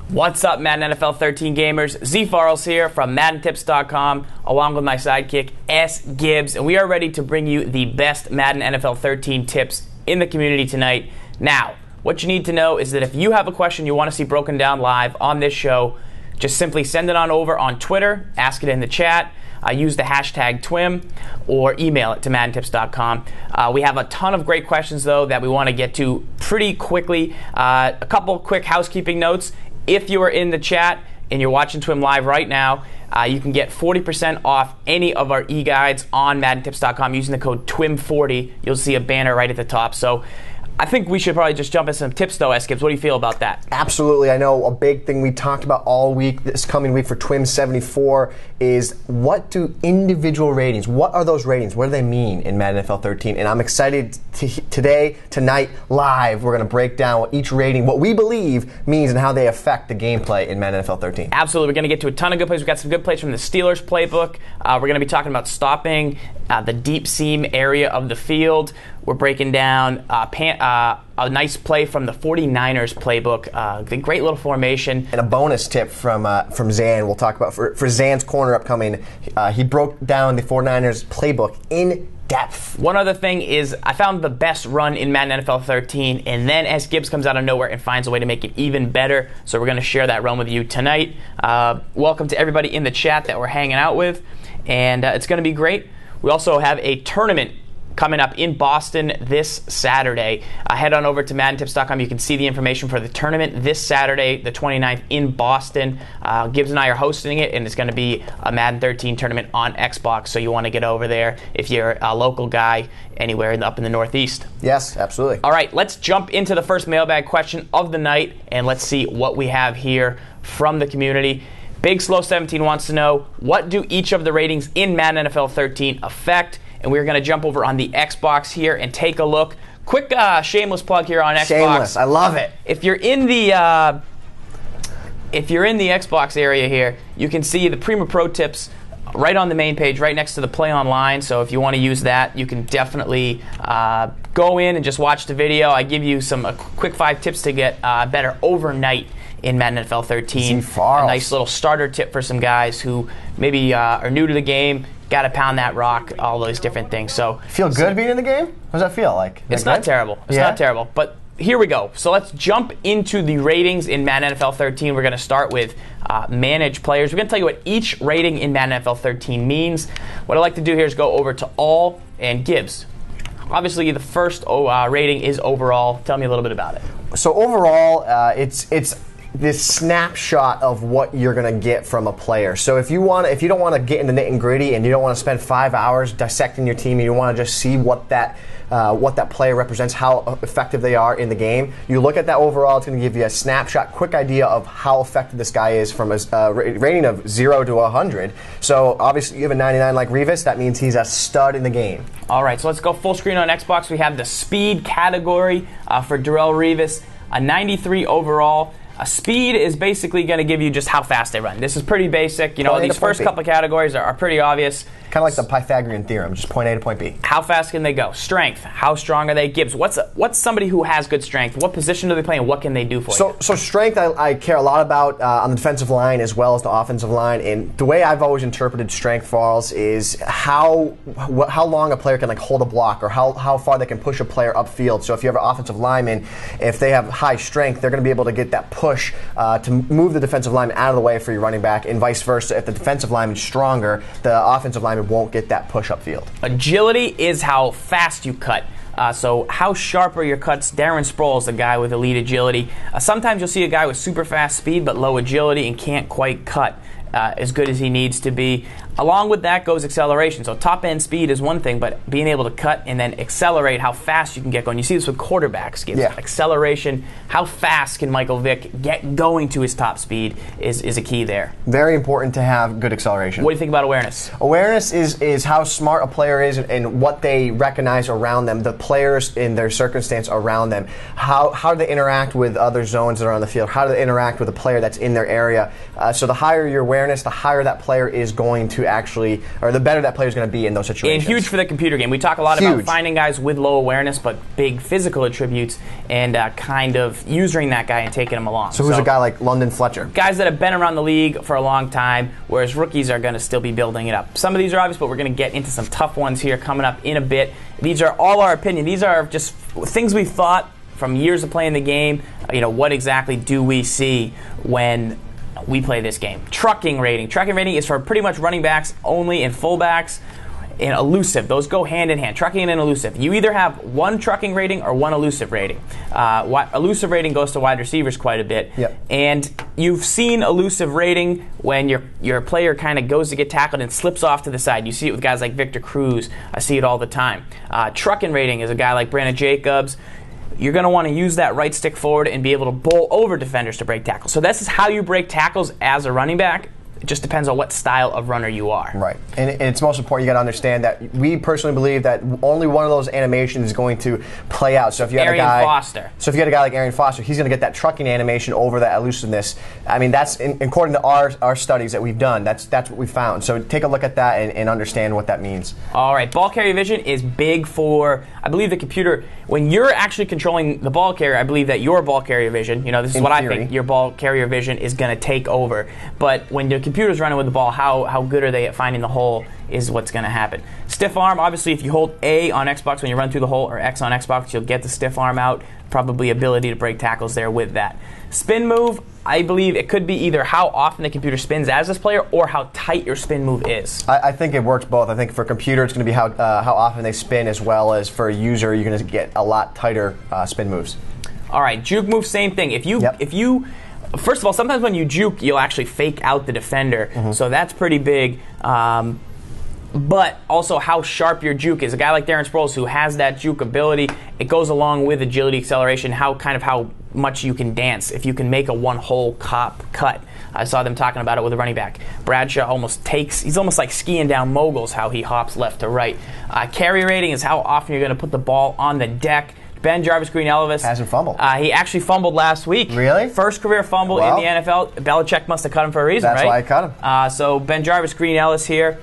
What's up, Madden NFL 13 gamers? ZFarls here from MaddenTips.com, along with my sidekick, SGibs, and we are ready to bring you the best Madden NFL 13 tips in the community tonight. Now, what you need to know is that if you have a question you want to see broken down live on this show, just simply send it on over on Twitter, ask it in the chat, use the hashtag TWIM, or email it to MaddenTips.com. We have a ton of great questions, though, that we want to get to pretty quickly. A couple quick housekeeping notes. If you are in the chat and you're watching TWIM live right now, you can get 40% off any of our e-guides on MaddenTips.com using the code TWIM40. You'll see a banner right at the top. So I think we should probably just jump into some tips, though, SGibs. What do you feel about that? Absolutely. I know a big thing we talked about all week, this coming week for TWIM 74, is what do individual ratings, what are those ratings? What do they mean in Madden NFL 13? And I'm excited tonight, live, we're going to break down what each rating, what we believe means and how they affect the gameplay in Madden NFL 13. Absolutely. We're going to get to a ton of good plays. We've got some good plays from the Steelers playbook. We're going to be talking about stopping the deep seam area of the field. We're breaking down a nice play from the 49ers playbook. The great little formation. And a bonus tip from Zan we'll talk about for Zan's corner upcoming. He broke down the 49ers playbook in depth. One other thing is I found the best run in Madden NFL 13, and then SGibs comes out of nowhere and finds a way to make it even better. So we're going to share that run with you tonight. Welcome to everybody in the chat that we're hanging out with, and it's going to be great. We also have a tournament coming up in Boston this Saturday. Head on over to MaddenTips.com. You can see the information for the tournament this Saturday, the 29th, in Boston. Gibbs and I are hosting it, and it's going to be a Madden 13 tournament on Xbox, so you want to get over there if you're a local guy anywhere up in the Northeast. Yes, absolutely. All right, let's jump into the first mailbag question of the night, and let's see what we have here from the community. Big Slow 17 wants to know, what do each of the ratings in Madden NFL 13 affect? And we're going to jump over on the Xbox here and take a look. Quick shameless plug here on Xbox. Shameless, I love it. If you're in the Xbox area here, you can see the Prima Pro tips right on the main page, right next to the Play Online. So if you want to use that, you can definitely go in and just watch the video. I give you some quick 5 tips to get better overnight in Madden NFL 13. ZFarls. A nice little starter tip for some guys who maybe are new to the game. Got to pound that rock, all those different things. So feel good being in the game? What does that feel like? It's not terrible. It's not terrible. But here we go. So let's jump into the ratings in Madden NFL 13. We're going to start with manage players. We're going to tell you what each rating in Madden NFL 13 means. What I'd like to do here is go over to all and Gibbs. Obviously, the first rating is overall. Tell me a little bit about it. So overall, it's this snapshot of what you're going to get from a player. So if you don't want to get in the nit and gritty and you don't want to spend 5 hours dissecting your team, and you want to just see what that player represents, how effective they are in the game, you look at that overall. It's going to give you a snapshot, quick idea of how effective this guy is from a rating of 0 to 100. So obviously you have a 99 like Revis. That means he's a stud in the game. All right, so let's go full screen on Xbox. We have the speed category for Darrelle Revis, a 93 overall. A speed is basically going to give you just how fast they run. This is pretty basic. You know, these first couple of categories are pretty obvious. Kind of like the Pythagorean theorem, just point A to point B. How fast can they go? Strength. How strong are they? Gibbs, what's somebody who has good strength? What position do they play and what can they do for you? So strength I care a lot about on the defensive line as well as the offensive line. And the way I've always interpreted strength, Farls, is how long a player can hold a block or how far they can push a player upfield. So if you have an offensive lineman, if they have high strength, they're going to be able to get that push to move the defensive lineman out of the way for your running back, and vice versa. If the defensive lineman is stronger, the offensive lineman won't get that push upfield. Agility is how fast you cut. So how sharp are your cuts? Darren Sproles, the guy with elite agility. Sometimes you'll see a guy with super fast speed but low agility and can't quite cut as good as he needs to be. Along with that goes acceleration. So top-end speed is one thing, but being able to cut and then accelerate how fast you can get going. You see this with quarterbacks. Yeah. Acceleration, how fast can Michael Vick get going to his top speed is a key there. Very important to have good acceleration. What do you think about awareness? Awareness is how smart a player is and what they recognize around them, the players in their circumstance around them. How do they interact with other zones that are on the field? How do they interact with a player that's in their area? So the higher your awareness, the higher that player is going to actually, or the better that player is going to be in those situations. And huge for the computer game. We talk a lot about finding guys with low awareness but big physical attributes and kind of using that guy and taking him along. So who's a guy like London Fletcher? Guys that have been around the league for a long time, whereas rookies are going to still be building it up. Some of these are obvious, but we're going to get into some tough ones here coming up in a bit. These are all our opinion. These are just things we've thought from years of playing the game. What exactly do we see when we play this game? Trucking rating. Trucking rating is for pretty much running backs only and fullbacks. And elusive. Those go hand in hand. Trucking and elusive. You either have one trucking rating or one elusive rating. Elusive rating goes to wide receivers quite a bit. Yep. And you've seen elusive rating when your player kind of goes to get tackled and slips off to the side. You see it with guys like Victor Cruz. I see it all the time. Trucking rating is a guy like Brandon Jacobs. You're going to want to use that right stick forward and be able to bowl over defenders to break tackles. So this is how you break tackles as a running back. It just depends on what style of runner you are. Right. And it's most important you got to understand that we personally believe that only one of those animations is going to play out. So if you had Arian a guy Foster. So if you had a guy like Arian Foster, he's going to get that trucking animation over that elusiveness. I mean, that's according to our studies that we've done. That's what we found. So take a look at that and understand what that means. All right. Ball carrier vision is big for, I believe, the computer. When you're actually controlling the ball carrier, I believe that your ball carrier vision, this is what I think, your ball carrier vision is going to take over. But when the computer's running with the ball, how good are they at finding the hole is what's going to happen. Stiff arm, obviously, if you hold A on Xbox when you run through the hole, or X on Xbox, you'll get the stiff arm out. Probably ability to break tackles there with that. Spin move, I believe it could be either how often the computer spins as this player or how tight your spin move is. I think it works both. I think for a computer it's going to be how often they spin, as well as for a user you're going to get a lot tighter spin moves. All right, juke move, same thing. If you first of all, sometimes when you juke, you'll actually fake out the defender, so that's pretty big. But also how sharp your juke is. A guy like Darren Sproles who has that juke ability, it goes along with agility, acceleration, how much you can dance if you can make a one-hole cut. I saw them talking about it with a running back. Bradshaw he's almost like skiing down moguls, how he hops left to right. Carry rating is how often you're going to put the ball on the deck. Ben Jarvis Green Elvis hasn't fumbled. He actually fumbled last week. Really? First career fumble in the NFL. Belichick must have cut him for a reason, That's right? That's why I cut him. So Ben Jarvis Green Ellis here,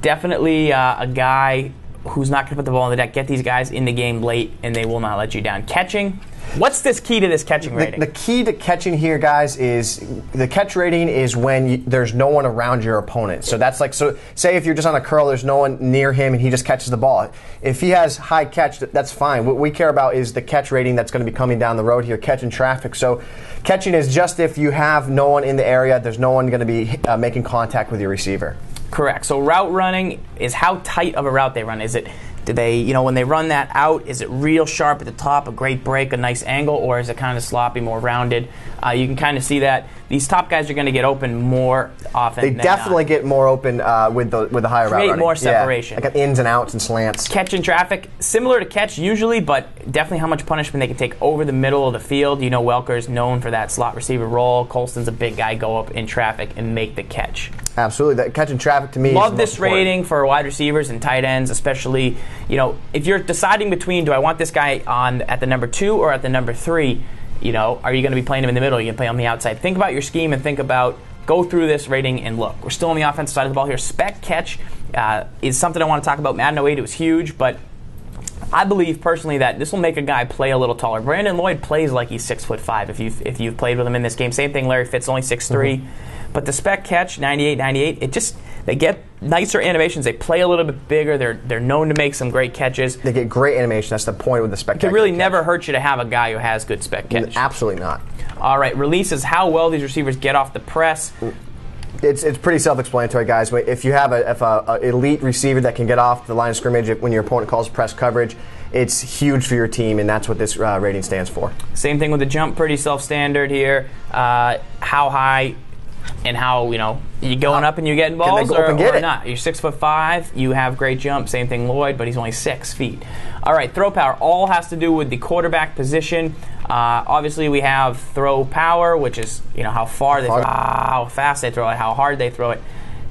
definitely a guy who's not going to put the ball on the deck. Get these guys in the game late, and they will not let you down. Catching. What's this key to this catching rating? The key to catching here, guys, is the catch rating is when there's no one around your opponent. So that's like, say if you're just on a curl, there's no one near him and he just catches the ball. If he has high catch, that's fine. What we care about is the catch rating that's going to be coming down the road here, catching traffic. So catching is just if you have no one in the area, there's no one going to be making contact with your receiver. Correct. So route running is how tight of a route they run. Is it, do they, when they run that out, is it real sharp at the top, a great break, a nice angle, or is it kind of sloppy, more rounded? You can kind of see that. These top guys are going to get open more often They definitely get more open with the higher route running. Create more separation. Yeah, like ins and outs and slants. Catch in traffic, similar to catch usually, but definitely how much punishment they can take over the middle of the field. Welker's known for that slot receiver role. Colston's a big guy, go up in traffic and make the catch. Absolutely. That catch in traffic to me is Love this rating for wide receivers and tight ends, especially, if you're deciding between, do I want this guy at the number 2 or at the number 3, are you going to be playing him in the middle? Are you going to play on the outside? Think about your scheme and go through this rating and look. We're still on the offensive side of the ball here. Spec catch is something I want to talk about. Madden 08, it was huge, but I believe personally that this will make a guy play a little taller. Brandon Lloyd plays like he's 6'5" if you've played with him in this game. Same thing, Larry Fitz, only 6'3". But the spec catch, 98, they get nicer animations. They play a little bit bigger. They're known to make some great catches. They get great animation. That's the point with the spec catch. It could really never hurt you to have a guy who has good spec catch. Absolutely not. All right, releases, how well these receivers get off the press. It's pretty self-explanatory, guys. If you have an elite receiver that can get off the line of scrimmage when your opponent calls press coverage, it's huge for your team, and that's what this rating stands for. Same thing with the jump, pretty self-standard here. How high and how, you going up and you getting balls or not? You're 6'5", you have great jump. Same thing Lloyd, but he's only 6 feet. All right, throw power. All has to do with the quarterback position. Obviously, we have throw power, which is how far they throw, how fast they throw it, how hard they throw it.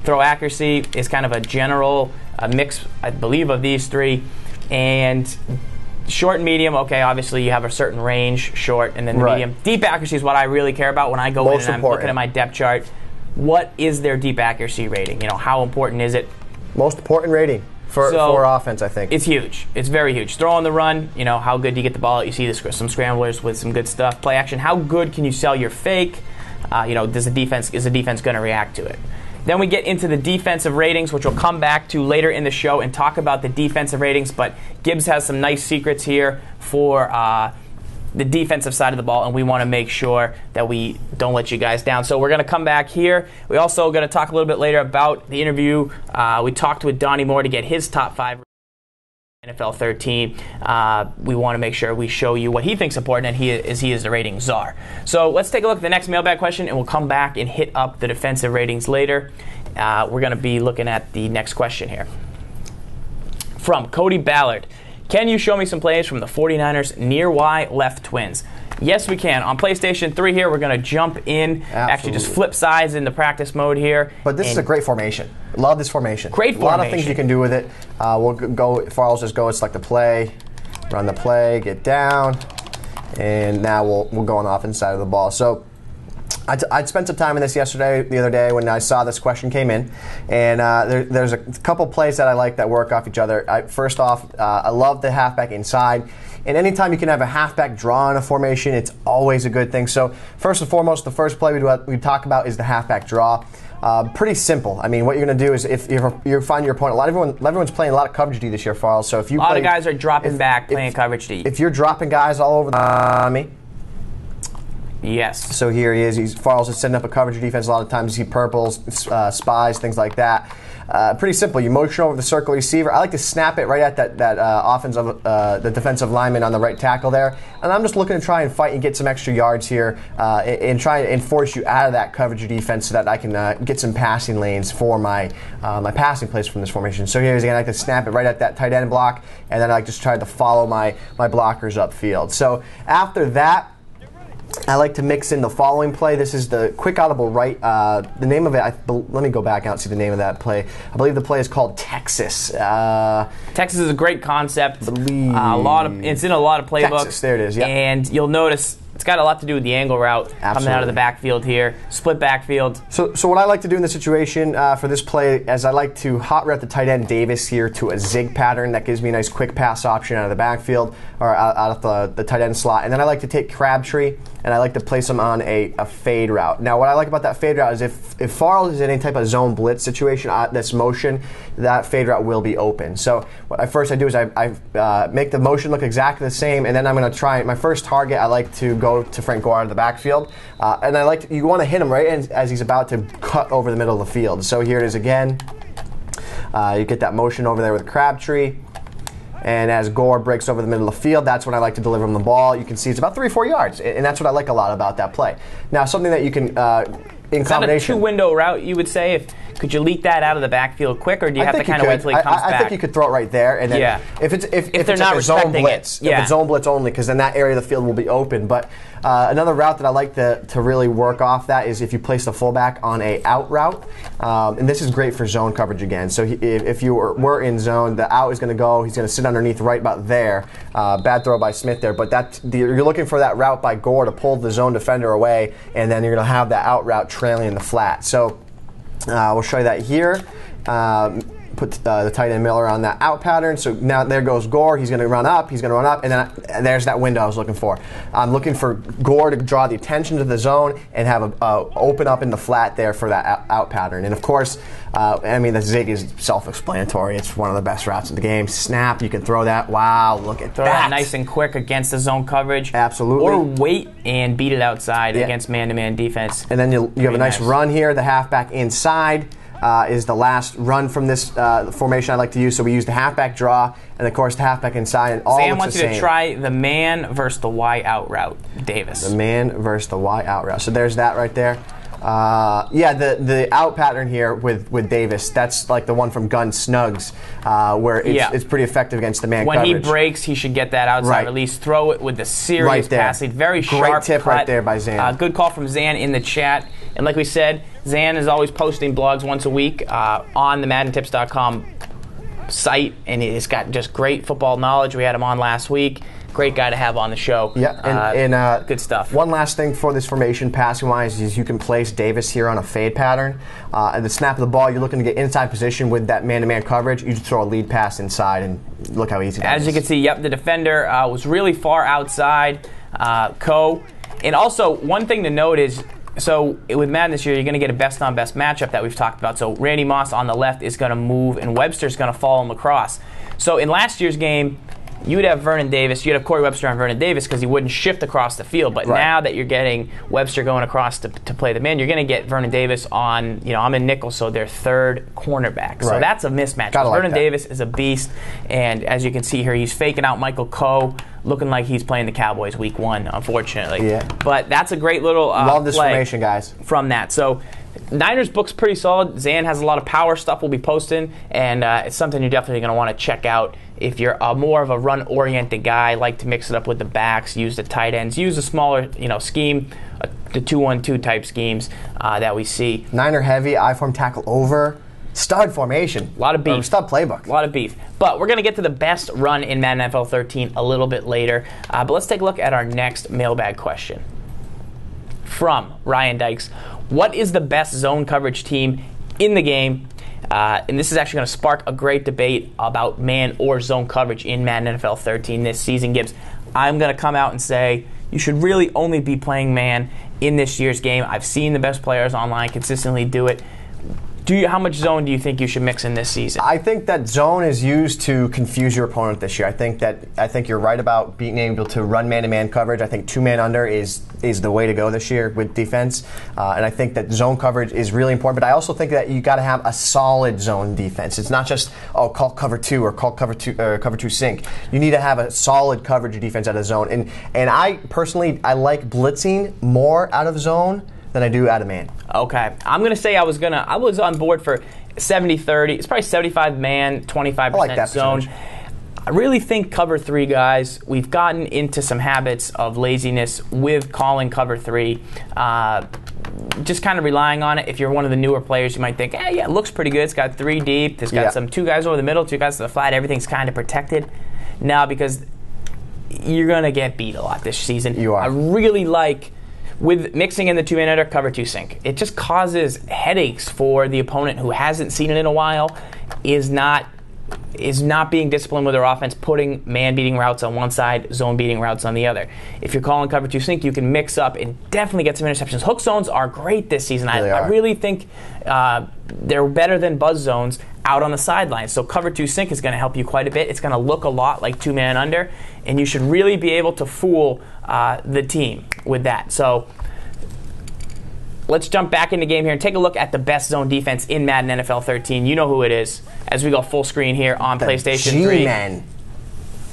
Throw accuracy is kind of a general mix, I believe, of these three. And short and medium, okay, obviously you have a certain range, short, and then the medium. Deep accuracy is what I really care about when I go in and I'm looking at my depth chart. what is their deep accuracy rating? You know, how important is it? Most important rating for offense, I think. It's huge. It's very huge. Throw on the run, you know, how good do you get the ball out? You see some scramblers with some good stuff. Play action, how good can you sell your fake? You know, is the defense going to react to it? Then we get into the defensive ratings, which we'll come back to later in the show and talk about the defensive ratings. But Gibbs has some nice secrets here for the defensive side of the ball, and we want to make sure that we don't let you guys down. So we're going to come back here. We also going to talk a little bit later about the interview. We talked with Donnie Moore to get his top 5 NFL 13. We want to make sure we show you what he thinks important, and he is the rating czar. So let's take a look at the next mailbag question, and we'll come back and hit up the defensive ratings later. We're going to be looking at the next question here. From Cody Ballard. Can you show me some plays from the 49ers near Y left twins? Yes, we can. On PlayStation 3 here, we're going to jump in, actually just flip sides into practice mode here. But this is a great formation. Love this formation. Great formation. A lot of things you can do with it. We'll go, Farls just go, select the play, run the play, get down, and now we'll go on the offense side of the ball. So I'd spent some time in this the other day when I saw this question came in, and there's a couple plays that I like that work off each other. First off, I love the halfback inside, and anytime you can have a halfback draw in a formation, it's always a good thing. So first and foremost, the first play we talk about is the halfback draw. Pretty simple. I mean, what you're going to do is if you find your opponent, everyone's playing a lot of coverage D this year, Farls. So if you a lot of guys are dropping back playing coverage D. If you're dropping guys all over on me. Yes. So here he is. Farls is setting up a coverage defense. A lot of times you see purples, spies, things like that. Pretty simple. You motion over the circle receiver. I like to snap it right at the defensive lineman on the right tackle there. And I'm just looking to try and fight and get some extra yards here and try and force you out of that coverage defense so that I can get some passing lanes for my passing plays from this formation. So here's again, I like to snap it right at that tight end block, and then I just try to follow my blockers upfield. So after that, I like to mix in the following play. This is the quick audible right. The name of it, let me go back out and see the name of that play. I believe the play is called Texas. Texas is a great concept. It's in a lot of playbooks. Texas, there it is, yeah. And you'll notice it's got a lot to do with the angle route coming out of the backfield here. Split backfield. So what I like to do in this situation for this play is I like to hot route the tight end Davis here to a zig pattern. That gives me a nice quick pass option out of the backfield or out of the tight end slot. And then I like to take Crabtree and I like to place him on a fade route. Now what I like about that fade route is if Farls is in any type of zone blitz situation, this motion, that fade route will be open. So what I do is I make the motion look exactly the same, and then I'm going to try my first target. I like to go to Frank Gore out of the backfield, and you want to hit him right as he's about to cut over the middle of the field. So here it is again. You get that motion over there with Crabtree. And as Gore breaks over the middle of the field, that's when I like to deliver him the ball. You can see it's about 3 or 4 yards, and that's what I like a lot about that play. Now, something that you can, in combination. Is that a 2-window route, you would say? Could you leak that out of the backfield quick, or do you have to kind of wait till he comes back? I think you could throw it right there, and then if it's not like a zone blitz, if it's zone blitz only, because then that area of the field will be open. But another route that I like to really work off that is if you place the fullback on a out route, and this is great for zone coverage again. So if you were in zone, the out is going to go. He's going to sit underneath right about there. Bad throw by Smith there, but you're looking for that route by Gore to pull the zone defender away, and then you're going to have that out route trailing in the flat. So we'll show you that here. Put the tight end Miller on that out pattern. So now there goes Gore. He's going to run up. And then there's that window I was looking for. I'm looking for Gore to draw the attention to the zone and have open up in the flat there for that out pattern. And of course, the zig is self-explanatory. It's one of the best routes in the game. Snap, you can throw that. Wow, look at throw that nice and quick against the zone coverage. Absolutely. Or wait and beat it outside against man-to-man defense. And then you have a nice run here. The halfback inside is the last run from this formation I like to use. So we use the halfback draw, and of course the halfback inside, and all Sam wants you to try the man versus the Y out route, Davis. The man versus the Y out route. So there's that right there. The out pattern here with Davis, that's like the one from Gun Snugs, where it's pretty effective against the man coverage. When he breaks, he should get that outside release. Throw it with the serious passing. Very sharp Great tip cut. right there by Zan. Good call from Zan in the chat. And like we said, Zan is always posting blogs once a week on the MaddenTips.com sight, and he's got just great football knowledge. We had him on last week. Great guy to have on the show. Yeah, and good stuff. One last thing for this formation, passing-wise, is you can place Davis here on a fade pattern. At the snap of the ball, you're looking to get inside position with that man-to-man coverage. You just throw a lead pass inside, and look how easy that is. As you can see, the defender was really far outside. And also, one thing to note is, so with Madden this year, you're going to get a best-on-best matchup that we've talked about. So Randy Moss on the left is going to move, and Webster's going to follow him across. So in last year's game, you would have Vernon Davis, you'd have Corey Webster on Vernon Davis because he wouldn't shift across the field. But now that you're getting Webster going across to play the man, you're going to get Vernon Davis on, I'm in nickel, so their third cornerback. So that's a mismatch. Vernon Davis is a beast, and as you can see here, he's faking out Michael Coe, looking like he's playing the Cowboys week 1, unfortunately. Yeah. But that's a great little love this play formation, guys. From that. So Niners book's pretty solid. Zan has a lot of power stuff we'll be posting, and it's something you're definitely going to want to check out if you're more of a run-oriented guy, like to mix it up with the backs, use the tight ends, use a smaller scheme, the 2-1-2 type schemes that we see. Niner heavy, I-form tackle over. Stud formation. A lot of beef. Stud playbook. A lot of beef. But we're going to get to the best run in Madden NFL 13 a little bit later. But let's take a look at our next mailbag question. From Ryan Dykes. What is the best zone coverage team in the game? And this is actually going to spark a great debate about man or zone coverage in Madden NFL 13 this season, Gibbs. I'm going to come out and say you should really only be playing man in this year's game. I've seen the best players online consistently do it. How much zone do you think you should mix in this season? I think that zone is used to confuse your opponent this year. I think you're right about being able to run man-to-man coverage. I think 2-man under is the way to go this year with defense, and I think that zone coverage is really important. But I also think that you got to have a solid zone defense. It's not just call cover 2 or call cover 2 sync. You need to have a solid coverage defense out of zone. And I personally like blitzing more out of zone than I do out of man. Okay. I'm going to say I was on board for 70-30. It's probably 75 man, 25% like that zone. percentage. I really think cover 3 guys, we've gotten into some habits of laziness with calling cover 3. Just kind of relying on it. If you're one of the newer players, you might think, it looks pretty good. It's got 3 deep. It's got some 2 guys over the middle, 2 guys to the flat. Everything's kind of protected. Now, because you're going to get beat a lot this season. You are. I really like with mixing in the 2-man under, cover 2 sync. It just causes headaches for the opponent who hasn't seen it in a while, is not being disciplined with their offense, putting man-beating routes on one side, zone-beating routes on the other. If you're calling cover 2 sync, you can mix up and definitely get some interceptions. Hook zones are great this season. I really think they're better than buzz zones out on the sidelines. So cover 2 sync is going to help you quite a bit. It's going to look a lot like 2-man under, and you should really be able to fool the team with that. So let's jump back into game here and take a look at the best zone defense in Madden NFL 13. You know who it is as we go full screen here on PlayStation 3. G-Men.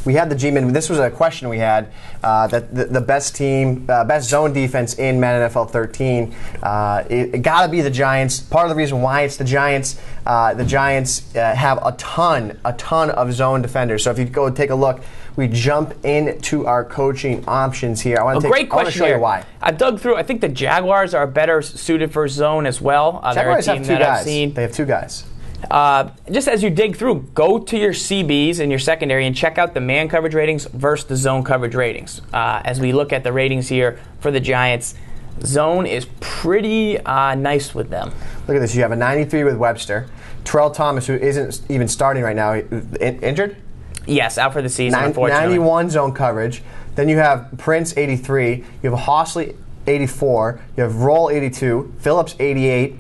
We had the G-Men. This was a question we had, that the best team, best zone defense in Madden NFL 13. It got to be the Giants. Part of the reason why it's the Giants have a ton of zone defenders. So if you go take a look, we jump into our coaching options here. I want to show you why. I've dug through. I think the Jaguars are better suited for zone as well. Jaguars have 2 guys. They have 2 guys. Just as you dig through, go to your CBs and your secondary and check out the man coverage ratings versus the zone coverage ratings. As we look at the ratings here for the Giants, zone is pretty nice with them. Look at this. You have a 93 with Webster. Terrell Thomas, who isn't even starting right now, injured? Yes, out for the season, unfortunately. 91 zone coverage. Then you have Prince, 83. You have Hosley, 84. You have Roll, 82. Phillips, 88.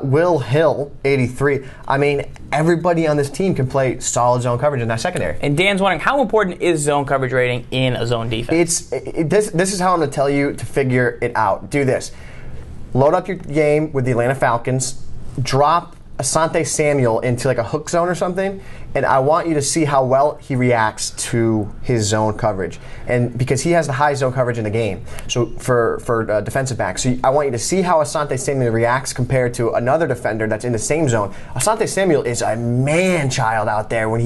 Will Hill, 83. I mean, everybody on this team can play solid zone coverage in that secondary. And Dan's wondering, how important is zone coverage rating in a zone defense? This is how I'm going to tell you to figure it out. Do this. Load up your game with the Atlanta Falcons. Drop Asante Samuel into like a hook zone or something, and I want you to see how well he reacts to his zone coverage, and because he has the high zone coverage in the game, so for defensive backs. So I want you to see how Asante Samuel reacts compared to another defender that's in the same zone. Asante Samuel is a man-child out there when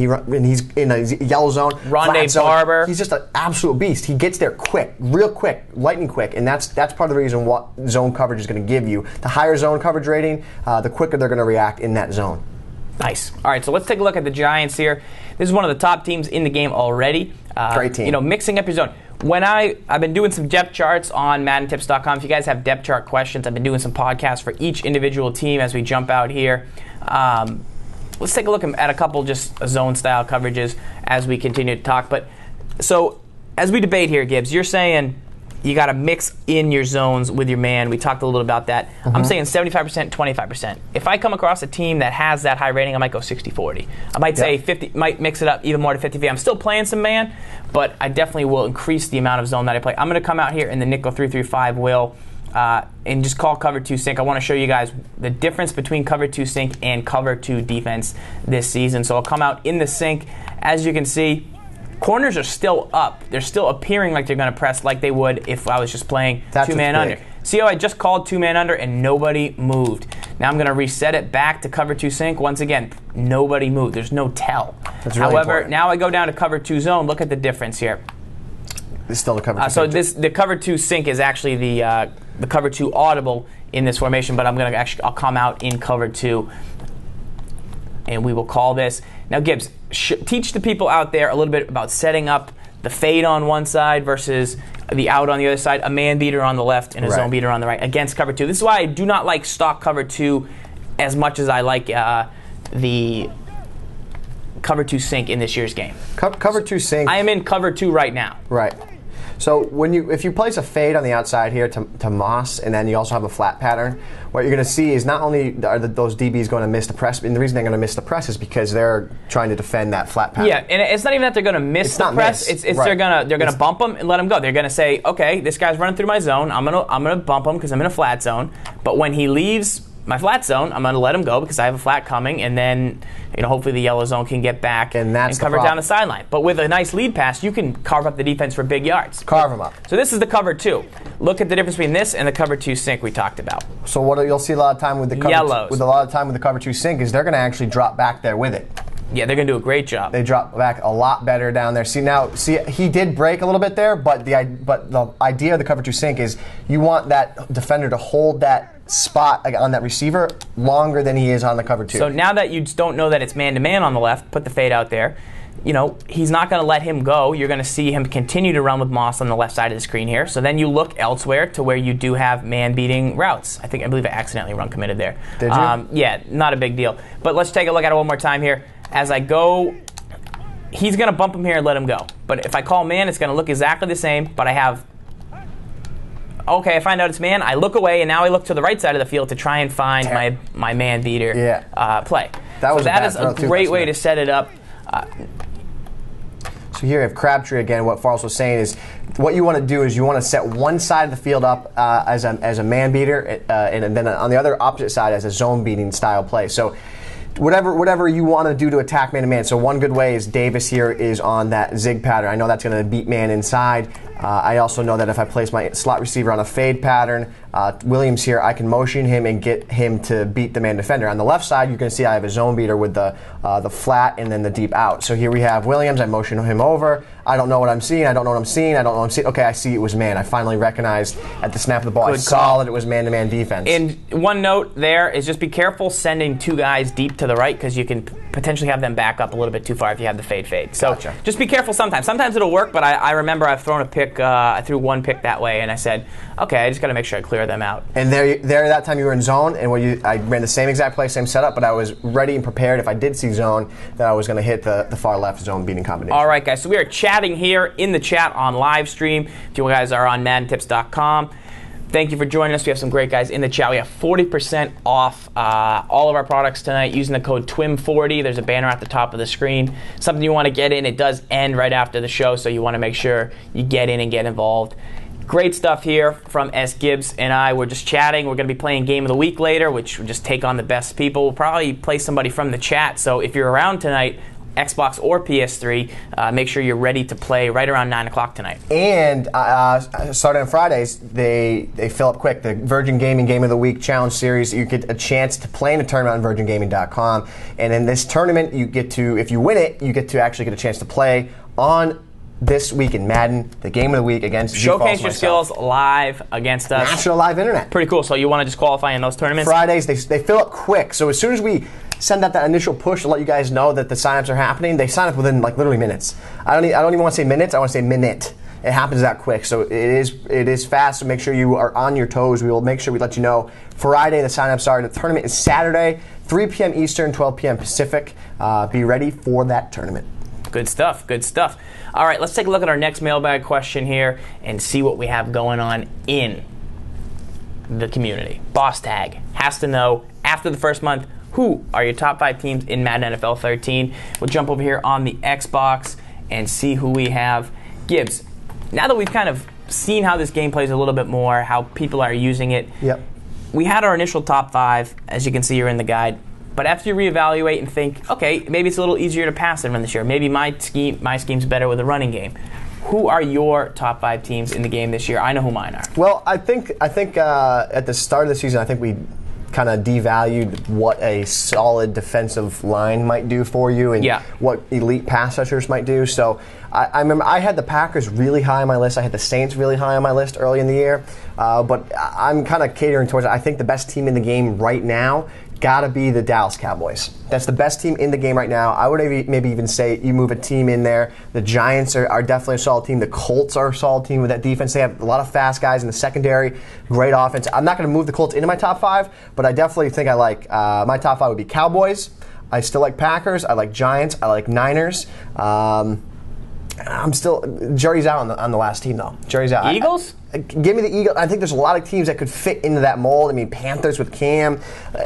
he's in a yellow zone, Rondé Barber. He's just an absolute beast. He gets there quick, real quick, lightning quick, and that's part of the reason what zone coverage is going to give you. The higher zone coverage rating, the quicker they're going to react in that zone. Nice. All right, so let's take a look at the Giants here. This is one of the top teams in the game already. Great team. You know, mixing up your zone. When I've been doing some depth charts on MaddenTips.com. If you guys have depth chart questions, I've been doing some podcasts for each individual team as we jump out here. Let's take a look at a couple just zone-style coverages as we continue to talk. But so as we debate here, Gibbs, you're saying you got to mix in your zones with your man. We talked a little about that. I'm saying 75%, 25%. If I come across a team that has that high rating, I might go 60-40. I might say 50, might mix it up even more to 50-50. I'm still playing some man, but I definitely will increase the amount of zone that I play. I'm going to come out here in the nickel 3-3-5 will and just call cover 2 sync. I want to show you guys the difference between cover 2 sync and cover 2 defense this season. So I'll come out in the sync. As you can see, corners are still up. They're still appearing like they're going to press like they would if I was just playing two-man under. See how I just called two-man under and nobody moved. Now I'm going to reset it back to cover 2 sync. Once again, nobody moved. There's no tell. That's really However, important. now I go down to cover 2 zone. Look at the difference here. This is still the cover 2 So the cover 2 sync is actually the cover 2 audible in this formation, but I'll come out in cover 2 and we will call this. Now, Gibbs, teach the people out there a little bit about setting up the fade on one side versus the out on the other side, a man beater on the left and a zone beater on the right against cover 2. This is why I do not like stock cover 2 as much as I like the cover 2 sync in this year's game. Cover 2 sync. I am in cover 2 right now. Right. So if you place a fade on the outside here to Moss, and then you also have a flat pattern, what you're going to see is not only are those DBs going to miss the press, and the reason they're going to miss the press is because they're trying to defend that flat pattern. Yeah, and it's not even that they're going to miss the press. It's they're going to bump them and let them go. They're going to say, okay, this guy's running through my zone. I'm gonna bump him because I'm in a flat zone. But when he leaves my flat zone, I'm going to let him go because I have a flat coming, and then hopefully the yellow zone can get back and cover down the sideline. But with a nice lead pass, you can carve up the defense for big yards. Carve them up. So this is the cover 2. Look at the difference between this and the cover 2 sync we talked about. So what you'll see a lot of time with the cover 2 sync is they're going to actually drop back there with it. Yeah, they're going to do a great job. They drop back a lot better down there. See, he did break a little bit there, but the idea of the cover 2 sync is you want that defender to hold that spot on that receiver longer than he is on the cover 2. So now that you don't know that it's man-to-man on the left, put the fade out there. He's not going to let him go. You're going to see him continue to run with Moss on the left side of the screen here. So then you look elsewhere to where you do have man-beating routes. I believe I accidentally run committed there. Did you? Yeah, not a big deal. But let's take a look at it one more time here. As I go, he's going to bump him here and let him go. But if I call man, it's going to look exactly the same, but I have... Okay, I find out it's man. I look away, and now I look to the right side of the field to try and find my man beater play. That is a great way to set it up. So here we have Crabtree again. What Farls was saying is what you want to do is you want to set one side of the field up as a man beater, and then on the other opposite side as a zone beating style play. So whatever you want to do to attack man-to-man. So one good way is Davis here is on that zig pattern. I know that's going to beat man inside. I also know that if I place my slot receiver on a fade pattern, Williams here, I can motion him and get him to beat the man defender. On the left side, you're going to see I have a zone beater with the flat and then the deep out. So here we have Williams. I motion him over. I don't know what I'm seeing. I don't know what I'm seeing. I don't know what I'm seeing. Okay, I see it was man. I finally recognized at the snap of the ball. I saw that it was man-to-man defense. And one note there is just be careful sending 2 guys deep to the right because you can potentially have them back up a little bit too far if you have the fade. So just be careful sometimes. Sometimes it'll work, but I remember I've thrown a pick. I threw one pick that way, and I said, okay, I just got to make sure I clear them out. And there that time you were in zone, and I ran the same exact play, same setup, but I was ready and prepared if I did see zone that I was going to hit the far left zone beating combination. All right, guys, so we are chatting here in the chat on live stream. If you guys are on MaddenTips.com, thank you for joining us. We have some great guys in the chat. We have 40% off all of our products tonight using the code TWIM40. There's a banner at the top of the screen. Something you want to get in. It does end right after the show, so you want to make sure you get in and get involved. Great stuff here from SGibs and I. We're just chatting. We're going to be playing Game of the Week later, which will just take on the best people. We'll probably play somebody from the chat. So if you're around tonight, Xbox or PS3, make sure you're ready to play right around 9 o'clock tonight. And starting on Fridays, they fill up quick. The Virgin Gaming Game of the Week Challenge Series, you get a chance to play in a tournament on virgingaming.com. And in this tournament, you get to, if you win it, you get to actually get a chance to play on this week in Madden, the Game of the Week against Showcase your skills live against us. National live internet. Pretty cool. So you want to just qualify in those tournaments? Fridays, they fill up quick. So as soon as we send out that initial push to let you guys know that the signups are happening. They sign up within like literally minutes. I don't even want to say minutes. I want to say minute. It happens that quick, so it is fast. So make sure you are on your toes. We will make sure we let you know Friday the signups are. The tournament is Saturday, 3 p.m. Eastern, 12 p.m. Pacific. Be ready for that tournament. Good stuff. Good stuff. All right, let's take a look at our next mailbag question here and see what we have going on in the community. Boss Tag has to know after the first month, who are your top 5 teams in Madden NFL 13? We'll jump over here on the Xbox and see who we have. Gibbs, now that we've kind of seen how this game plays a little bit more, how people are using it, we had our initial top 5, as you can see here in the guide. But after you reevaluate and think, okay, maybe it's a little easier to pass than run this year. Maybe my scheme's better with a running game. Who are your top 5 teams in the game this year? I know who mine are. Well, I think at the start of the season, I think we kind of devalued what a solid defensive line might do for you and what elite pass rushers might do. So I remember I had the Packers really high on my list. I had the Saints really high on my list early in the year. But I'm kind of catering towards it. I think the best team in the game right now got to be the Dallas Cowboys. That's the best team in the game right now. I would maybe even say you move a team in there. The Giants are definitely a solid team. The Colts are a solid team with that defense. They have a lot of fast guys in the secondary, great offense. I'm not going to move the Colts into my top 5, but I definitely think I like my top 5 would be Cowboys. I still like Packers. I like Giants. I like Niners. I'm still Jerry's out on the last team though. Jerry's out. Eagles? Give me the Eagles. I think there's a lot of teams that could fit into that mold. I mean, Panthers with Cam,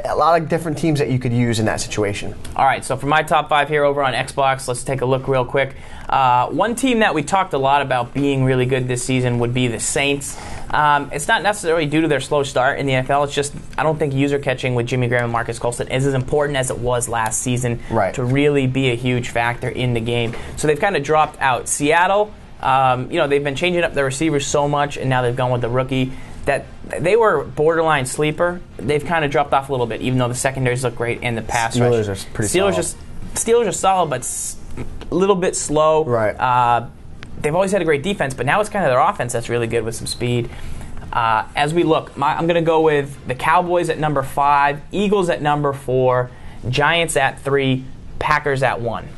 a lot of different teams that you could use in that situation. All right, so for my top 5 here over on Xbox, let's take a look real quick. One team that we talked a lot about being really good this season would be the Saints. It's not necessarily due to their slow start in the NFL. It's just I don't think user catching with Jimmy Graham and Marcus Colston is as important as it was last season to really be a huge factor in the game. So they've kind of dropped out. Seattle, they've been changing up their receivers so much, and now they've gone with the rookie that they were borderline sleeper. They've kind of dropped off a little bit, even though the secondaries look great and the pass rush. Steelers are pretty solid. Steelers are solid, but a little bit slow. Right. They've always had a great defense, but now it's kind of their offense that's really good with some speed. As we look, I'm going to go with the Cowboys at number 5, Eagles at number 4, Giants at 3, Packers at 1.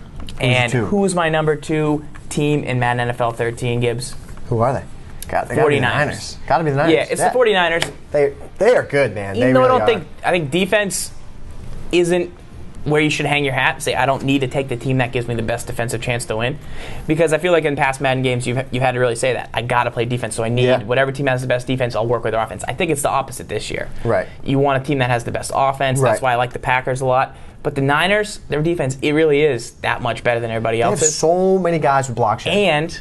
And who's my number 2 team in Madden NFL 13, Gibbs? Who are they? 49ers. Got to be the Niners. Yeah, it's the 49ers. They are good, man. Even though I think defense isn't where you should hang your hat. Say, I don't need to take the team that gives me the best defensive chance to win, because I feel like in past Madden games you've had to really say that I got to play defense, so I need whatever team has the best defense. I'll work with their offense. I think it's the opposite this year. Right. You want a team that has the best offense. That's why I like the Packers a lot. But the Niners, their defense, it really is that much better than everybody else's. They have so many guys with block shots. And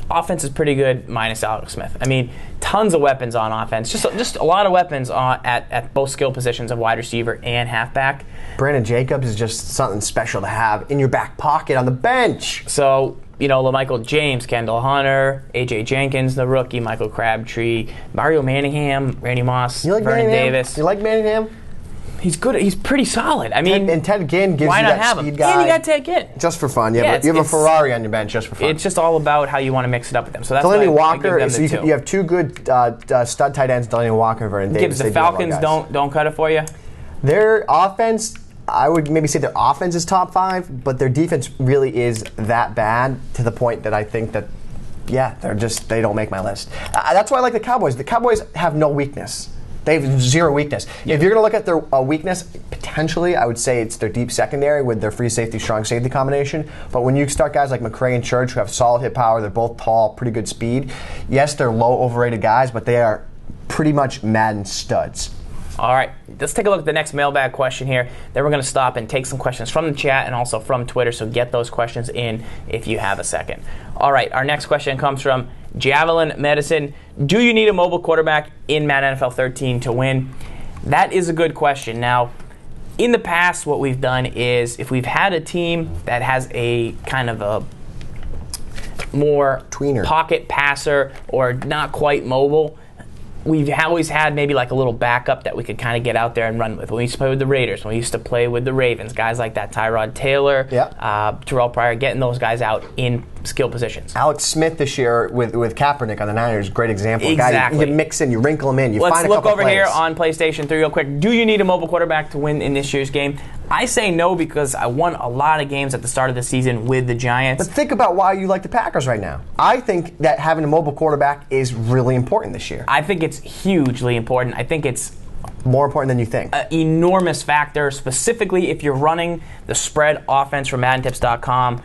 offense is pretty good minus Alex Smith. I mean, tons of weapons on offense. Just a lot of weapons at both skill positions of wide receiver and halfback. Brandon Jacobs is just something special to have in your back pocket on the bench. So, LaMichael James, Kendall Hunter, A.J. Jenkins, the rookie, Michael Crabtree, Mario Manningham, Randy Moss, Vernon Davis. You like Manningham? He's good. He's pretty solid. I mean, and Ted Ginn gives you that speed guy. And you got Ted Ginn. Just for fun. You have a Ferrari on your bench just for fun. It's just all about how you want to mix it up with them. So that's Delaney why Walker. I give them the two. You have 2 good stud tight ends, Delaney Walker and Vernon Davis. The Falcons don't cut it for you? Their offense, I would maybe say their offense is top 5, but their defense really is that bad to the point that I think that, they don't make my list. That's why I like the Cowboys. The Cowboys have no weakness. They have 0 weakness. If you're going to look at their weakness, potentially, I would say it's their deep secondary with their free safety, strong safety combination. But when you start guys like McCray and Church who have solid hit power, they're both tall, pretty good speed. Yes, they're low, overrated guys, but they are pretty much Madden studs. All right, let's take a look at the next mailbag question here. Then we're going to stop and take some questions from the chat and also from Twitter, so get those questions in if you have a second. All right, our next question comes from Javelin Medicine. Do you need a mobile quarterback in Madden NFL 13 to win? That is a good question. Now, in the past, what we've done is if we've had a team that has a kind of a more tweener pocket passer or not quite mobile, we've always had maybe like a little backup that we could kind of get out there and run with. When we used to play with the Raiders, when we used to play with the Ravens, guys like that, Tyrod Taylor, Terrell Pryor, getting those guys out in skill positions. Alex Smith this year with Kaepernick on the Niners, great example. Exactly. Guy, you mix in, you wrinkle him in, you Let's find a couple look over plays. here on PlayStation 3 real quick. Do you need a mobile quarterback to win in this year's game? I say no, because I won a lot of games at the start of the season with the Giants. But think about why you like the Packers right now. I think that having a mobile quarterback is really important this year. I think it's hugely important. I think it's more important than you think. An enormous factor, specifically if you're running the spread offense from MaddenTips.com.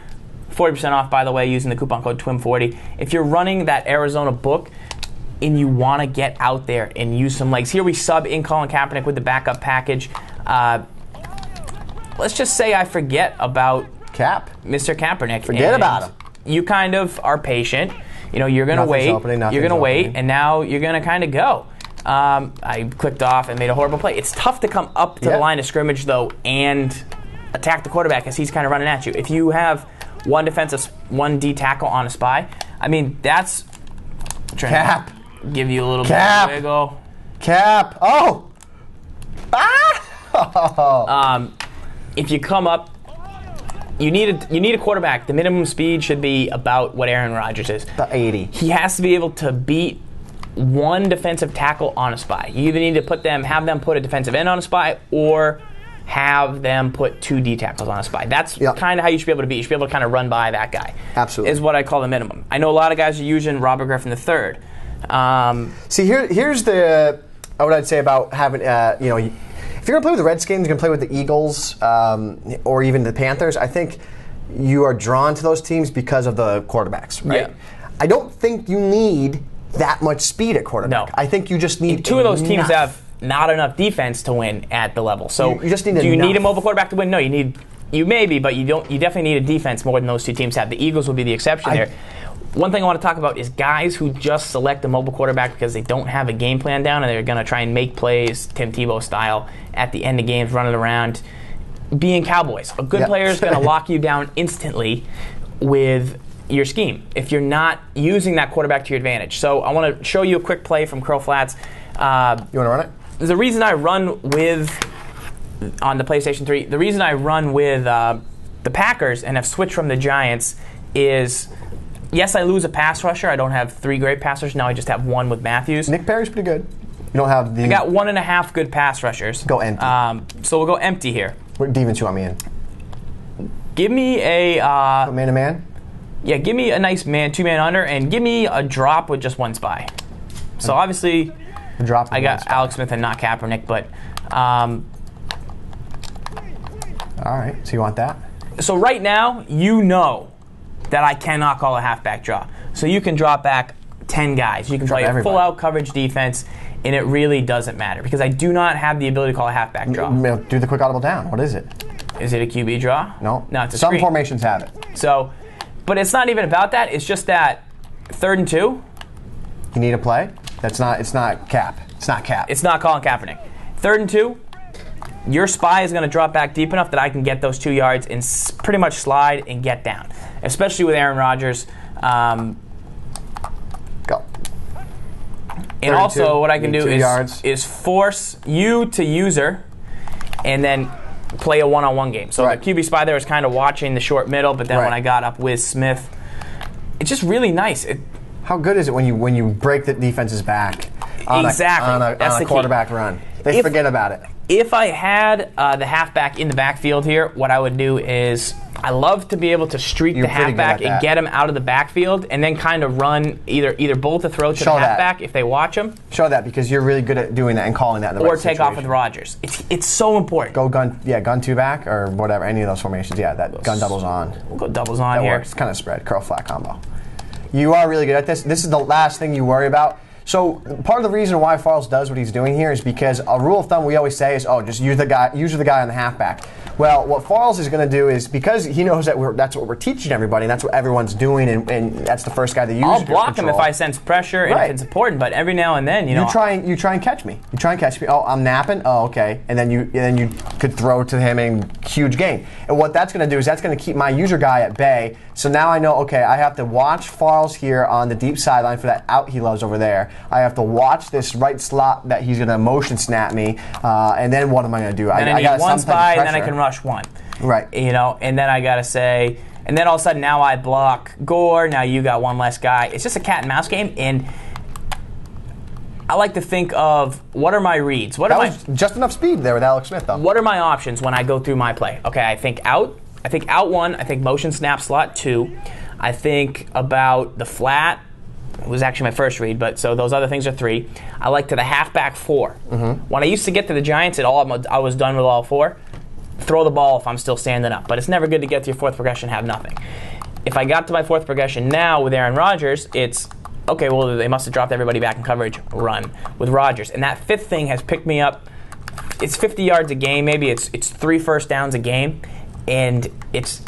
40% off, by the way, using the coupon code TWIM40. If you're running that Arizona book and you want to get out there and use some legs. Here we sub in Colin Kaepernick with the backup package. Let's just say I forget about Mr. Kaepernick. Forget about him. You kind of are patient. You know, you're going to wait. You're going to wait, and now you're going to kind of go. I clicked off and made a horrible play. It's tough to come up to the line of scrimmage, though, and attack the quarterback as he's kind of running at you. If you have one defensive, one D tackle on a spy, I mean, that's trying to give you a little bit of wiggle. Oh! Ah! If you come up, you need a quarterback. The minimum speed should be about what Aaron Rodgers is. About 80. He has to be able to beat one defensive tackle on a spy. You either need to have them put a defensive end on a spy, or have them put 2 D tackles on a spy. That's kind of how you should be able to beat. You should be able to kind of run by that guy. Absolutely. Is what I call the minimum. I know a lot of guys are using Robert Griffin III. See, here's what I'd say about having, if you're going to play with the Redskins, you're going to play with the Eagles, or even the Panthers, I think you are drawn to those teams because of the quarterbacks, right? Yeah. I don't think you need that much speed at quarterback. No. I think you just need 2 of those teams have not enough defense to win at the level. So you just need do you need a mobile quarterback to win? No, you maybe, but you don't. You definitely need a defense more than those 2 teams have. The Eagles will be the exception there. One thing I want to talk about is guys who just select a mobile quarterback because they don't have a game plan down and they're going to try and make plays Tim Tebow style at the end of games, running around, being Cowboys. A good player is going to lock you down instantly with your scheme if you're not using that quarterback to your advantage. So I want to show you a quick play from Curl Flats. You want to run it? The reason I run with, on the PlayStation 3, the reason I run with the Packers and have switched from the Giants is, yes, I lose a pass rusher. I don't have 3 great pass rushers. Now I just have 1 with Matthews. Nick Perry's pretty good. You don't have the... I got 1.5 good pass rushers. Go empty. So we'll go empty here. What defense you want me in? Give me a... man-to-man? Yeah, give me a nice man, 2-man under, and give me a drop with just 1 spy. So obviously... I got Alex Smith and not Kaepernick, but... all right, so you want that? So right now, you know that I cannot call a halfback draw. So you can drop back 10 guys. You can play a full-out coverage defense, and it really doesn't matter because I do not have the ability to call a halfback draw. Do the quick audible down. What is it? Is it a QB draw? No. No, it's a Some screen. formations have it. So, but it's not even about that. It's just that 3rd and 2. You need a play? It's not cap. It's not cap. It's not Colin Kaepernick. 3rd and 2. Your spy is going to drop back deep enough that I can get those 2 yards and pretty much slide and get down, especially with Aaron Rodgers. Go. And also what I can do is force you to user and then play a one-on-one game. So the QB spy there was kind of watching the short middle, but then when I got up with Smith, it's just really nice. How good is it when you break the defense's back on a quarterback run? They forget about it. If I had the halfback in the backfield here, what I would do is I love to be able to streak the halfback and get him out of the backfield and then kind of run either bolt the throw to the halfback if they watch him. Show that because you're really good at doing that and calling that in the right situation. Or take off with Rodgers. It's so important. Go gun 2 back or whatever, any of those formations. Yeah, that gun doubles on. We'll go doubles on here. That works. It's kind of spread, curl flat combo. You are really good at this. This is the last thing you worry about. So part of the reason why Farls does what he's doing here is because a rule of thumb we always say is, just use the guy on the halfback. Well, what Farls is going to do is because he knows that that's what we're teaching everybody, and that's what everyone's doing, and that's the first guy that uses. I'll block him if I sense pressure and if it's important. But every now and then, you try and catch me. You try and catch me. Oh, I'm napping. Oh, okay. And then you could throw to him in huge gain. And what that's going to do is that's going to keep my user guy at bay. So now I know, okay, I have to watch Farls here on the deep sideline for that out he loves over there. I have to watch this right slot that he's going to motion snap me, and then what am I going to do? And then I need one spy, and then I can rush one. Right. You know, and then I got to say, and then all of a sudden now I block Gore, now you got one less guy. It's just a cat and mouse game, and I like to think of what are my reads? What that are was just enough speed there with Alex Smith, though. What are my options when I go through my play? Okay, I think out 1, I think motion snap slot 2. I think about the flat. It was actually my first read, but so those other things are 3. I like to the halfback 4. When I used to get to the Giants, I was done with all 4. Throw the ball if I'm still standing up, but it's never good to get to your 4th progression and have nothing. If I got to my 4th progression now with Aaron Rodgers, it's okay, well, they must have dropped everybody back in coverage, run with Rodgers. And that 5th thing has picked me up. It's 50 yards a game, maybe it's 3 first downs a game, and it's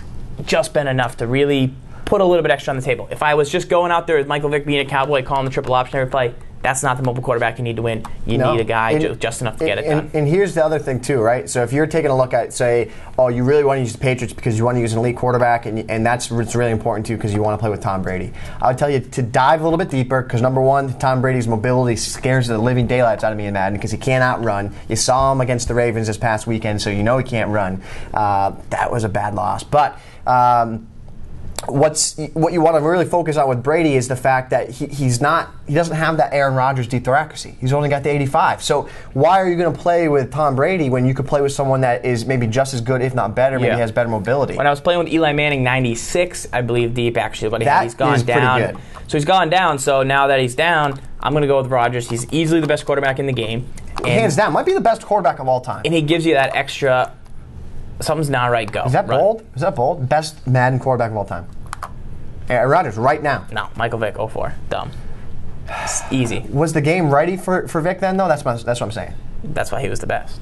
just been enough to really put a little bit extra on the table. If I was just going out there with Michael Vick being a Cowboy, calling the triple option every play, that's not the mobile quarterback you need to win. You need a guy just enough to get it done. And here's the other thing, too, right? So if you're taking a look at, say, oh, you really want to use the Patriots because you want to use an elite quarterback, and that's what's really important, too, because you want to play with Tom Brady. I would tell you to dive a little bit deeper because, number one, Tom Brady's mobility scares the living daylights out of me in Madden because he can't outrun. You saw him against the Ravens this past weekend, so you know he can't run. That was a bad loss. But what you want to really focus on with Brady is the fact that he doesn't have that Aaron Rodgers deep throw accuracy. He's only got the 85. So why are you going to play with Tom Brady when you could play with someone that is maybe just as good, if not better, maybe has better mobility? When I was playing with Eli Manning, 96, I believe, deep actually, but he's gone down. Pretty good. So he's gone down. So now that he's down, I'm going to go with Rodgers. He's easily the best quarterback in the game. Hands down, might be the best quarterback of all time. And he gives you that extra. Something's not right. Go. Is that bold? Is that bold? Best Madden quarterback of all time. Aaron Rodgers, right now. No, Michael Vick, 04. Dumb. It's easy. Was the game ready for Vick then, though? That's what I'm saying. That's why he was the best.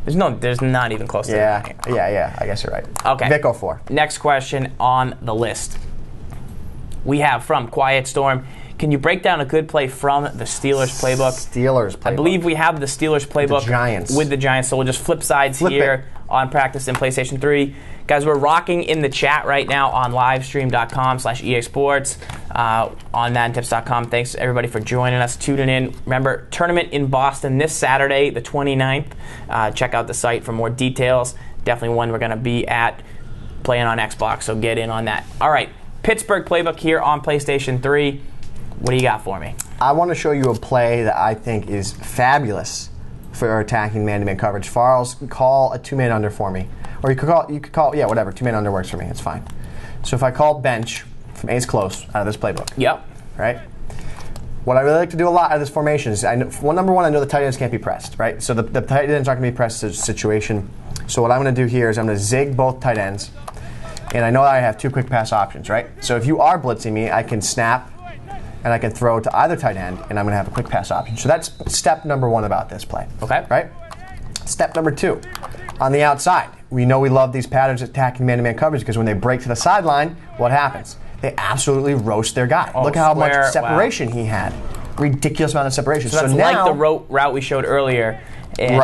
There's not even close to that. Yeah, I guess you're right. Okay. Vick 04. Next question on the list. We have from Quiet Storm. Can you break down a good play from the Steelers playbook? Steelers playbook. I believe we have the Steelers playbook with the Giants, so we'll just flip sides here on Practice and PlayStation 3. Guys, we're rocking in the chat right now on livestream.com/EASports, on MaddenTips.com. Thanks, everybody, for joining us, tuning in. Remember, tournament in Boston this Saturday, the 29th. Check out the site for more details. Definitely one we're going to be at playing on Xbox, so get in on that. All right, Pittsburgh playbook here on PlayStation 3. What do you got for me? I want to show you a play that I think is fabulous for attacking man-to-man coverage. Farls, call a 2-man under for me. Or you could call, whatever. 2-man under works for me. It's fine. So if I call bench from ace close out of this playbook. Yep. Right? What I really like to do a lot out of this formation is, number one, I know the tight ends can't be pressed, right? So the tight ends aren't going to be pressed situation. So what I'm going to do here is I'm going to zig both tight ends. And I know I have 2 quick pass options, right? So if you are blitzing me, I can snap and I can throw to either tight end, and I'm going to have a quick pass option. So that's step number 1 about this play. Okay. Right? Step number 2, on the outside. We know we love these patterns attacking man-to-man coverage because when they break to the sideline, what happens? They absolutely roast their guy. Look how much separation he had. Ridiculous amount of separation. So that's now, like the route we showed earlier. And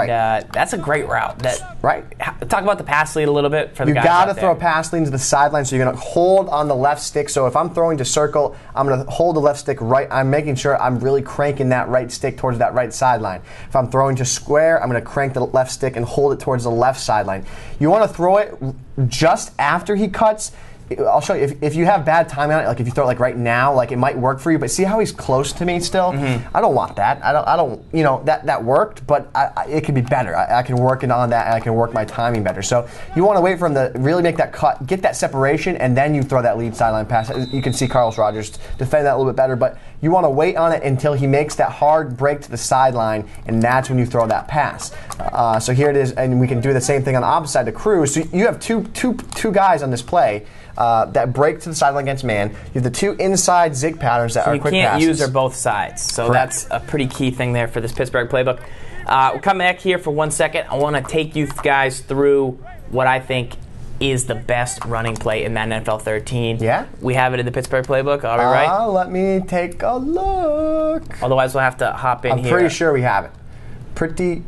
that's a great route. Talk about the pass lead a little bit for the guys. You got to throw a pass lead to the sideline, so you're going to hold on the left stick. So if I'm throwing to circle, I'm going to hold the left stick right. I'm making sure I'm really cranking that right stick towards that right sideline. If I'm throwing to square, I'm going to crank the left stick and hold it towards the left sideline. You want to throw it just after he cuts. I'll show you. If you have bad timing on it, like if you throw it like right now, like it might work for you. But see how he's close to me still? I don't want that. I don't. You know that worked, but it could be better. I can work it on that, and I can work my timing better. So you want to wait for him to really make that cut, get that separation, and then you throw that lead sideline pass. You can see Carlos Rogers defend that a little bit better, but you want to wait on it until he makes that hard break to the sideline, and that's when you throw that pass. So here it is, and we can do the same thing on the opposite side to Cruz. So you have two guys on this play. That break to the sideline against man. You have the 2 inside zig patterns that are quick passes. You can't use or both sides. So Correct. That's a pretty key thing there for this Pittsburgh playbook. We'll come back here for 1 second. I want to take you guys through what I think is the best running play in Madden NFL 13. Yeah? We have it in the Pittsburgh playbook. Are we right? Let me take a look. Otherwise, we'll have to hop in here. I'm pretty sure we have it. Pretty.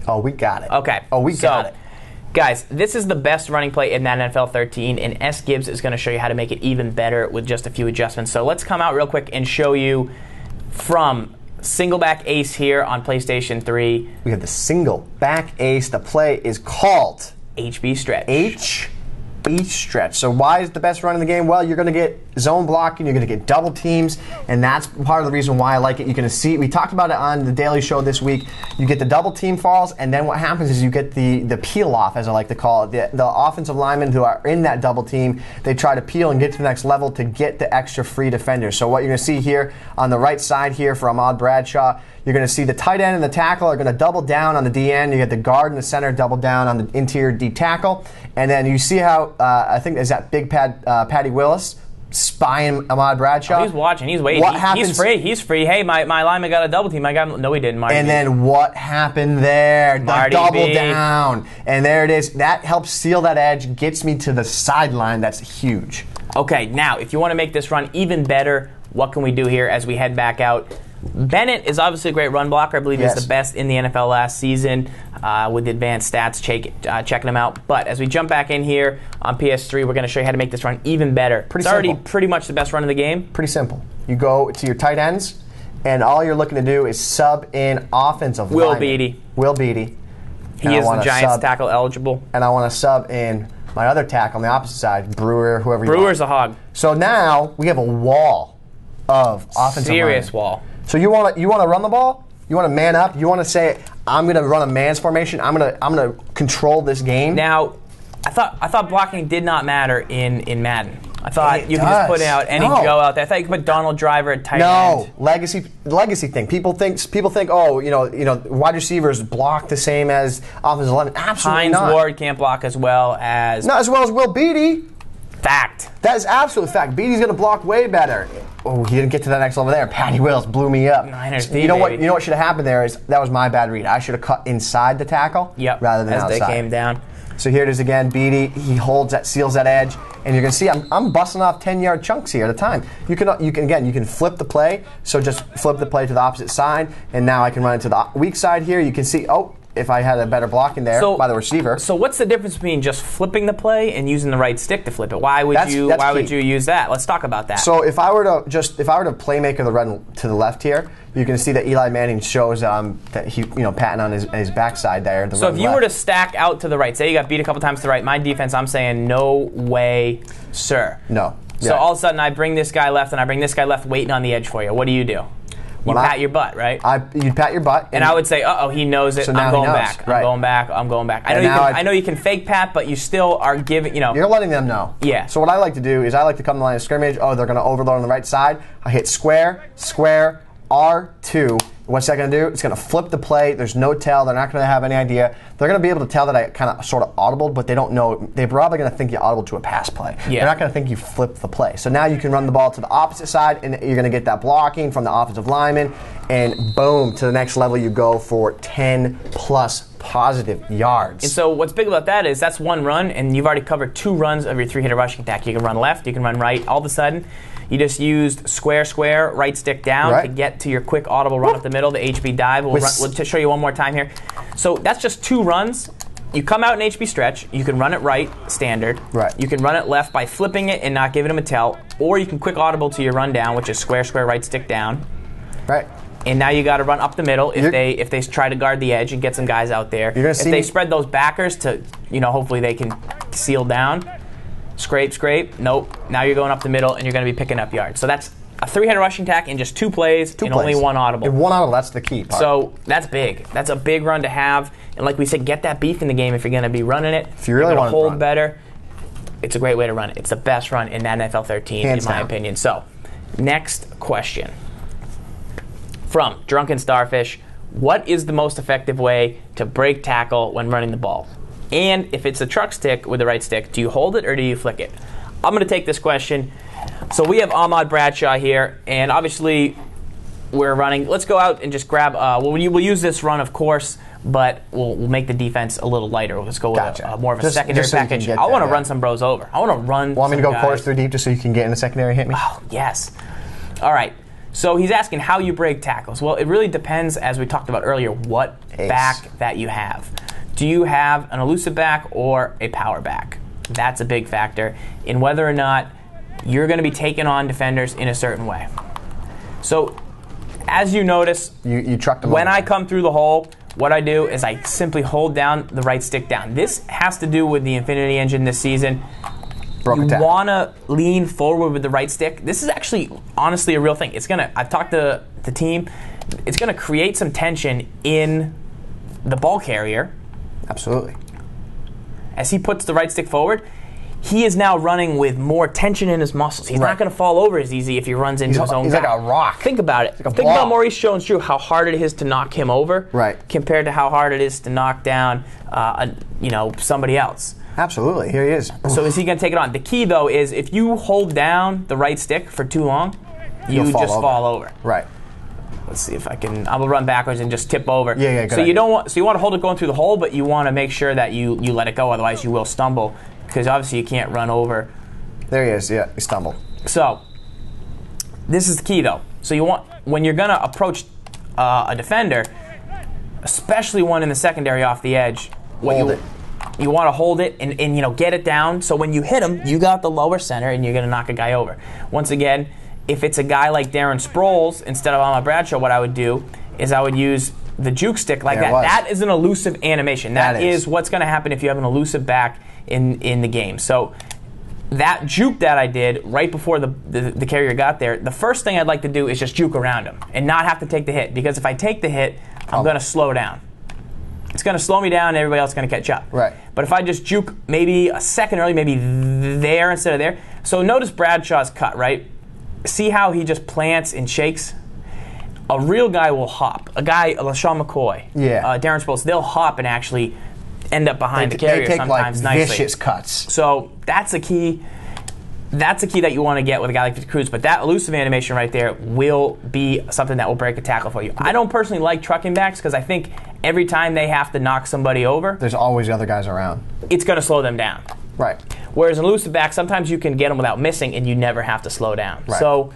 Oh, we got it. Okay. Oh, we got it. Guys, this is the best running play in Madden NFL 13, and SGibs is going to show you how to make it even better with just a few adjustments. So let's come out real quick and show you from single back ace here on PlayStation 3. We have the single back ace. The play is called HB stretch. HB stretch. So why is the best run in the game? Well, you're going to get zone blocking, you're going to get double teams, and that's part of the reason why I like it. You're going to see, we talked about it on the Daily Show this week. You get the double team falls, and then what happens is you get the peel off, as I like to call it. The offensive linemen who are in that double team, they try to peel and get to the next level to get the extra free defenders. So what you're going to see here on the right side here for Ahmad Bradshaw, you're going to see the tight end and the tackle are going to double down on the D end. You get the guard in the center double down on the interior D tackle. And then you see how, I think, is that big Patty Willis spying Ahmad Bradshaw. Oh, he's watching. He's waiting. He's free. He's free. Hey, my lineman got a double team. I got him. No, he didn't. Marty and B. then what happened there? The double down. And there it is. That helps seal that edge, gets me to the sideline. That's huge. Okay, now, if you want to make this run even better, what can we do here as we head back out? Bennett is obviously a great run blocker. I believe he's the best in the NFL last season with the advanced stats, checking him out. But as we jump back in here on PS3, we're going to show you how to make this run even better. It's already pretty much the best run in the game. Pretty simple. You go to your tight ends, and all you're looking to do is sub in offensive Will lineman. Beatty. Will Beatty. He is the Giants tackle eligible. And I want to sub in my other tackle on the opposite side, Brewer, whoever you want. Brewer's a hog. So now we have a wall of offensive serious linemen. Wall. So you want to run the ball? You want to man up? You want to say, I'm going to run a man's formation. I'm going to control this game. Now, I thought blocking did not matter in Madden. I thought you could just put out any Joe out there. I thought you could put Donald Driver at tight end. No, legacy thing. People think, oh, you know, wide receivers block the same as offensive linemen. Absolutely Hines not. Ward can't block as well as Will Beatty. Fact. That is absolute fact. Beatty's going to block way better. Oh, he didn't get to that next level there. Patty Willis blew me up. You know what should have happened there is that was my bad read. I should have cut inside the tackle rather than outside. As they came down. So here it is again. Beatty, he holds that, seals that edge, and you're going to see I'm busting off 10-yard chunks here at a time. You can flip the play. So just flip the play to the opposite side, and now I can run it to the weak side here. You can see if I had a better blocking there by the receiver. So what's the difference between just flipping the play and using the right stick to flip it? Why would you use that? Let's talk about that. So if I were to playmaker the run to the left here, you can see that Eli Manning shows that he patting on his backside there. So if you were to stack out to the right, say you got beat a couple times to the right, my defense, I'm saying no way, sir. No. So all of a sudden I bring this guy left and I bring this guy left waiting on the edge for you. What do? You pat your butt, right? You'd pat your butt. And I would say, he knows it. So I'm going back. Right. I'm going back. I know you can fake pat, but you still are giving, You're letting them know. Yeah. So what I like to do is I like to come to the line of scrimmage. Oh, they're going to overload on the right side. I hit square, R2. What's that going to do? It's going to flip the play. There's no tell. They're not going to have any idea. They're going to be able to tell that I kind of sort of audibled, but they don't know. They're probably going to think you audibled to a pass play. Yeah. They're not going to think you flipped the play. So now you can run the ball to the opposite side, and you're going to get that blocking from the offensive lineman, and boom, to the next level you go for 10-plus positive yards. And so what's big about that is that's one run, and you've already covered 2 runs of your 3-hitter rushing attack. You can run left, you can run right. All of a sudden, you just used square, right stick down to get to your quick audible run up the middle, the HB dive. We'll show you one more time here. So that's just 2 runs. You come out in HB stretch. You can run it right, standard. Right. You can run it left by flipping it and not giving them a tell. Or you can quick audible to your run down, which is square, right stick down. Right. And now you got to run up the middle if they try to guard the edge and get some guys out there. If they spread those backers to, hopefully they can seal down. Scrape. Nope. Now you're going up the middle and you're going to be picking up yards. So that's a 3-hitter rushing attack in just 2 plays and only 1 audible. And 1 audible, that's the key part. So that's big. That's a big run to have. And like we said, get that beef in the game if you're going to be running it. If you really want to hold better, it's a great way to run it. It's the best run in that NFL 13, in my opinion. So, next question. From Drunken Starfish, what is the most effective way to break tackle when running the ball? And if it's a truck stick with the right stick, do you hold it or do you flick it? I'm going to take this question. So we have Ahmad Bradshaw here, and obviously we're running. Let's go out and just grab, we'll use this run, of course, but we'll make the defense a little lighter. We'll just go with more of a secondary package. I want to run some bros over. I want to run Want me to go quarters through deep just so you can get in the secondary and hit me? Oh, yes. All right. So he's asking how you break tackles. Well, it really depends, as we talked about earlier, what back that you have. Do you have an elusive back or a power back? That's a big factor in whether or not you're going to be taking on defenders in a certain way. So As you notice, you trucked him when over. I come through the hole, what I do is I simply hold down the right stick down. This has to do with the Infinity Engine this season. You want to lean forward with the right stick. This is actually, honestly, a real thing. It's gonna. I've talked to the team. It's gonna create some tension in the ball carrier. Absolutely. As he puts the right stick forward, he is now running with more tension in his muscles. He's not going to fall over as easy if he runs into his own guy. He's like a rock. Think about it. Like Think about Maurice Jones-Drew, how hard it is to knock him over, compared to how hard it is to knock down, somebody else. Absolutely. Here he is. So is he going to take it on? The key, though, is if you hold down the right stick for too long, you just fall over. Right. Let's see if I can. I will run backwards and just tip over. Yeah, good So you don't want. So you want to hold it going through the hole, but you want to make sure that you let it go. Otherwise, you will stumble because obviously you can't run over. There he is. Yeah, he stumbled. So this is the key, though. So you want when you're gonna approach a defender, especially one in the secondary off the edge. Hold it. You want to hold it and get it down. So when you hit him, you got the lower center and you're gonna knock a guy over. Once again. If it's a guy like Darren Sproles, instead of Ahmad Bradshaw, what I would do is I would use the juke stick like that. That is an elusive animation. That is what's going to happen if you have an elusive back in the game. So that juke that I did right before the carrier got there, the first thing I'd like to do is just juke around him and not have to take the hit. Because if I take the hit, I'm going to slow down. It's going to slow me down and everybody else is going to catch up. Right. But if I just juke maybe a second early, maybe there instead of there. So notice Bradshaw's cut, right? See how he just plants and shakes? A real guy will hop. A guy, LaShawn McCoy, Darren Sproles, they'll hop and actually end up behind the carrier sometimes nicely. Vicious cuts. So that's a key. That's a key that you want to get with a guy like Cruz. But that elusive animation right there will be something that will break a tackle for you. I don't personally like trucking backs because I think every time they have to knock somebody over, there's always other guys around. It's going to slow them down. Right. Whereas an elusive back, sometimes you can get them without missing, and you never have to slow down. Right. So,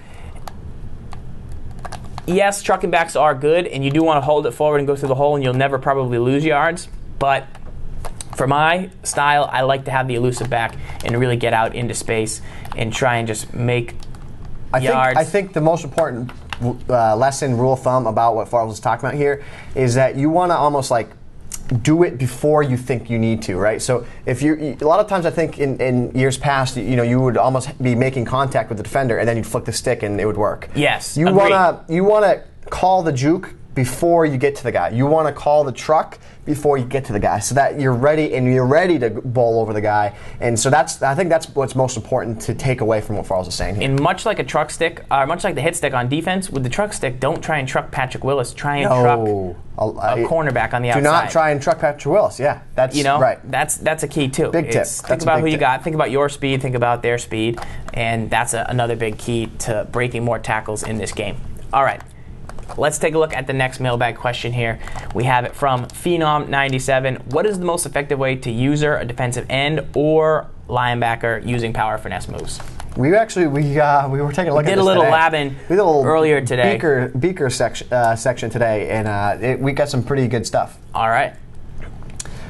yes, trucking backs are good, and you do want to hold it forward and go through the hole, and you'll never probably lose yards. But for my style, I like to have the elusive back and really get out into space and try and just make yards. I think the most important lesson, rule of thumb about what Farls is talking about here is that you want to almost like do it before you think you need to, right? So if a lot of times I think in years past, you would almost be making contact with the defender and then you'd flick the stick and it would work. Yes, you want to call the juke before you get to the guy. You want to call the truck before you get to the guy, so that you're ready to bowl over the guy. And so I think that's what's most important to take away from what Farls is saying here. And much like a truck stick, much like the hit stick on defense, with the truck stick, don't try and truck Patrick Willis. Try and truck a cornerback on the outside. Do not try and truck Patrick Willis. Yeah, that's right. That's a key too. Big tip. Think about who you got. Think about your speed. Think about their speed, and that's another big key to breaking more tackles in this game. All right. Let's take a look at the next mailbag question here. We have it from Phenom97. What is the most effective way to user a defensive end or linebacker using power finesse moves? We were taking a look at this today. Did a little labbing earlier today. Beaker section today, and we got some pretty good stuff. All right.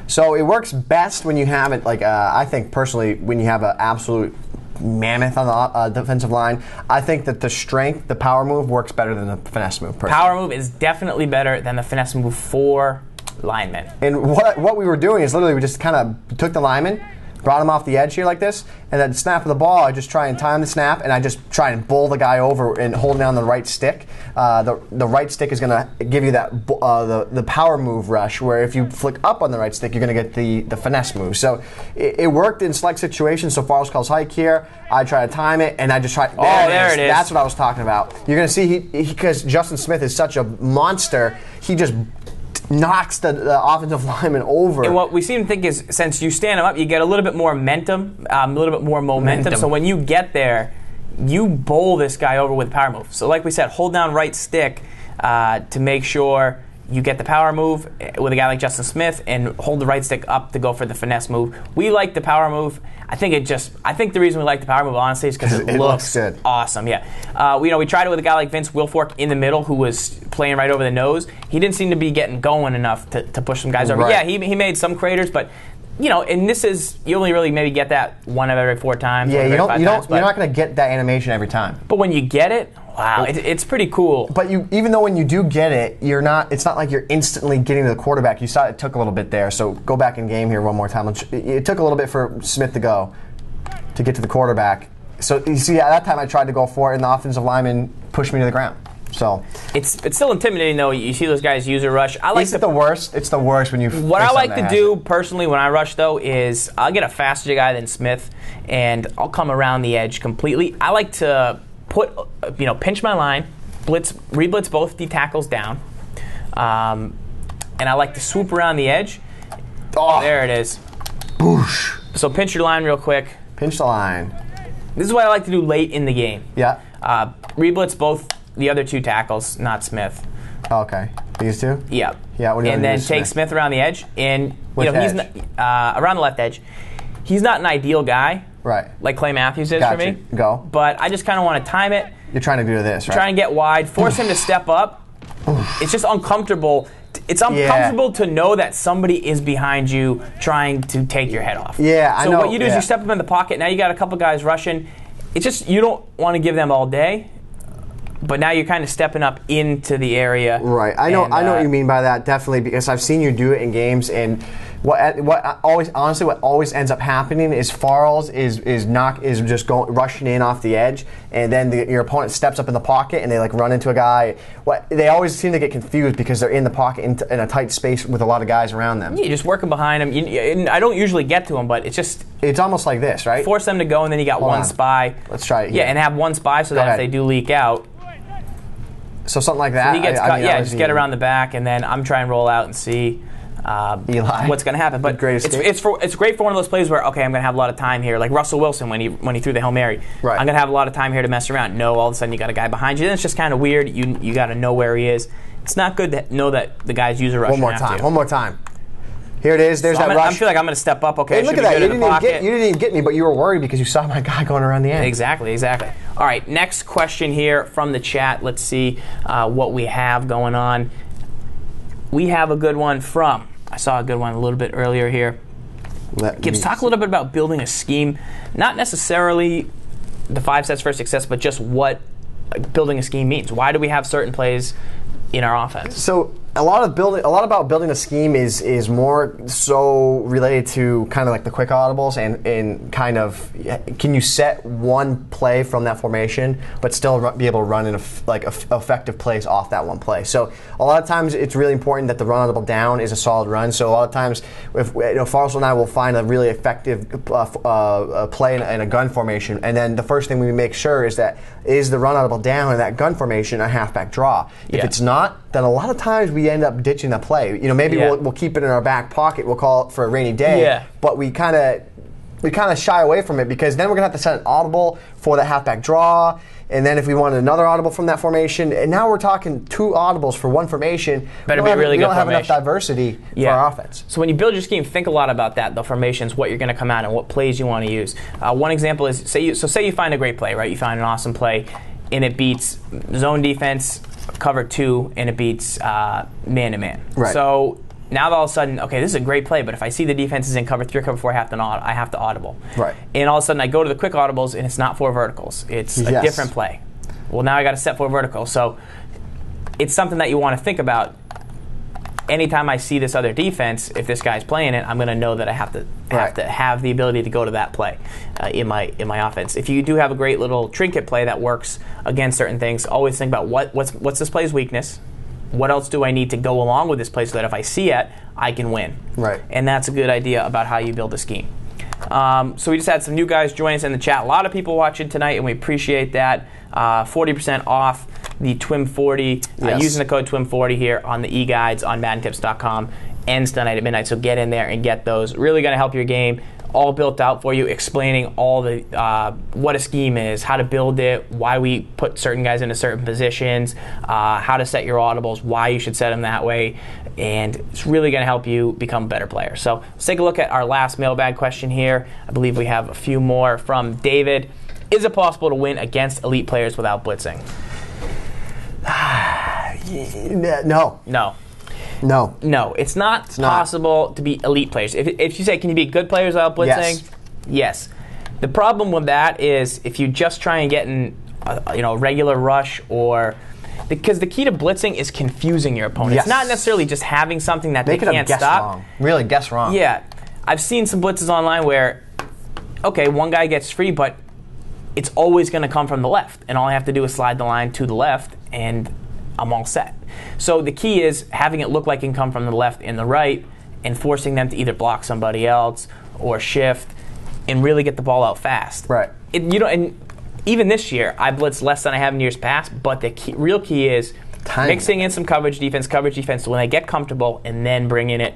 So it works best when you have it, I think personally, when you have an absolute mammoth on the defensive line. I think that the power move works better than the finesse move. Personally. Power move is definitely better than the finesse move for linemen. And what we were doing is literally we just kind of took the lineman, brought him off the edge here like this, and then snap of the ball, I just try and time the snap, and I just try and bowl the guy over and hold down the right stick. The right stick is going to give you that the power move rush, where if you flick up on the right stick, you're going to get the finesse move. So it worked in select situations. So Farls calls hike here. I try to time it, and I just try. There it is. That's what I was talking about. You're going to see because Justin Smith is such a monster, he just knocks the offensive lineman over. And what we seem to think is, since you stand him up, you get a little bit more momentum. So when you get there, you bowl this guy over with power move. So like we said, hold down right stick to make sure you get the power move with a guy like Justin Smith, and hold the right stick up to go for the finesse move. We like the power move. I think the reason we like the power move, honestly, is because it looks good. Awesome. Yeah. We tried it with a guy like Vince Wilfork in the middle, who was playing right over the nose. He didn't seem to be getting going enough to push some guys over. Right. Yeah, he made some craters, but and this is, you only really maybe get that one of every 4 times. Yeah, you're not going to get that animation every time. But when you get it, Wow, it's pretty cool. But even though when you do get it, it's not like you're instantly getting to the quarterback. You saw it took a little bit there. So go back in game here one more time. It took a little bit for Smith to get to the quarterback. So you see, at that time I tried to go for it, and the offensive lineman pushed me to the ground. So it's still intimidating though. You see those guys use a rush. It's the worst. It's the worst when you. What I like to do personally when I rush though is I'll get a faster guy than Smith, and I'll come around the edge completely. I like to pinch my line, re-blitz both the tackles down, and I like to swoop around the edge. Oh, there it is. Boosh. So pinch your line real quick. Pinch the line. This is what I like to do late in the game. Yeah. Re-blitz both the other two tackles, not Smith. Oh, okay. These two? Yeah. Yeah. What do you and then take Smith around the edge, and he's around the left edge. He's not an ideal guy, right? Like Clay Matthews is for me. Go. But I just kind of want to time it. You're trying to do this, right? Trying to get wide, force him to step up. It's just uncomfortable. It's uncomfortable to know that somebody is behind you trying to take your head off. Yeah, I know. So what you do is you step up in the pocket. Now you got a couple guys rushing. It's just you don't want to give them all day. But now you're kind of stepping up into the area. Right. I know what you mean by that, definitely, because I've seen you do it in games, and what always ends up happening is ZFarls is just rushing in off the edge, and then your opponent steps up in the pocket and they run into a guy. They always seem to get confused because they're in the pocket in a tight space with a lot of guys around them. Yeah, just working behind them. I don't usually get to them, but it's almost like this, right? Force them to go, and then you got one spy. Let's try it here. Yeah, and have one spy so that if they do leak out. So something like that. So he gets just get around the back, and then I'm trying to roll out and see what's going to happen. But it's great for one of those plays where I'm going to have a lot of time here, like Russell Wilson when he threw the Hail Mary. Right. I'm going to have a lot of time here to mess around. No, all of a sudden you got a guy behind you. Then it's just kind of weird. You got to know where he is. It's not good to know that the guys use a rush. One more time. Here it is. There's that rush. I feel like I'm going to step up. Okay, hey, look at that. You didn't even get me, but you were worried because you saw my guy going around the end. Exactly. All right, next question here from the chat. Let's see what we have going on. We have a good one from, I saw a good one a little bit earlier here. Gibbs, talk a little bit about building a scheme. Not necessarily the 5 sets for success, but just what building a scheme means. Why do we have certain plays in our offense? So a lot about building a scheme is more so related to kind of like the quick audibles and kind of can you set one play from that formation but still be able to run in effective plays off that one play. So a lot of times it's really important that the run audible down is a solid run. So a lot of times if Farcel and I will find a really effective play in a gun formation, and then the first thing we make sure is the run audible down in that gun formation a halfback draw. If it's not, then a lot of times we end up ditching the play. Maybe we'll keep it in our back pocket. We'll call it for a rainy day. But we kind of shy away from it because then we're gonna have to set an audible for the halfback draw, and then if we want another audible from that formation, and now we're talking 2 audibles for one formation. Better be really good. We don't have enough diversity for our offense. So when you build your scheme, think a lot about that. The formations, what you're going to come out and what plays you want to use. One example is say you find a great play, right? You find an awesome play, and it beats zone defense, cover 2, and it beats man-to-man. Right. So now all of a sudden, okay, this is a great play, but if I see the defense is in cover 3 or cover 4, I have to audible. Right. And all of a sudden I go to the quick audibles, and it's not 4 verticals. It's a different play. Well, now I got to set 4 verticals. So it's something that you want to think about. Anytime I see this other defense, if this guy's playing it, I'm going to know that I have to have the ability to go to that play in my offense. If you do have a great little trinket play that works against certain things, always think about what's this play's weakness. What else do I need to go along with this play so that if I see it, I can win? Right. And that's a good idea about how you build a scheme. So we just had some new guys join us in the chat. A lot of people watching tonight, and we appreciate that. 40% off the TWIM40 using the code TWIM40 here on the eGuides on MaddenTips.com. Ends tonight at midnight, so get in there and get those. Really going to help your game. All built out for you, explaining all the what a scheme is, how to build it, why we put certain guys into certain positions, how to set your audibles, why you should set them that way, and it's really going to help you become a better player. So let's take a look at our last mailbag question here. I believe we have a few more from David. Is it possible to win against elite players without blitzing? No. No, it's not possible to be elite players. If you say, can you be good players without blitzing? Yes. The problem with that is if you just try and get in a regular rush, or because the key to blitzing is confusing your opponent. Yes. It's not necessarily just having something that they can't stop. Wrong. Really, guess wrong. Yeah, I've seen some blitzes online where, okay, one guy gets free, but it's always going to come from the left, and all I have to do is slide the line to the left, and I'm all set. So the key is having it look like it can come from the left and the right, and forcing them to either block somebody else or shift, and really get the ball out fast. Right. And even this year, I blitzed less than I have in years past, but the real key is mixing in some coverage defense, so when they get comfortable, and then bringing it.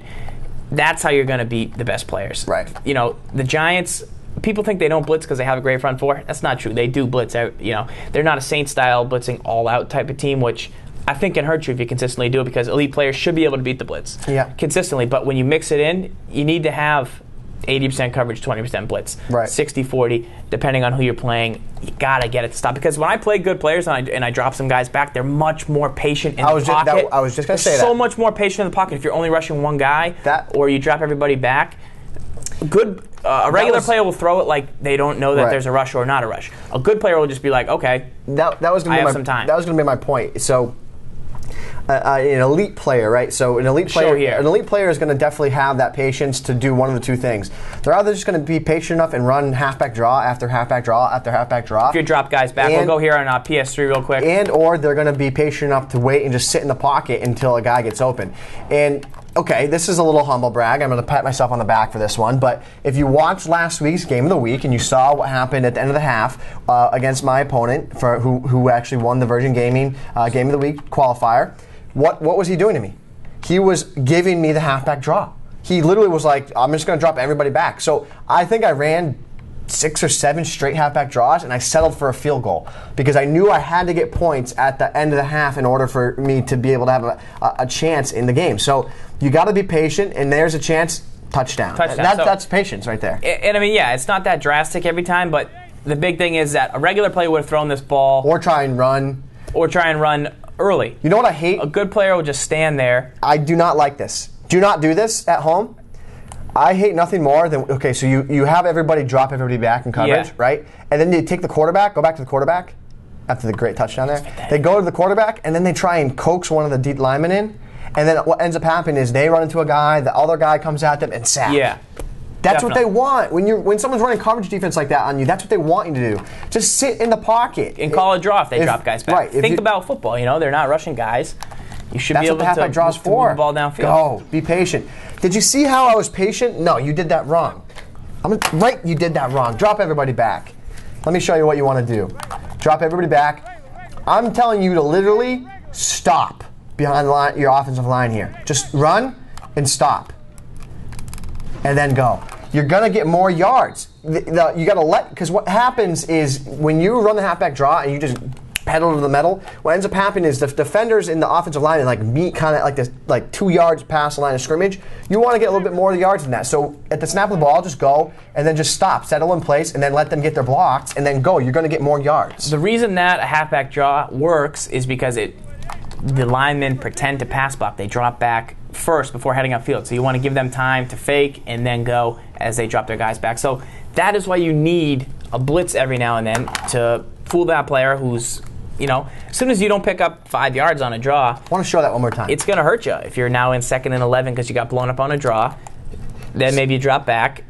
That's how you're going to beat the best players. Right. The Giants, people think they don't blitz because they have a great front four. That's not true. They do blitz out. They're not a Saints-style blitzing all-out type of team, which I think can hurt you if you consistently do it, because elite players should be able to beat the blitz consistently. But when you mix it in, you need to have 80% coverage, 20% blitz, right. 60-40, depending on who you're playing. You got to get it to stop. Because when I play good players and I drop some guys back, they're much more patient in the pocket. I was just going to say that. So much more patient in the pocket if you're only rushing one guy or you drop everybody back. A regular player will throw it like they don't know that there's a rush or not a rush. A good player will just be like, okay, that was going to be some time. That was going to be my point. So an elite player, right? So an elite player is going to definitely have that patience to do one of the two things. They're either just going to be patient enough and run halfback draw after halfback draw after halfback draw. If you drop guys back, we'll go here on PS3 real quick. Or they're going to be patient enough to wait and just sit in the pocket until a guy gets open. And okay, this is a little humble brag. I'm going to pat myself on the back for this one. But if you watched last week's Game of the Week and you saw what happened at the end of the half against my opponent, who actually won the Virgin Gaming Game of the Week qualifier, what was he doing to me? He was giving me the halfback draw. He literally was like, I'm just going to drop everybody back. So I think I ran 6 or 7 straight halfback draws, and I settled for a field goal because I knew I had to get points at the end of the half in order for me to be able to have a chance in the game. So you got to be patient, and there's a chance, touchdown. That's patience right there. And I mean, yeah, it's not that drastic every time, but the big thing is that a regular player would have thrown this ball. Or try and run early. You know what I hate? A good player will just stand there. I do not like this. Do not do this at home. I hate nothing more than, okay, so you have everybody drop everybody back in coverage, right? And then they take the quarterback, go back to the quarterback after the great touchdown there. They go to the quarterback, and then they try and coax one of the deep linemen in. And then what ends up happening is they run into a guy, the other guy comes at them and sack. Yeah. That's what they want. When someone's running coverage defense like that on you, that's what they want you to do. Just sit in the pocket. And call a draw if they drop guys back. Right, Think about football, they're not rushing guys. You should be able to move the ball downfield. Go. Be patient. Did you see how I was patient? No, you did that wrong. You did that wrong. Drop everybody back. Let me show you what you want to do. Drop everybody back. I'm telling you to literally stop behind your offensive line here. Just run and stop. And then go. You're going to get more yards. You got to because what happens is when you run the halfback draw and you just pedal to the metal, what ends up happening is the defenders in the offensive line meet kind of like this, 2 yards past the line of scrimmage. You want to get a little bit more yards than that. So at the snap of the ball, just go and then just stop, settle in place, and then let them get their blocks, and then go. You're going to get more yards. The reason that a halfback draw works is because the linemen pretend to pass block. They drop back first before heading upfield. So you want to give them time to fake and then go as they drop their guys back. So that is why you need a blitz every now and then to fool that player who's, as soon as you don't pick up 5 yards on a draw. I want to show that one more time. It's going to hurt you if you're now in 2nd and 11 because you got blown up on a draw. Then maybe you drop back,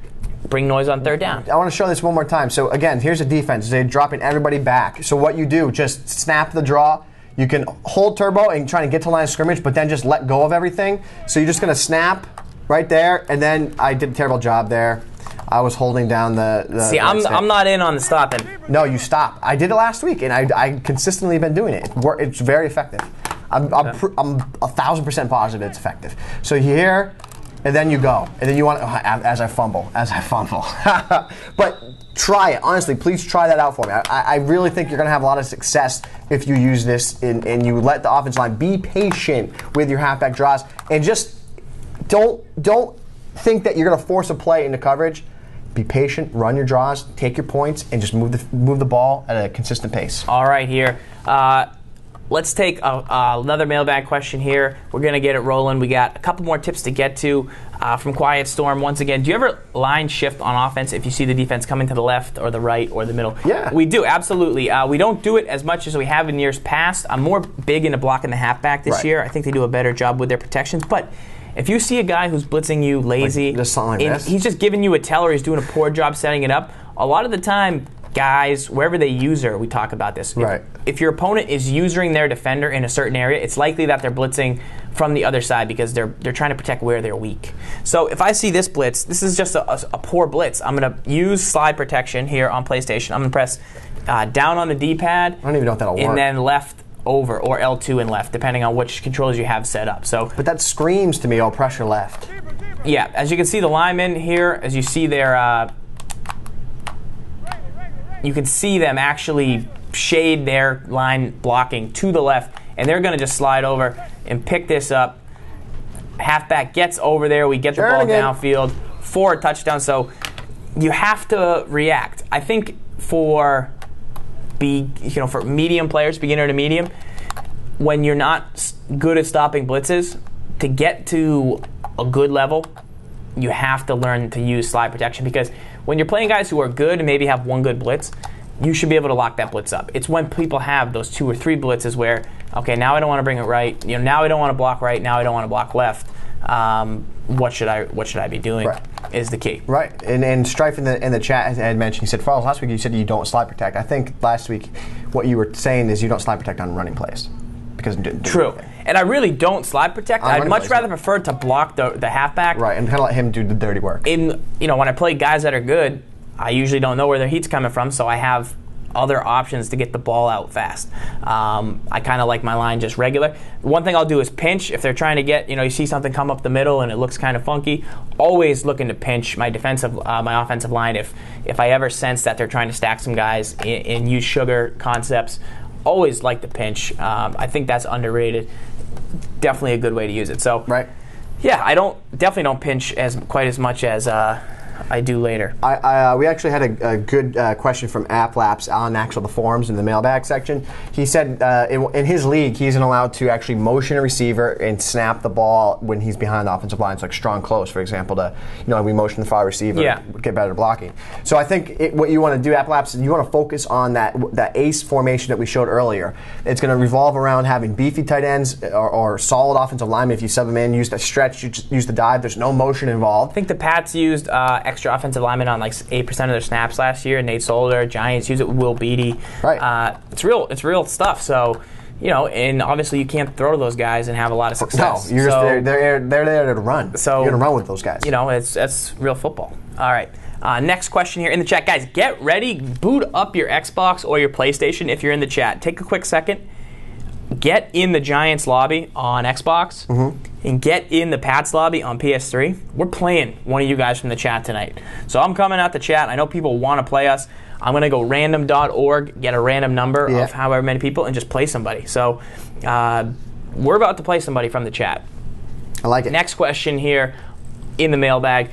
bring noise on 3rd down. I want to show this one more time. So again, here's a defense. They're dropping everybody back. So what you do, just snap the draw. You can hold turbo and try to get to line of scrimmage, but then just let go of everything. So you're just going to snap right there, and then I did a terrible job there. I was holding down the See, I'm not in on the stopping. No, you stop. I did it last week, and I consistently been doing it. It's very effective. I'm 1,000% positive it's effective. So you hear, and then you go, and then you want as I fumble. But try it. Honestly, please try that out for me. I really think you're going to have a lot of success if you use this and you let the offensive line be patient with your halfback draws, and just don't think that you're going to force a play into coverage. Be patient, run your draws, take your points, and just move the ball at a consistent pace. All right, here. let's take another mailbag question here. We're going to get it rolling. We got a couple more tips to get to from Quiet Storm. Once again, do you ever line shift on offense if you see the defense coming to the left or the right or the middle? Yeah. We do, absolutely. We don't do it as much as we have in years past. I'm more big into blocking the halfback this year. I think they do a better job with their protections. But if you see a guy who's blitzing you lazy, he's just giving you a tell or he's doing a poor job setting it up, a lot of the time, guys, wherever they user, we talk about this. Right. If your opponent is using their defender in a certain area, it's likely that they're blitzing from the other side because they're trying to protect where they're weak. So if I see this blitz, this is just a poor blitz. I'm going to use slide protection here on PlayStation. I'm going to press down on the D-pad. I don't even know if that'll work. And then left over, or L2 and left, depending on which controls you have set up. So, but that screams to me, oh, pressure left. Yeah, as you can see the linemen here, as you see their... you can see them actually shade their line blocking to the left, and they're going to just slide over and pick this up. Halfback gets over there. We get the ball downfield for a touchdown. So you have to react. I think for medium players, beginner to medium, when you're not good at stopping blitzes, to get to a good level, you have to learn to use slide protection, because when you're playing guys who are good and maybe have one good blitz, you should be able to lock that blitz up. It's when people have those 2 or 3 blitzes where, okay, now I don't want to bring it right. Now I don't want to block right. Now I don't want to block left. What should I be doing? Right. Is the key. Right. And Strife in the chat had mentioned, he said, Farls, last week you said you don't slide protect. I think last week what you were saying is you don't slide protect on running plays. Because True. And I really don't slide protect. I'd much rather prefer to block the halfback. Right, and kind of let him do the dirty work. When I play guys that are good, I usually don't know where their heat's coming from, so I have other options to get the ball out fast. I kind of like my line just regular. One thing I'll do is pinch. If they're trying to get, you see something come up the middle and it looks kind of funky, always looking to pinch my offensive line if I ever sense that they're trying to stack some guys and use sugar concepts. Always like to pinch. I think that's underrated. Definitely a good way to use it. So, right. Yeah, I definitely don't pinch quite as much as I do later. We actually had a good question from AppLaps on the forums in the mailbag section. He said in his league, he isn't allowed to actually motion a receiver and snap the ball when he's behind the offensive line. It's like strong close, for example, we motion the far receiver, get better blocking. So I think what you want to do, AppLaps, is you want to focus on that ace formation that we showed earlier. It's going to revolve around having beefy tight ends or solid offensive linemen. If you sub them in, use the stretch, use the dive. There's no motion involved. I think the Pats used extra offensive linemen on like 8% of their snaps last year. Nate Solder, Giants use it with Will Beatty. Right. It's real stuff. So, and obviously you can't throw to those guys and have a lot of success. No, you're just they're there to run. So you're going to run with those guys. That's real football. All right. Next question here in the chat. Guys, get ready. Boot up your Xbox or your PlayStation if you're in the chat. Take a quick second. Get in the Giants lobby on Xbox and get in the Pats lobby on PS3. We're playing one of you guys from the chat tonight. So I'm coming out the chat. I know people want to play us. I'm going to go random.org, get a random number of however many people, and just play somebody. So we're about to play somebody from the chat. I like it. Next question here in the mailbag.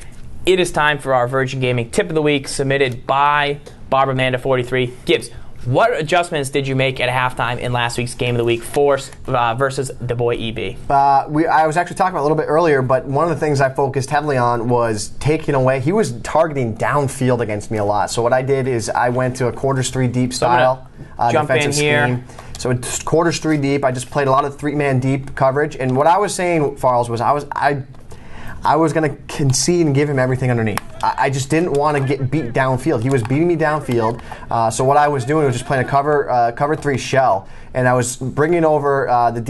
It is time for our Virgin Gaming Tip of the Week, submitted by BarbAmanda43. Gibbs, what adjustments did you make at halftime in last week's Game of the Week versus the boy EB? I was actually talking about it a little bit earlier, but one of the things I focused heavily on was taking away. He was targeting downfield against me a lot. So what I did is I went to a quarters 3 deep style defensive scheme. So it's quarters 3 deep. I just played a lot of 3-man deep coverage. And what I was saying, Farls, was I was going to concede and give him everything underneath. I just didn't want to get beat downfield. He was beating me downfield. So what I was doing was just playing a cover 3 shell, and I was bringing over the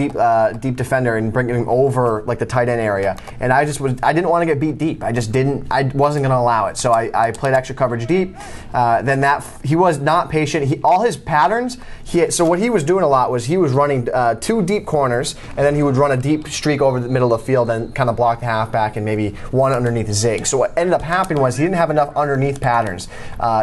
deep defender and bringing him over like the tight end area. And I didn't want to get beat deep. I wasn't going to allow it. So I played extra coverage deep. Then he was not patient. All his patterns. So what he was doing a lot was he was running 2 deep corners, and then he would run a deep streak over the middle of the field and kind of block the halfback and maybe one underneath zig. So what ended up happening was he didn't have enough underneath patterns.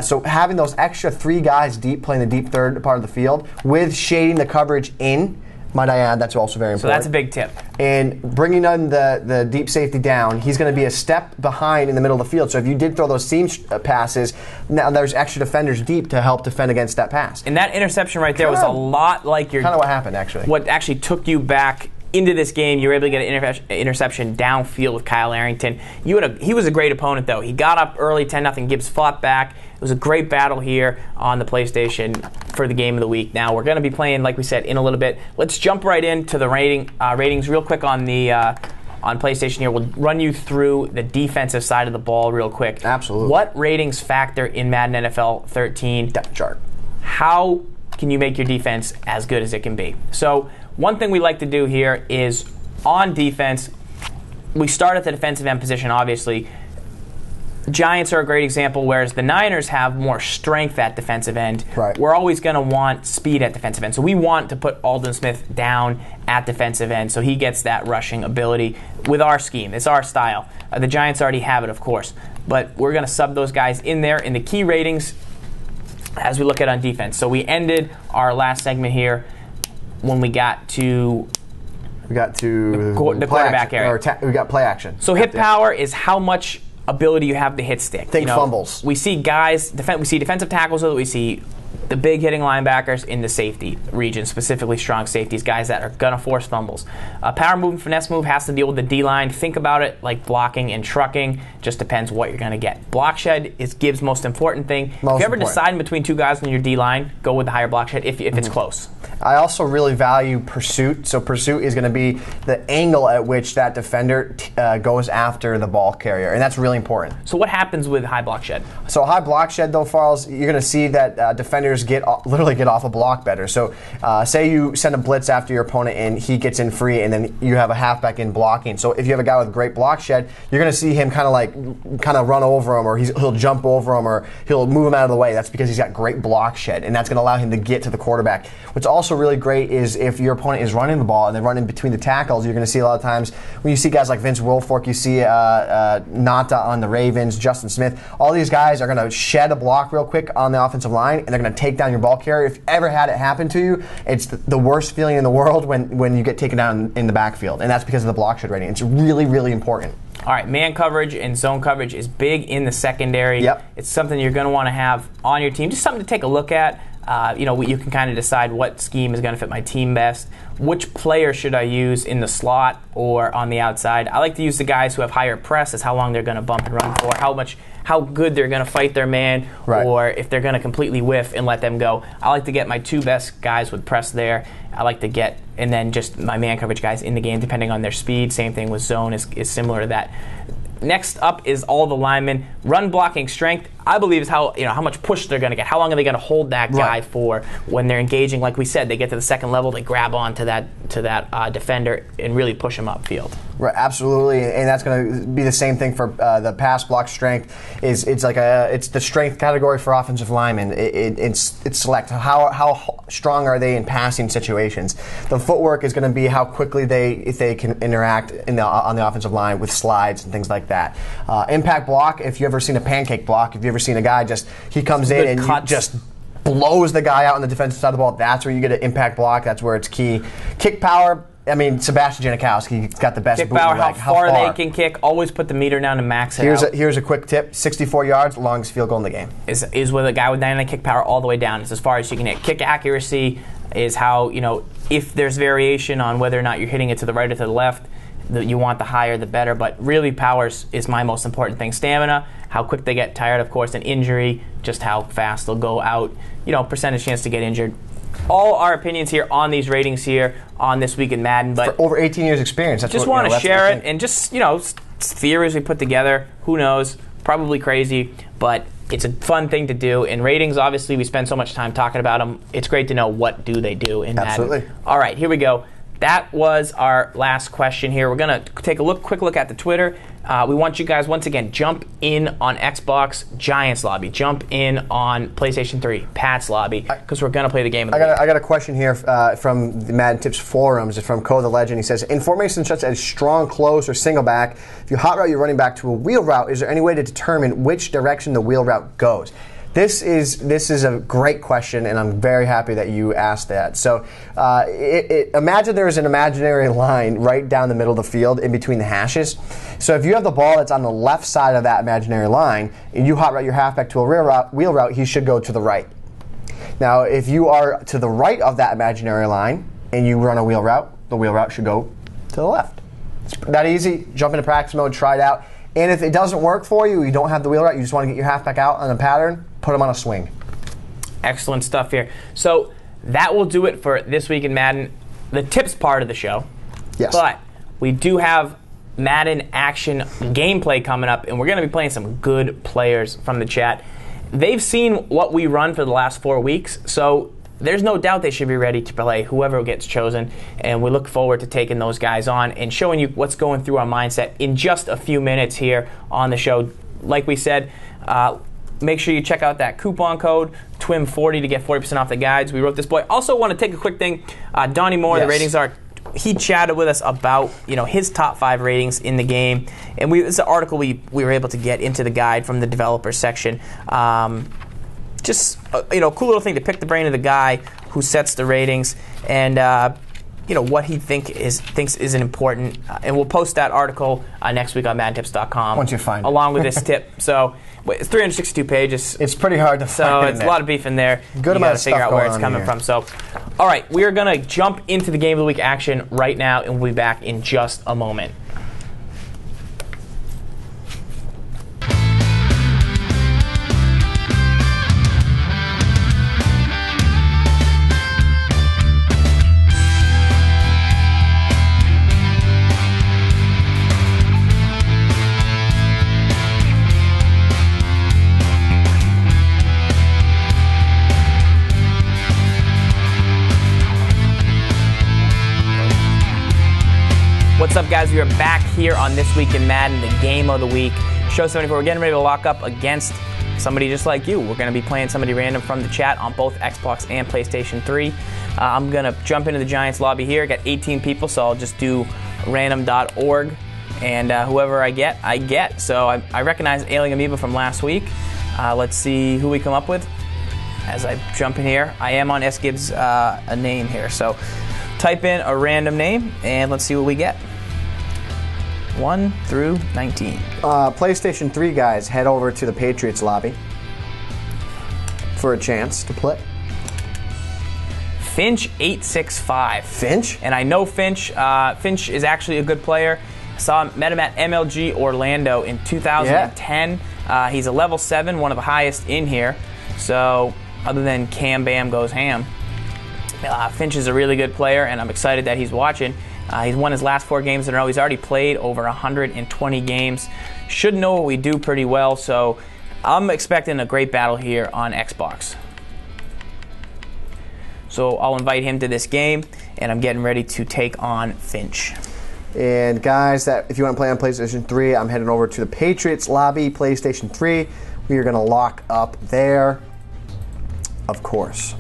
So having those extra 3 guys deep playing the deep third part of the field with shading the coverage in Might I add, that's also very important. So that's a big tip. And bringing on the deep safety down, he's going to be a step behind in the middle of the field. So if you did throw those seam passes, now there's extra defenders deep to help defend against that pass. And that interception right there was a lot like your... Kind of what happened, actually. What actually took you back into this game. You were able to get an interception downfield with Kyle Arrington. He was a great opponent, though. He got up early, 10-0. Gibbs fought back. It was a great battle here on the PlayStation for the game of the week. Now, we're going to be playing, like we said, in a little bit. Let's jump right into the ratings real quick on the on PlayStation here. We'll run you through the defensive side of the ball real quick. Absolutely. What ratings factor in Madden NFL 13? Depth chart. How can you make your defense as good as it can be? So one thing we like to do here is on defense, we start at the defensive end position, obviously. Giants are a great example, whereas the Niners have more strength at defensive end. Right. We're always going to want speed at defensive end. So we want to put Aldon Smith down at defensive end so he gets that rushing ability with our scheme. It's our style. The Giants already have it, of course. But we're going to sub those guys in there in the key ratings as we look at on defense. So we ended our last segment here when we got to the quarterback area. We got play action. So hit power is how much ability you have to hit stick. Think fumbles. We see guys, we see defensive tackles, we see the big hitting linebackers in the safety region, specifically strong safeties, guys that are going to force fumbles. Power move and finesse move has to deal with the D-line. Think about it like blocking and trucking. Just depends what you're going to get. Block shed is Gibbs' most important thing. If you ever decide between two guys on your D-line, go with the higher block shed if it's close. I also really value pursuit. So pursuit is going to be the angle at which that defender goes after the ball carrier, and that's really important. So what happens with high block shed? So high block shed, though, Farls, you're going to see that defenders literally get off a block better. So say you send a blitz after your opponent and he gets in free, and then you have a halfback in blocking. So if you have a guy with great block shed, you're going to see him kind of run over him, or he'll jump over him, or he'll move him out of the way. That's because he's got great block shed, and that's going to allow him to get to the quarterback. What's also really great is if your opponent is running the ball and they're running between the tackles, you're going to see a lot of times when you see guys like Vince Wilfork, you see Nata on the Ravens, Justin Smith, all these guys are going to shed a block real quick on the offensive line, and they're going to take down your ball carrier. If you ever had it happen to you, it's the worst feeling in the world when you get taken down in the backfield, and that's because of the block shed rating. It's really, really important. All right, man coverage and zone coverage is big in the secondary. Yep. It's something you're going to want to have on your team, just something to take a look at. You can kind of decide what scheme is going to fit my team best. Which player should I use in the slot or on the outside? I like to use the guys who have higher press, as how long they're going to bump and run for, how good they're going to fight their man, right, or if they're going to completely whiff and let them go. I like to get my two best guys with press there. I like to get, and then just my man coverage guys in the game, depending on their speed. Same thing with zone is similar to that. Next up is all the linemen. Run blocking strength, I believe, is how much push they're going to get. How long are they going to hold that guy for when they're engaging? Like we said, they get to the second level, they grab on to that defender and really push him upfield. Right, absolutely, and that's going to be the same thing for the pass block strength. It's the strength category for offensive linemen. It's select how strong are they in passing situations. The footwork is going to be how quickly they can interact on the offensive line with slides and things like that. Impact block. If you ever seen a pancake block, if you ever seen a guy he comes in and just blows the guy out on the defensive side of the ball, that's where you get an impact block. That's where it's key. Kick power. I mean, Sebastian Janikowski's got the best kick boot power, in the leg. how far they can kick. Always put the meter down to max it out. Here's a quick tip. 64 yards, longest field goal in the game. Is with a guy with 99 kick power all the way down. It's as far as you can hit. Kick accuracy is how, if there's variation on whether or not you're hitting it to the right or to the left, you want the higher the better, but really power is my most important thing. Stamina, how quick they get tired, of course, and injury, just how fast they'll go out, percentage chance to get injured. All our opinions here on these ratings here on This Week in Madden, but for over 18 years experience. Just want to share it, and just, theories we put together, who knows, probably crazy, but it's a fun thing to do. And ratings, obviously, we spend so much time talking about them. It's great to know what do they do in Madden. Absolutely. All right, here we go. That was our last question here. We're going to take a quick look at the Twitter. We want you guys, once again, jump in on Xbox Giants Lobby. Jump in on PlayStation 3 Pat's Lobby, because we're going to play the game of the week. I got a question here from the Madden Tips forums. It's from Co the Legend. He says, in formations such as strong, close, or single back, if you hot route your running back to a wheel route, is there any way to determine which direction the wheel route goes? This is a great question, and I'm very happy that you asked that. So imagine there is an imaginary line right down the middle of the field in between the hashes. So if you have the ball that's on the left side of that imaginary line, and you hot route your halfback to a wheel route, he should go to the right. Now, if you are to the right of that imaginary line and you run a wheel route, the wheel route should go to the left. It's that easy. Jump into practice mode, try it out. And if it doesn't work for you, you don't have the wheel route, you just want to get your halfback out on a pattern, put him on a swing. Excellent stuff here. So that will do it for This Week in Madden, the tips part of the show. Yes. But we do have Madden action gameplay coming up, and we're going to be playing some good players from the chat. They've seen what we run for the last 4 weeks, so there's no doubt they should be ready to play whoever gets chosen, and we look forward to taking those guys on and showing you what's going through our mindset in just a few minutes here on the show. Like we said, make sure you check out that coupon code, TWIM40, to get 40% off the guides. We wrote this boy. Also want to take a quick thing. Donnie Moore, yes. The ratings are, he chatted with us about his top 5 ratings in the game, and this is an article we were able to get into the guide from the developer section. Just cool little thing to pick the brain of the guy who sets the ratings, and what he thinks is important. And we'll post that article next week on MaddenTips.com. Once you find it, along with this tip. So it's 362 pages. It's pretty hard to find. So it's a lot of beef in there. Good amount of stuff figure out where it's coming here. from. So, all right, we are gonna jump into the game of the week action right now, and we'll be back in just a moment. What's up, guys? We are back here on This Week in Madden, the game of the week. Show 74, we're getting ready to lock up against somebody just like you. We're going to be playing somebody random from the chat on both Xbox and PlayStation 3. I'm going to jump into the Giants lobby here. Got 18 people, so I'll just do random.org, and whoever I get. So I recognize Alien Amoeba from last week. Let's see who we come up with as I jump in here. I am on SGibs a name here, so type in a random name, and let's see what we get. 1 through 19. PlayStation 3 guys, head over to the Patriots lobby for a chance to play. Finch865. Finch? And I know Finch. Finch is actually a good player. Met him at MLG Orlando in 2010. Yeah. He's a level 7, one of the highest in here. So other than Cam Bam Goes Ham, Finch is a really good player, and I'm excited that he's watching. He's won his last 4 games in a row. He's already played over 120 games. Should know what we do pretty well, so I'm expecting a great battle here on Xbox. So I'll invite him to this game, and I'm getting ready to take on Finch. And guys, if you want to play on PlayStation 3, I'm heading over to the Patriots lobby, PlayStation 3. We are going to lock up there, of course.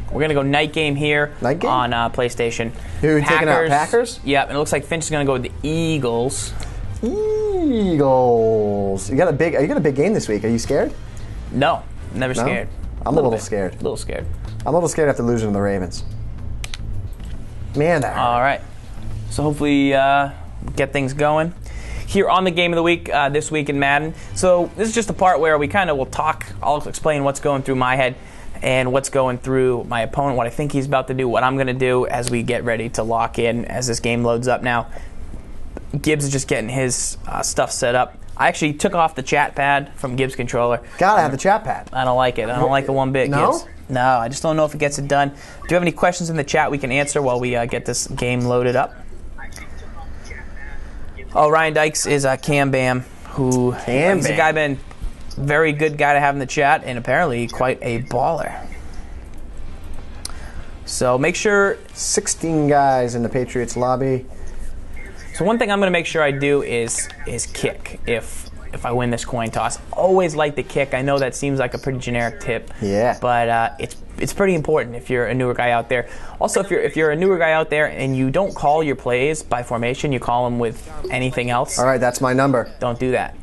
We're going to go night game here night game? On PlayStation. You're taking out Packers? Yep, and it looks like Finch is going to go with the Eagles. Eagles. You got a big game this week. Are you scared? No, never scared. I'm a little scared. A little scared. I'm a little scared after losing to the Ravens. Man, that hurt. All right. So hopefully get things going here on the game of the week, This Week in Madden. So this is just the part where we kind of will talk. I'll explain what's going through my head and what's going through my opponent, what I think he's about to do, what I'm going to do as we get ready to lock in as this game loads up now. Gibbs is just getting his stuff set up. I actually took off the chat pad from Gibbs' controller. Gotta have the chat pad. I don't like it. I don't like it one bit, no? Gibbs. No, I just don't know if it gets it done. Do you have any questions in the chat we can answer while we get this game loaded up? Oh, Ryan Dykes is Cam Bam, he's a guy been very good guy to have in the chat, and apparently quite a baller. So make sure 16 guys in the Patriots lobby. So one thing I'm going to make sure I do is kick if I win this coin toss. Always like the kick. I know that seems like a pretty generic tip. Yeah. But it's pretty important if you're a newer guy out there. Also, if you're a newer guy out there and you don't call your plays by formation, you call them with anything else. All right, that's my number. Don't do that.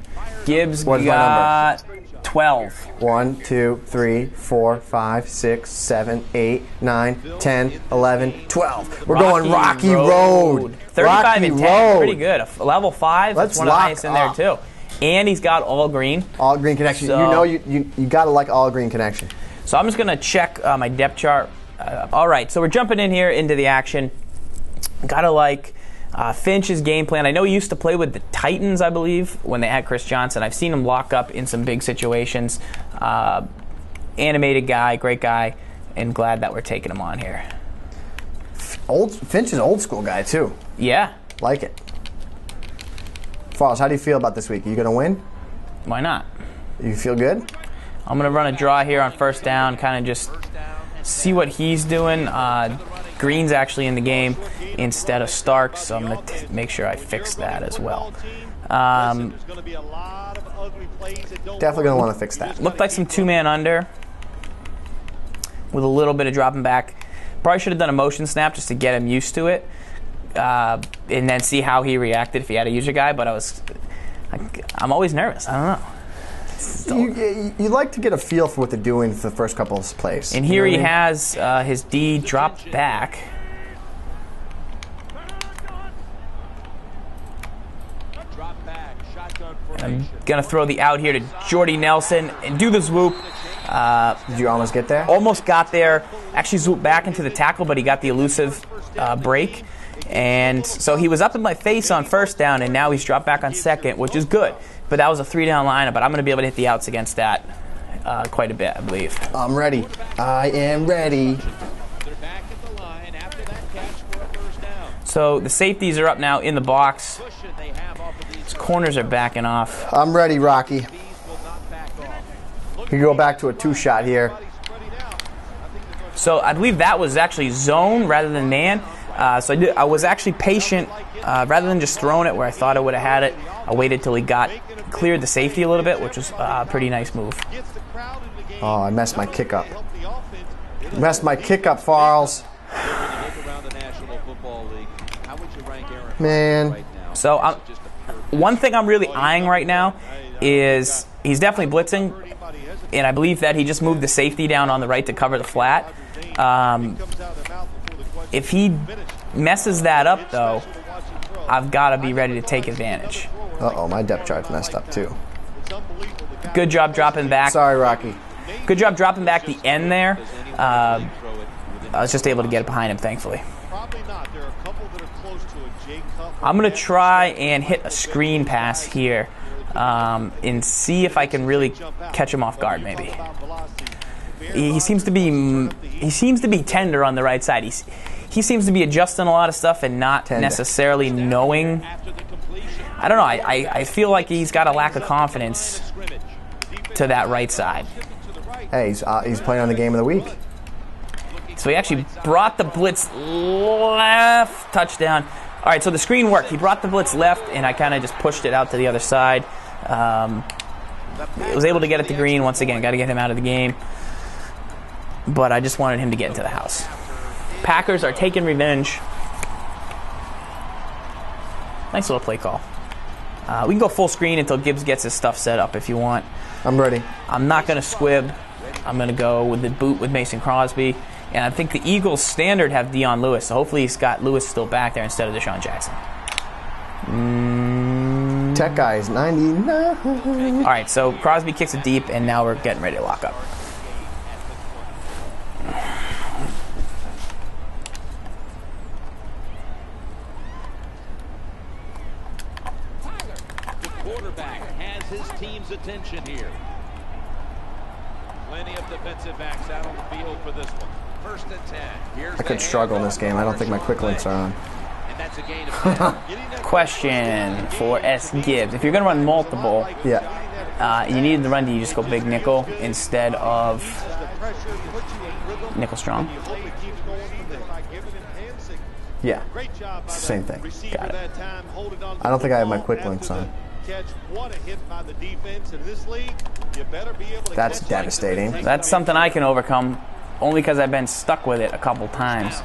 Gibbs What's my got 12. 1, 2, 3, 4, 5, 6, 7, 8, 9, 10, 11, 12. We're going Rocky Road. 35 Rocky and 10. Road. Pretty good. A level 5. Let's That's one of the lock highest in there, up. too. And he's got all green. All green connection. So- You know you got to like all green connection. So I'm just going to check my depth chart. All right, so we're jumping in here into the action. Got to like Finch's game plan. I know he used to play with the Titans, I believe, when they had Chris Johnson. I've seen him lock up in some big situations. Animated guy, great guy, and glad that we're taking him on here. Finch is an old school guy, too. Yeah. Like it. Falls, how do you feel about this week? Are you going to win? Why not? You feel good? I'm going to run a draw here on first down, kind of just see what he's doing. Green's actually in the game instead of Starks, so I'm going to make sure I fix that as well. Definitely going to want to fix that. Looked like some two-man under with a little bit of dropping back. Probably should have done a motion snap just to get him used to it, and then see how he reacted if he had a user guy, but I'm always nervous. I don't know. You like to get a feel for what they're doing for the first couple of plays. And here he has his D dropped back. I'm going to throw the out here to Jordy Nelson and do the swoop. Did you almost get there? Almost got there. Actually swooped back into the tackle, but he got the elusive break. And so he was up in my face on first down, and now he's dropped back on second, which is good. But that was a 3-down lineup, but I'm going to be able to hit the outs against that quite a bit, I believe. I'm ready. I am ready. So the safeties are up now in the box. His corners are backing off. I'm ready, Rocky. You go back to a two-shot here. So I believe that was actually zone rather than man. So I was actually patient. Rather than just throwing it where I thought I would have had it, I waited till he cleared the safety a little bit, which was a pretty nice move. Oh, I messed my kick up. Messed my kick up, Farls. Man. So one thing I'm really eyeing right now is he's definitely blitzing, and I believe that he just moved the safety down on the right to cover the flat. If he messes that up, though, I've got to be ready to take advantage. Uh-oh, my depth chart's messed up, too. Good job dropping back. Sorry, Rocky. Good job dropping back the end there. I was just able to get it behind him, thankfully. I'm going to try and hit a screen pass here and see if I can really catch him off guard, maybe. He seems to be tender on the right side. He seems to be adjusting a lot of stuff and not necessarily knowing. I don't know. I feel like he's got a lack of confidence to that right side. Hey, he's playing on the game of the week. So he actually brought the blitz left, touchdown. All right, so the screen worked. He brought the blitz left, and I kind of just pushed it out to the other side. Was able to get it to Green once again. Got to get him out of the game. But I just wanted him to get into the house. Packers are taking revenge. Nice little play call. We can go full screen until Gibbs gets his stuff set up if you want. I'm ready. I'm not going to squib. I'm going to go with the boot with Mason Crosby. And I think the Eagles standard have Dion Lewis, so hopefully he's got Lewis still back there instead of Deshaun Jackson. Tech guy is 99. All right, so Crosby kicks it deep, and now we're getting ready to lock up. The quarterback has his team's attention here. Plenty of defensive backs out on the field for this one. First and 10. I could struggle in this game. I don't think my quick links are on. And that's a gain of 10. Question for SGibs. If you're going to run multiple, you need the run, do you just go big nickel instead of nickel strong? Yeah, it's the same thing. Got it. I don't think I have my quick links on. That's devastating. That's something I can overcome, only because I've been stuck with it a couple times.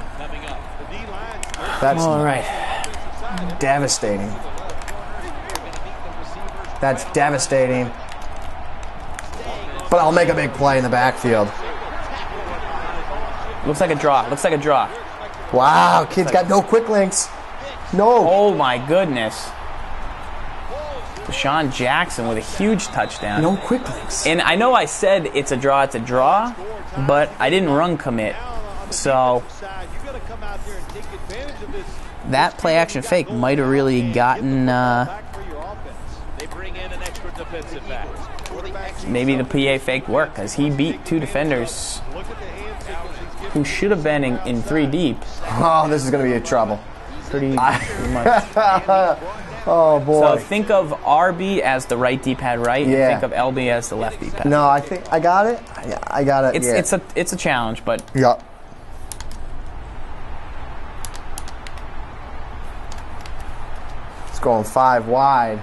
That's All right. devastating. That's devastating. But I'll make a big play in the backfield. Looks like a draw. Looks like a draw. Wow, kid's got no quick links. No. Oh my goodness. Deshaun Jackson with a huge touchdown. No quick links. And I know I said it's a draw, but I didn't run commit. So that play action fake might have really gotten maybe the PA fake worked, because he beat 2 defenders who should have been in 3 deep. Oh, this is going to be a trouble. Pretty much. Oh, boy. So think of RB as the right D-pad right, and think of LB as the left D-pad. No, I think I got it. Yeah, I got it. It's a challenge, but yeah. It's going 5 wide.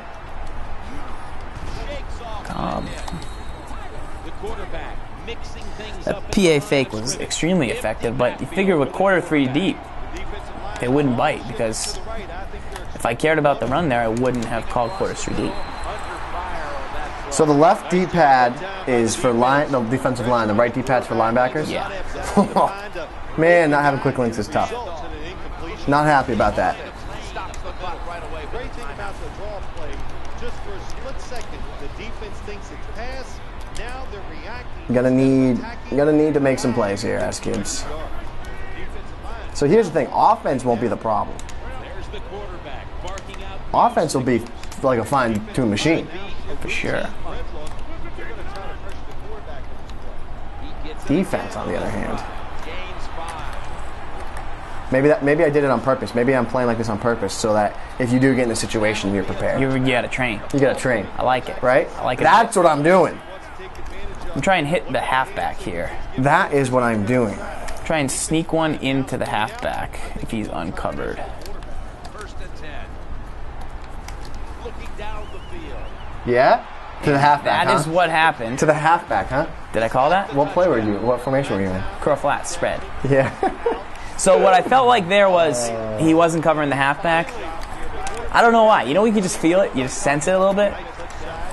That PA fake was extremely effective, but you figure with quarter 3 deep, they wouldn't bite, because if I cared about the run there, I wouldn't have called quarter 3 deep. So the left D-pad is for the defensive line. The right D-pad's for linebackers? Yeah. Man, not having quick links is tough. Not happy about that. Great thing about the draw play, just for a split second, the defense thinks it's pass. Now they're reacting. Gonna need to make some plays here, SGibs. So here's the thing: offense won't be the problem. Offense will be like a fine-tuned machine, For sure. Defense, on the other hand. Maybe I did it on purpose. Maybe I'm playing like this on purpose, so that if you do get in a situation, you're prepared. You gotta train. You gotta train. I like it. Right? I like it. That's what I'm doing. I'm trying to hit the halfback here. That is what I'm doing. Try and sneak one into the halfback if he's uncovered. First and 10. Looking down the field. Yeah? To the halfback, That is what happened. To the halfback, huh? Did I call that? What play were you? What formation were you in? Curl flat, spread. Yeah. So what I felt like there was he wasn't covering the halfback. I don't know why. You know, you can just feel it. You just sense it a little bit.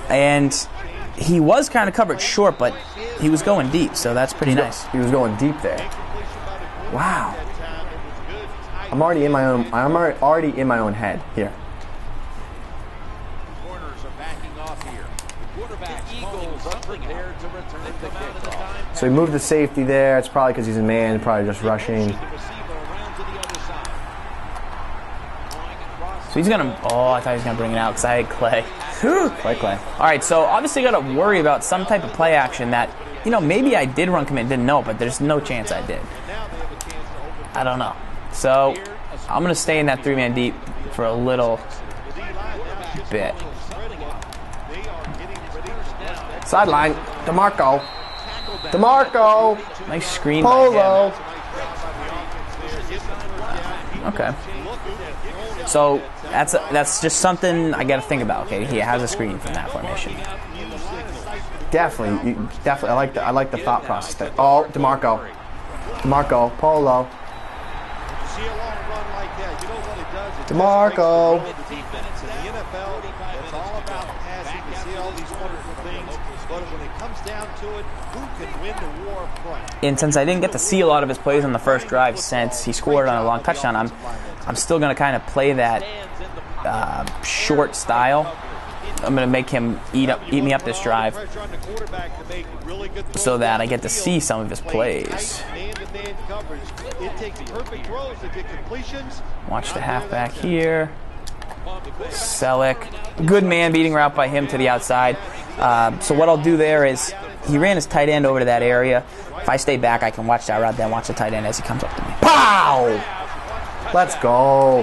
And he was kind of covered short, but he was going deep, so that's pretty nice. He was going deep there. Wow. I'm already in my own head here. Corners are backing off here. The quarterback Eagles are prepared to return the kickoff. So he moved the safety there. It's probably because he's a man, probably just rushing. So he's going to... Oh, I thought he was going to bring it out because I had Clay. Clay. All right, so obviously got to worry about some type of play action that, you know, maybe I did run commit, didn't know, but there's no chance I did. I don't know. So I'm going to stay in that 3-man deep for a little bit. Sideline. DeMarco. Nice screen Polo. by him. Okay. So that's just something I got to think about. Okay, he has a screen from that formation. Definitely. I like the thought process there. Oh, DeMarco, Polo. DeMarco. It's all about passing. You see all these wonderful things, but when it comes down to it, who can win the war of front? And since I didn't get to see a lot of his plays on the first drive since he scored on a long touchdown, I'm still going to kind of play that short style. I'm going to make him eat me up this drive so that I get to see some of his plays. Watch the halfback here. Selleck. Good man beating route by him to the outside. So what I'll do there is he ran his tight end over to that area. If I stay back, I can watch that route, then watch the tight end as he comes up to me. Pow! Let's go.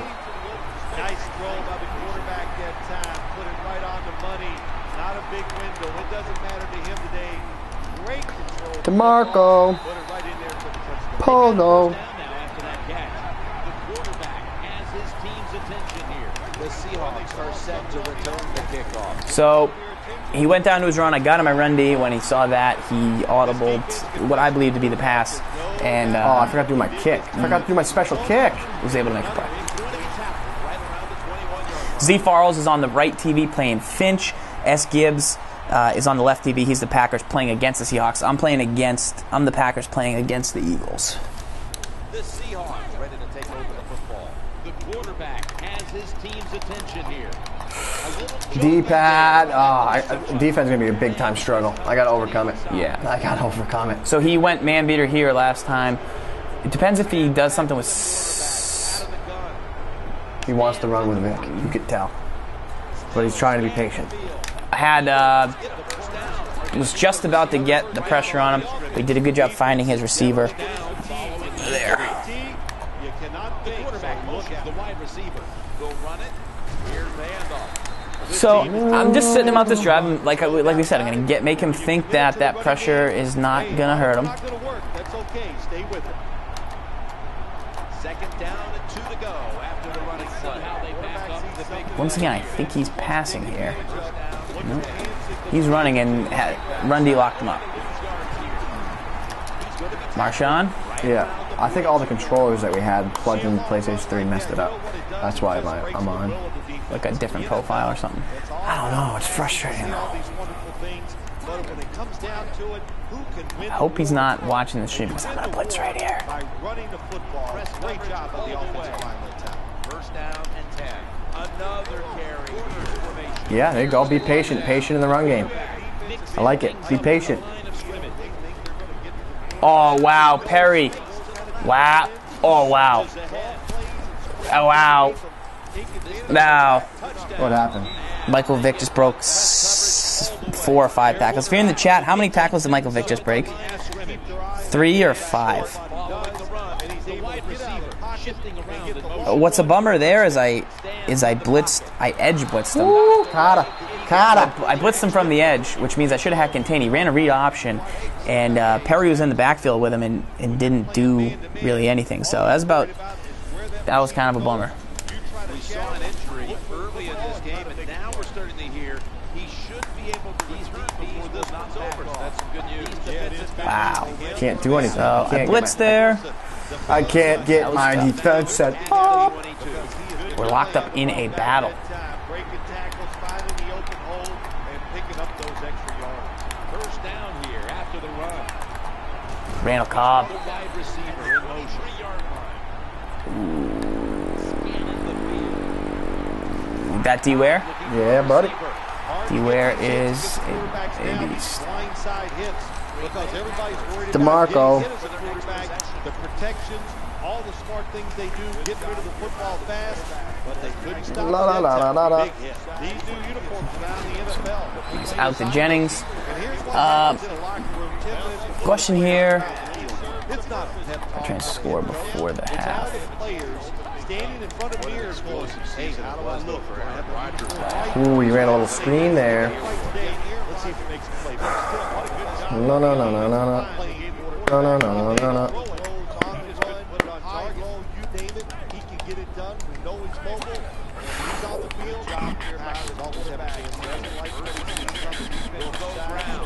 Nice throw by the quarterback that time. Put it right on the money. Not a big window. It doesn't matter to him today. Great control. DeMarco. Put it right in there for the touchdown. Polo. Now after that catch, the quarterback has his team's attention here. The Seahawks are set to return the kickoff. So he went down to his run. I got him my run D. When he saw that, he audibled what I believe to be the pass. And I forgot to do my kick. I forgot to do my special kick. Was able to make a play. ZFarls is on the right TV playing Finch. SGibs is on the left DB. He's the Packers playing against the Seahawks. I'm the Packers playing against the Eagles. The Seahawks ready to take over the football. The quarterback has his team's attention here. D-pad. Defense is going to be a big-time struggle. I got to overcome it. Yeah. I got to overcome it. So he went man-beater here last time. It depends if he does something with... He wants to run with Vic. You could tell. But he's trying to be patient. Was just about to get the pressure on him, but he did a good job finding his receiver. There. So I'm just sitting him out this drive, and like we said, I'm gonna make him think that pressure is not gonna hurt him. That's okay. Stay with it. Second down and 2 to go after the running play. Once again, I think he's passing here. Nope. He's running, and Run D locked him up. Marshawn? Yeah. I think all the controllers that we had plugged into PlayStation 3 messed it up. That's why I'm on. Like a different profile or something. I don't know. It's frustrating. I hope he's not watching the stream because I'm going to blitz right here. By running the football. Great job of the offensive line that time. First down and 10. Another carry. Yeah, there you go. Be patient. Patient in the run game. I like it. Be patient. Oh, wow. Perry. Wow. Oh, wow. Oh, wow. Wow. What happened? Michael Vick just broke 4 or 5 tackles. If you're in the chat, how many tackles did Michael Vick just break? 3 or 5? What's a bummer there is I edge blitzed him. Ooh, Kata. I blitzed him from the edge, which means I should have had contain. He ran a read option, and Perry was in the backfield with him and didn't do really anything. So that was kind of a bummer. We saw an injury early in this game, and now we're starting to hear he should be able to return before this one's over. So that's some good news. Wow. Can't do anything. So I blitzed there. I can't get my defense set up. We're locked up in a battle. Breaking tackles, finding the open hole, and picking up those extra yards. First down here after the run. Randall Cobb. The wide receiver in motion. 3-yard line. That D-Ware? Yeah, buddy. D-Ware is a beast. DeMarco. The protections, all the smart things they do, get rid of the football fast, but they couldn't stop big hit. These new uniforms around the NFL. He's out to Jennings. Question here. I'm trying to score before the half. Standing in front of mirrors going, hey, how do I look? Ooh, you ran a little screen there. Let's see if it makes a play. No.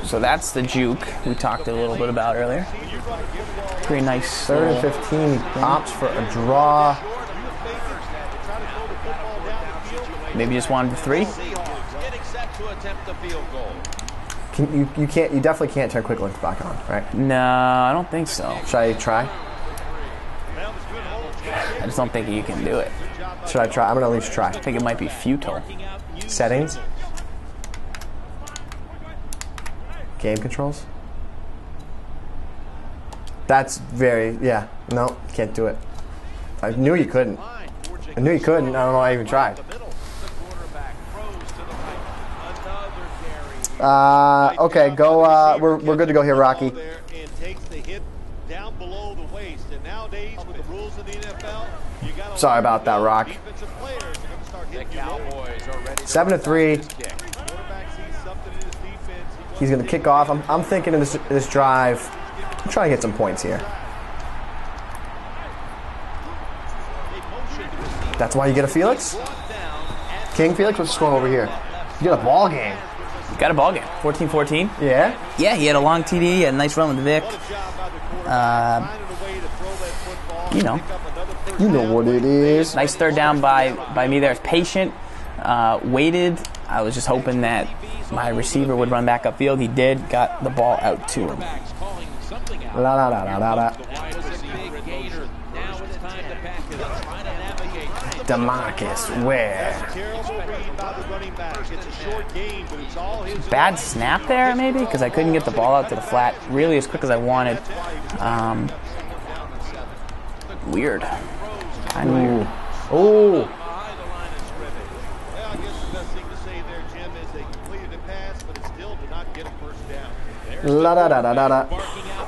So that's the juke we talked a little bit about earlier. Pretty nice. 3rd and 15. Opts for a draw. Maybe just wanted 3. You definitely can't turn quick links back on, right? No, I don't think so. Should I try? I just don't think you can do it. Should I try? I'm gonna at least try. I think it might be futile. Settings. Game controls. That's yeah. No, can't do it. I knew you couldn't. I knew you couldn't. I don't know why I even tried. Okay, go. We're good to go here, Rocky. Sorry about that, Rock. 7-3. He's gonna kick off. I'm thinking in this drive. I'm trying to get some points here. That's why you get a Felix. King Felix, what's the score over here? You get a ball game. You got a ball game. 14-14. Yeah? Yeah, he had a long TD, a nice run with Vic. You know what it is. Nice third down by me there. It's patient, waited. I was just hoping that my receiver would run back upfield. He did. Got the ball out to him. La la la la la la. DeMarcus Ware. Bad snap there, maybe, because I couldn't get the ball out to the flat really as quick as I wanted. Weird. Kind of weird. Oh. La da da da da da.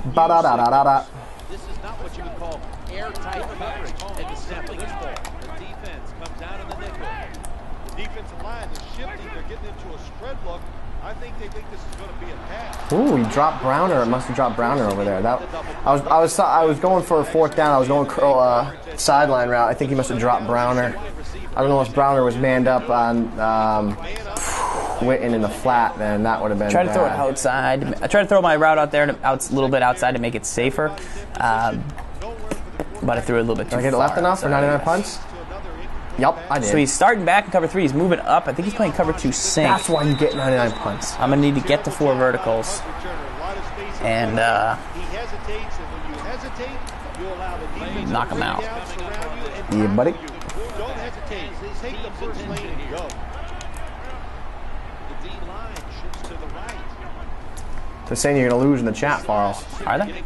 Ba da da da da da. This is not what you would call airtight coverage and the snapping is ball. The defense comes down in the nickel. The defensive line is shifting. They're getting into a spread look. I think they think this is going to be a pass. Ooh, he dropped Browner. It must have dropped Browner over there. That I was going for a fourth down. I was going curl sideline route. I think he must have dropped Browner. I don't know if Browner was manned up on Witten in the flat. Then that would have been. Try to throw it outside. I tried to throw my route out there, a little bit outside to make it safer. But I threw it a little bit too far. Did I get it left enough for 99 punts? Yep, I did. So he's starting back in cover 3. He's moving up. I think he's playing cover 2 sink. That's why you get 99 punts. I'm going to need to get to 4 verticals. And knock him out. Yeah, buddy. Don't hesitate. Take the first lane and go. The D line shifts to the right. They're saying you're going to lose in the chat, Farls. Are they?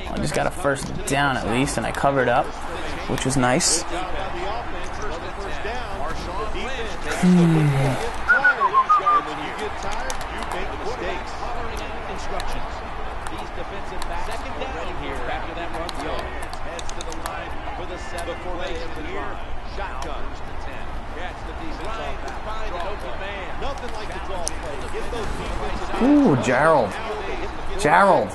I just got a first down at least, and I covered up, which was nice. Ooh, Gerald. Gerald.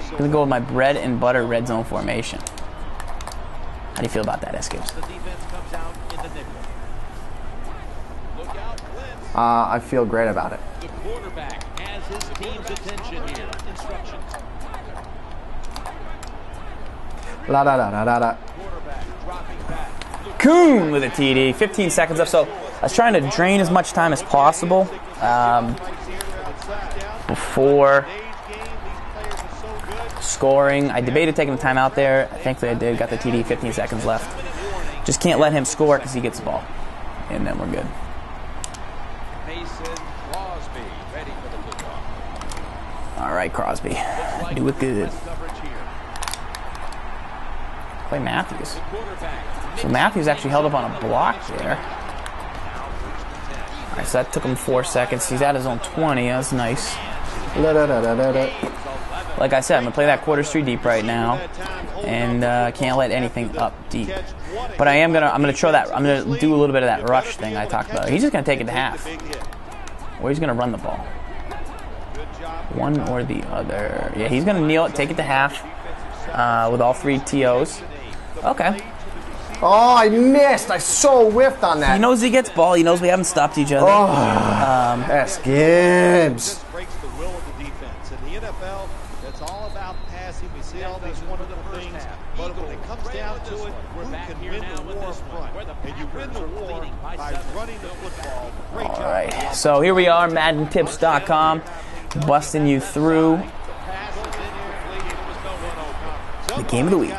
I'm going to go with my bread and butter red zone formation. How do you feel about that, SGibs? I feel great about it. The quarterback has his team's attention here. Instructions. La da da da da da. Coon with a TD. 15 seconds left. So I was trying to drain as much time as possible before scoring. I debated taking the timeout there. Thankfully I did. Got the TD. 15 seconds left. Just can't let him score because he gets the ball. And then we're good. All right, Crosby. Do it good. Play Matthews. So Matthews actually held up on a block there. All right, so that took him 4 seconds. He's at his own 20. That's nice. La da da da da da. Like I said, I'm going to play that quarter street deep right now. And can't let anything up deep. But I'm gonna throw that. I'm gonna do a little bit of that rush thing I talked about. He's just gonna take it to half, or he's gonna run the ball. One or the other. Yeah, he's gonna kneel it, take it to half, with all 3 TOs. Okay. Oh, I missed. I so whiffed on that. He knows he gets ball. He knows we haven't stopped each other. Oh, SGibs. Breaks the will of the defense. In the NFL, it's all about passing. We see all these wonderful things, but when it comes down to it, who can win the war up front? And you win the war by running the football. Great job. All right. So here we are, MaddenTips.com, busting you through the game of the week.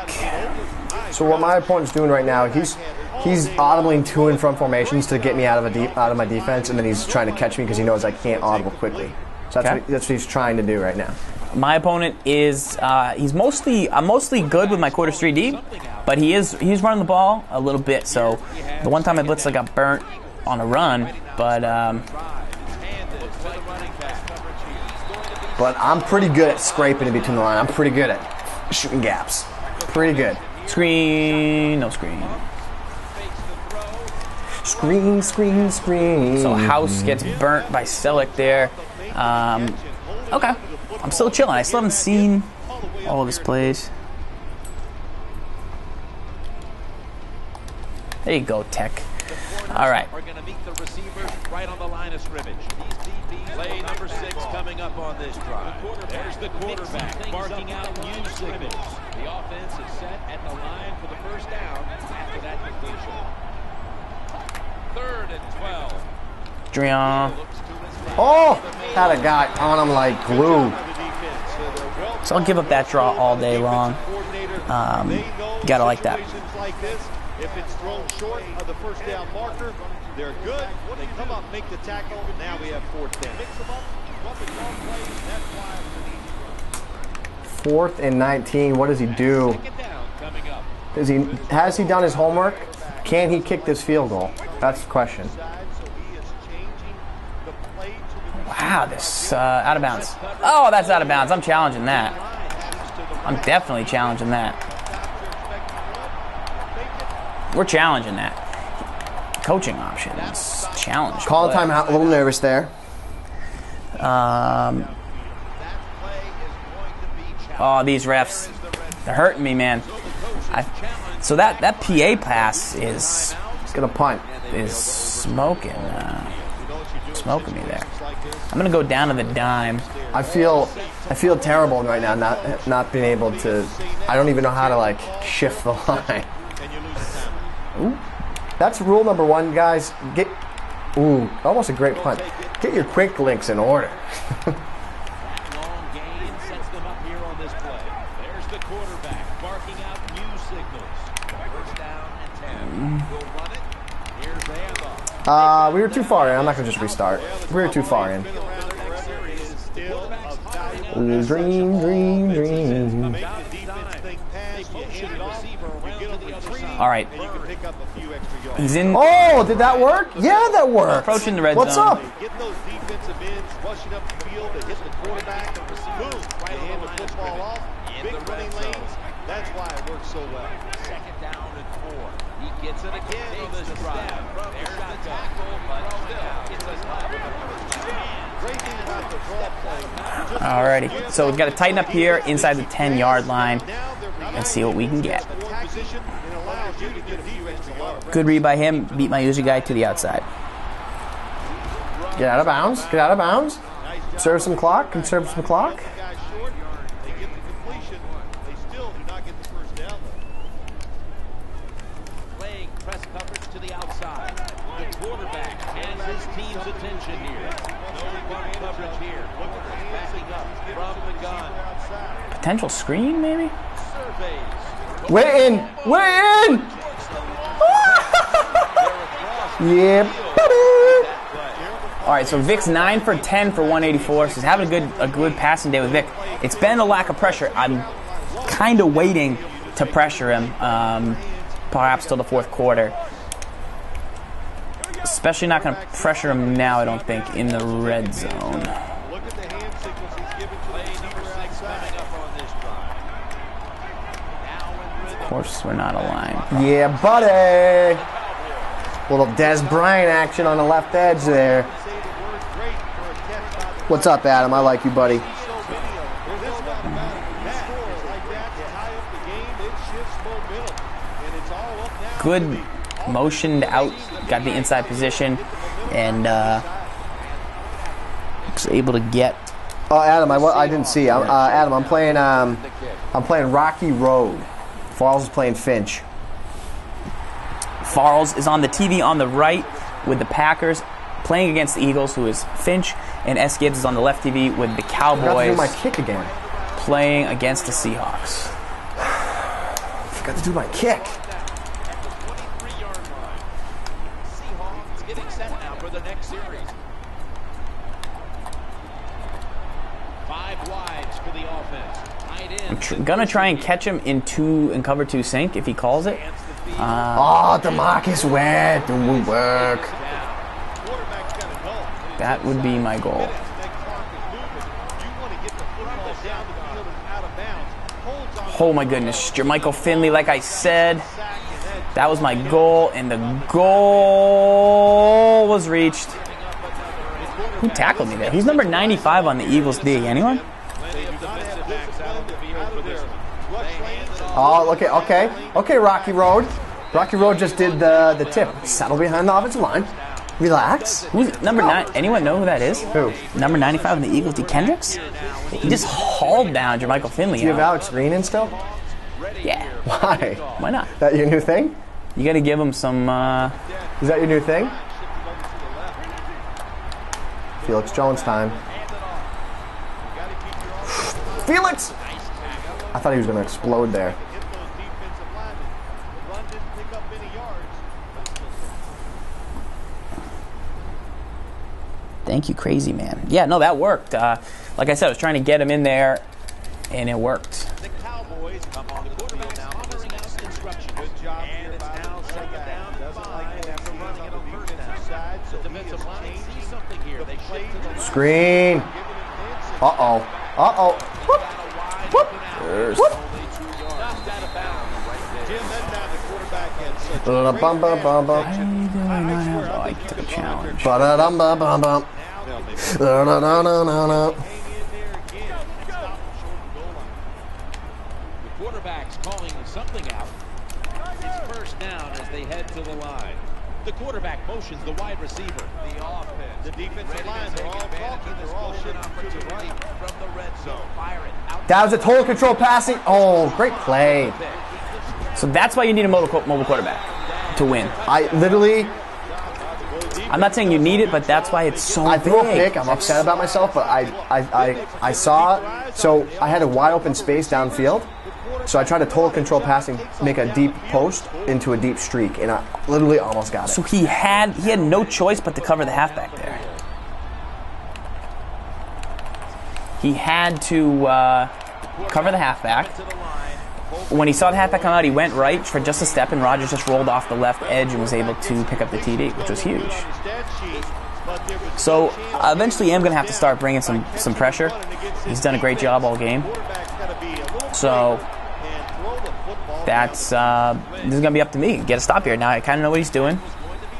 So what my opponent's doing right now, he's audibling to and from formations to get me out of my defense, and then he's trying to catch me because he knows I can't audible quickly. So that's what he's trying to do right now. My opponent is I'm mostly good with my quarter street deep, but he's running the ball a little bit. So the one time I blitzed, I got burnt on a run, but I'm pretty good at scraping in between the line. I'm pretty good at shooting gaps. Pretty good. Screen, no screen. Screen, screen, screen. So House gets burnt by Selleck there. Okay. I'm still chilling. I still haven't seen all of his plays. There you go, Tech. All right. are going to meet the receivers right on the line of scrimmage. Play number 6 coming up on this drive. There's the quarterback barking out new signals. The offense is set at the line for the first down after that completion. 3rd and 12. Drion. Oh, had a guy on him like glue. So I'll give up that draw all day long. Gotta like that. If it's thrown short of the first down marker, they're good. They come up, make the tackle. Now we have 4th down. Mix them up, run the long plays, and that's why it's an easy run. 4th and 19. What does he do? Has he done his homework? Can he kick this field goal? That's the question. Wow, this out of bounds. Oh, that's out of bounds. I'm challenging that. I'm definitely challenging that. We're challenging that. Coaching options. Challenge. Call a timeout. A little nervous there. Oh, these refs. They're hurting me, man. So that PA pass is... He's going to punt. Is smoking. Smoking me there. I'm going to go down to the dime. I feel terrible right now not being able to... I don't even know how to, like, shift the line. Ooh. That's rule number 1, guys. Ooh, almost a great punt. Get your quick links in order. Long gain sets them up here on this play. There's the quarterback barking out new signals. 1st down and 10. We'll run it. Here's the handoff. We were too far in. I'm not going to just restart. We were too far in. Dream. All right. He's in. Oh, did that work? Yeah, that worked. Approaching the red What's zone. What's up? Get those defensive ends rushing up the field to hit the quarterback and boom, right hand the football off. Big running lanes. That's why it works so well. 2nd down and 4. He gets it again on this drive. There's the tackle, but still gets us live with the first down. Great thing about the draw play. Alrighty. So we've got to tighten up here inside the 10-yard line and see what we can get. Good read by him. Beat my user guy to the outside. Get out of bounds. Get out of bounds. Conserve some clock. Conserve some clock. Playing press coverage to the outside. The quarterback has his team's attention here. No bump coverage here. Backing up from the gun. Potential screen, maybe? Surveys. We're in. We're in. Yeah. All right, so Vic's 9 for 10 for 184. So he's having a good passing day with Vic. It's been a lack of pressure. I'm kind of waiting to pressure him, perhaps till the 4th quarter. Especially not going to pressure him now, I don't think, in the red zone. Look at the hand signals he's given to play number 6 coming up on this drive. Of course, we're not aligned. Yeah, buddy. Little Des Bryant action on the left edge there. What's up, Adam? I like you, buddy. Good motioned out, got the inside position, and was able to get. Oh, Adam, I didn't see. Adam, I'm playing Rocky Road. Farls is playing Finch. Farls is on the TV on the right with the Packers, playing against the Eagles, who is Finch, and SGibs is on the left TV with the Cowboys. I forgot to do my kick again. Playing against the Seahawks. Forgot to do my kick. Seahawks getting set now for the next series. 5 wides for the offense. I'm gonna try and catch him in cover 2 sink if he calls it. Oh, DeMarcus Ware, it would work. That would be my goal. Oh my goodness, Jermichael Finley, like I said, that was my goal, and the goal was reached. Who tackled me there? Who's number 95 on the Eagles D? Anyone? Oh, okay, Rocky Road. Rocky Road just did the tip. Settle behind the offensive line. Relax. Who's number 9? Anyone know who that is? Who? Number 95 in the Eagles, D. Kendricks? He just hauled down Jermichael Finley. Do you have Alex Green in still? Yeah. Why? Why not? That your new thing? You got to give him some. Is that your new thing? Felix Jones time. Felix! I thought he was going to explode there. Thank you, crazy man. Yeah, no, that worked. Like I said, I was trying to get him in there, and it worked. The Cowboys come on the field now. Instruction. Good job. And it's now second down. Doesn't like to have to run it on first down. Side, so the defensive line sees something here. They shift to the Screen. Uh-oh. Uh-oh. Whoop. Whoop. Whoop. I took a challenge. Ba-da-dum-ba-bum-bum. Da-da-da-da-da-da. The quarterback's calling something out. It's first down as they head to the line. The quarterback motions the wide receiver. The offense. The defensive line. They're all talking. They're all shifting to the right from the red zone. Fire it out. That was a total control passing. Oh, great play. So that's why you need a mobile quarterback to win. I'm not saying you need it, but that's why it's so I big. threw a pick. I'm upset about myself, but I saw it. So I had a wide open space downfield. So I tried to total control passing, make a deep post into a deep streak, and I literally almost got it. So he had no choice but to cover the halfback there. He had to cover the halfback. When he saw the halfback come out, he went right for just a step, and Rodgers just rolled off the left edge and was able to pick up the TD, which was huge. So eventually I'm going to have to start bringing some pressure. He's done a great job all game. So that's this is going to be up to me. Get a stop here. Now I kind of know what he's doing.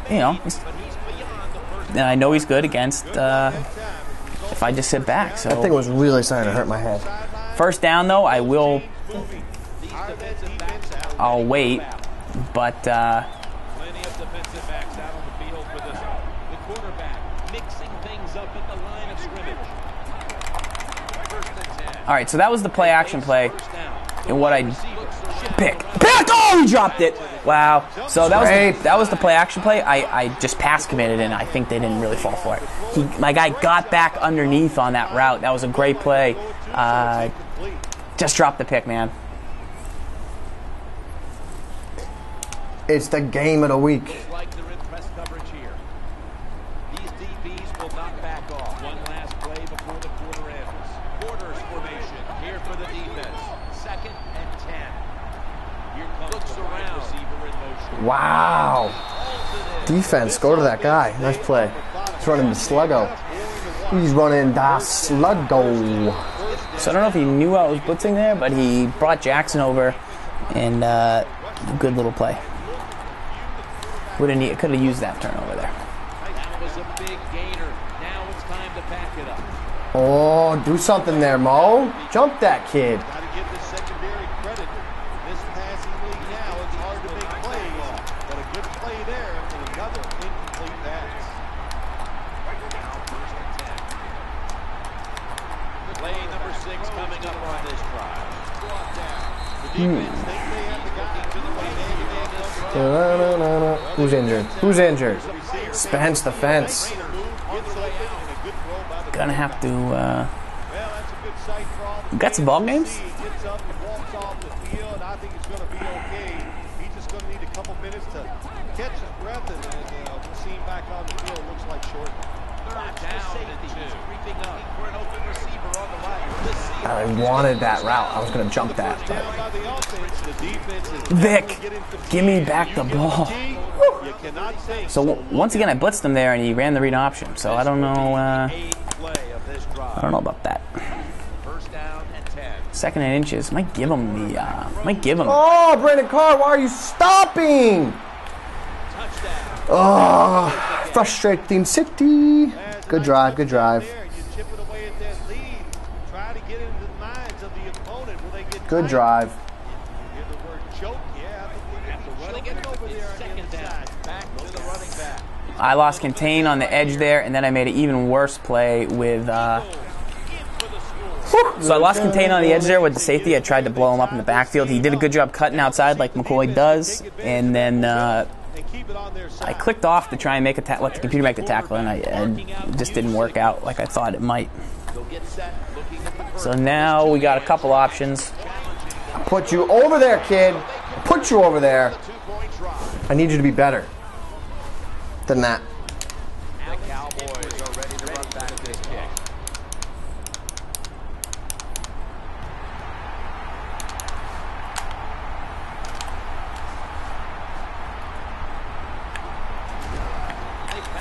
You know, and I know he's good against if I just sit back. So that thing was really starting to hurt my head. First down, though, I'll wait, but Plenty of defensive backs out on the field for this. The quarterback mixing things up at the line of scrimmage. First and 10. all right. So that was the play action play, and what I pick. Oh, he dropped it. Wow. So that was the play action play. I just pass committed, and I think they didn't really fall for it. My guy got back underneath on that route. That was a great play. Just dropped the pick, man. It's the game of the week. Like they're in press coverage here. These DBs will not back off. One last play before the quarter ends. Quarters formation here for the defense. Second and 10. Here comes the wide receiver in motion. Wow. Defense, go to that guy. Nice play. He's running the sluggo. He's running the sluggo. So I don't know if he knew I was blitzing there, but he brought Jackson over, and good little play. Could have used that turnover there. That was a big gainer. Now it's time to back it up. Oh, do something there, Mo. Jump that kid. Got to give the secondary credit. This passing league now, it's hard to make plays, but a good play there and another incomplete pass. Now first and 10. Play number 6 coming up on this drive. Brought down. The defense think they have the guy to the right hand. Who's injured? Who's injured? Spence the fence. Gonna have to. You got some ball games? I think it's going to be okay. He's just going to need a couple minutes to catch his breath, and we'll see him back on the field. Looks like short. Third down and 2. Creeping up for an open receiver on the right. I wanted that route. I was going to jump that. Down by the offense. The defense is Vic, give me back the ball. you cannot take. So once again, I blitzed him there, and he ran the read option. So I don't know. I don't know about that. First down and 10. Second and inches. Might give him the. Oh, Brandon Carr, why are you stopping? Touchdown. Oh, frustrating city. Good drive, good drive. You chip it away at that lead. Try to get into the minds of the opponent. Will they get Good drive. Hear the word choke? Yeah, I think they I lost contain on the edge there, and then I made an even worse play with... So I lost contain on the edge there with the safety. I tried to blow him up in the backfield. He did a good job cutting outside like McCoy does, and then I clicked off to try and make let the computer make the tackle, and it just didn't work out like I thought it might. So now we got a couple options. Put you over there, kid. Put you over there. I need you to be better than that. The Cowboys are ready to run back this kick.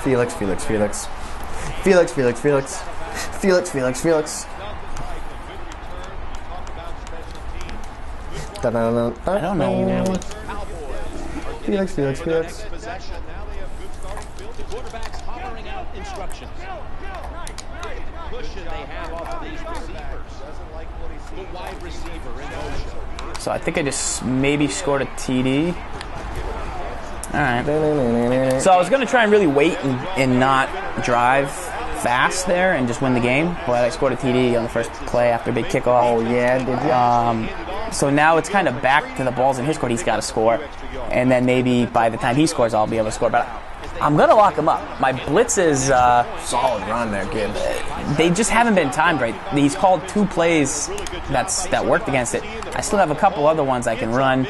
Felix, Felix, Felix. Felix, Felix, Felix. Felix, Felix, Felix. I don't know. Felix, Felix, Felix. The quarterback's hollering out instructions. Cushion they have off of these receivers. The wide receiver in motion. So I think I just maybe scored a TD. All right. So I was going to try and really wait and not drive fast there and just win the game, but I scored a TD on the first play after a big kickoff. Oh, yeah, did you? So now it's kind of back to the balls in his court. He's got to score, and then maybe by the time he scores, I'll be able to score. But I'm going to lock him up. My blitz is solid run there, Gibbs. They just haven't been timed right. He's called 2 plays that worked against it. I still have a couple other ones I can run.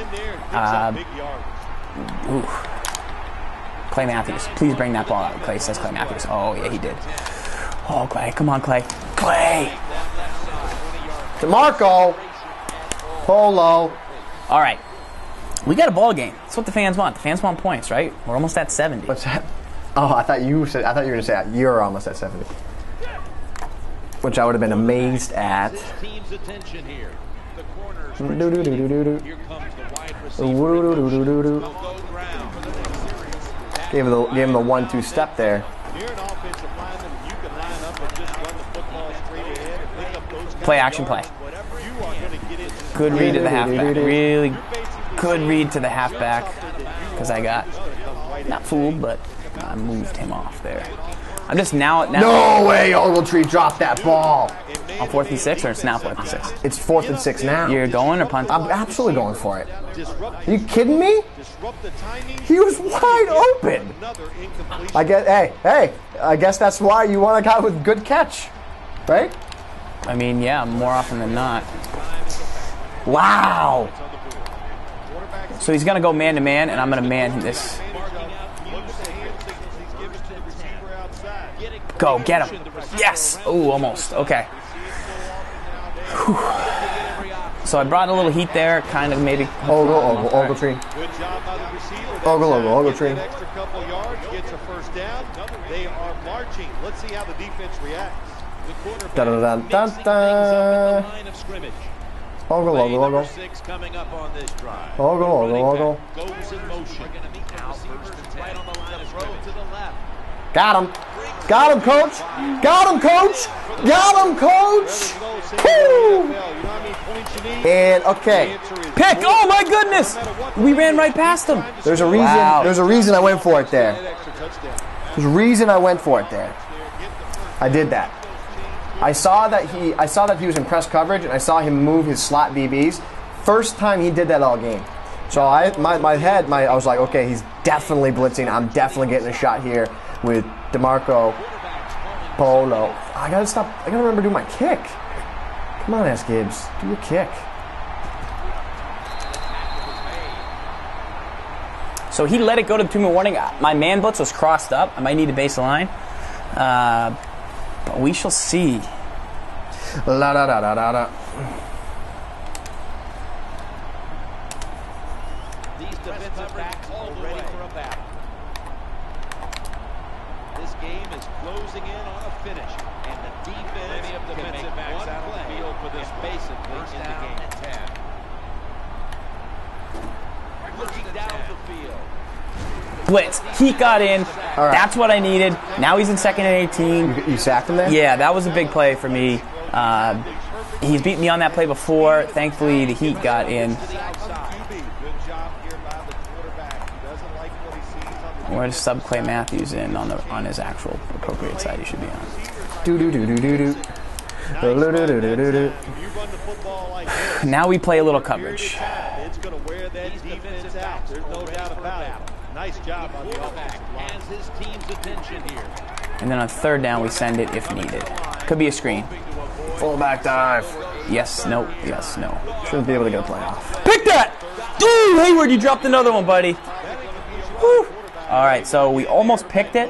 Clay Matthews, please bring that ball out. Clay says Clay Matthews. Oh, yeah, he did. Oh, Clay, come on, Clay. Clay! DeMarco! Polo. All right. We got a ball game. That's what the fans want. The fans want points, right? We're almost at 70. What's that? Oh, I thought you were going to say that. You're almost at 70. Which I would have been amazed at. Team's attention here. The corners. Here comes the wide receiver. Gave him the 1-2 step there. You're an offensive lineman. You can line up and just run the football straight ahead and pick up those Play action play. Whatever you are going to get into. Good read to the halfback. Really good read to the halfback because I got not fooled, but I moved him off there. I'm just now. No way, Ogletree dropped that ball. On 4th and 6, or it's now 4th and 6? It's 4th and 6 now. You're going or punting? I'm absolutely going for it. Are you kidding me? He was wide open. I guess. Hey. I guess that's why you want a guy with good catch, right? I mean, yeah, more often than not. Wow. So he's gonna go man to man, and I'm gonna man this. Go, get him. Yes. Ooh, almost. Okay. Whew. So I brought a little heat there, kind of maybe. Ogletree. Ogletree. Extra couple yards, gets a first down. They are marching. Let's see how the defense reacts. The quarterback line of scrimmage. Ogle. 6 coming up on this drive. Ogle. Goes in motion. Now first and 10. Right on the line of scrimmage to the left. Got him. Got him, coach. Got him, coach. Got him, coach. Woo! And okay. Pick. Oh my goodness. We ran right past him. There's a reason. Wow. There's a reason I went for it there. There's a reason I went for it there. I did that. I saw that he was in press coverage, and I saw him move his slot DBs. First time he did that all game. So I was like, okay, he's definitely blitzing. I'm definitely getting a shot here with DeMarco Polo. I gotta remember to do my kick. Come on, SGibs, do your kick. So he let it go to the 2-minute warning. My man blitz was crossed up. I might need to base the line. But we shall see. La da da da da da. These defensive backs all ready for a battle. This game is closing in on a finish, and the defense can make one out of the field for this basically in the game. 10. Looking down the field. Blitz. He got in. Right. That's what I needed. Now he's in 2nd and 18. You sacked him there? Yeah, that was a big play for me. He's beat me on that play before. Thankfully, the Heat got in. Where does sub Clay Matthews in on his actual appropriate side he should be on? Now we play a little coverage. It's going to wear that defense out. There's no doubt about it. Nice job on the offensive line. Has his team's attention here. And then on third down, we send it if needed. Could be a screen. Fullback dive. Yes, no, yes, no. Shouldn't be able to get a play off. Pick that! Ooh, Hayward, you dropped another one, buddy. Woo. All right, so we almost picked it.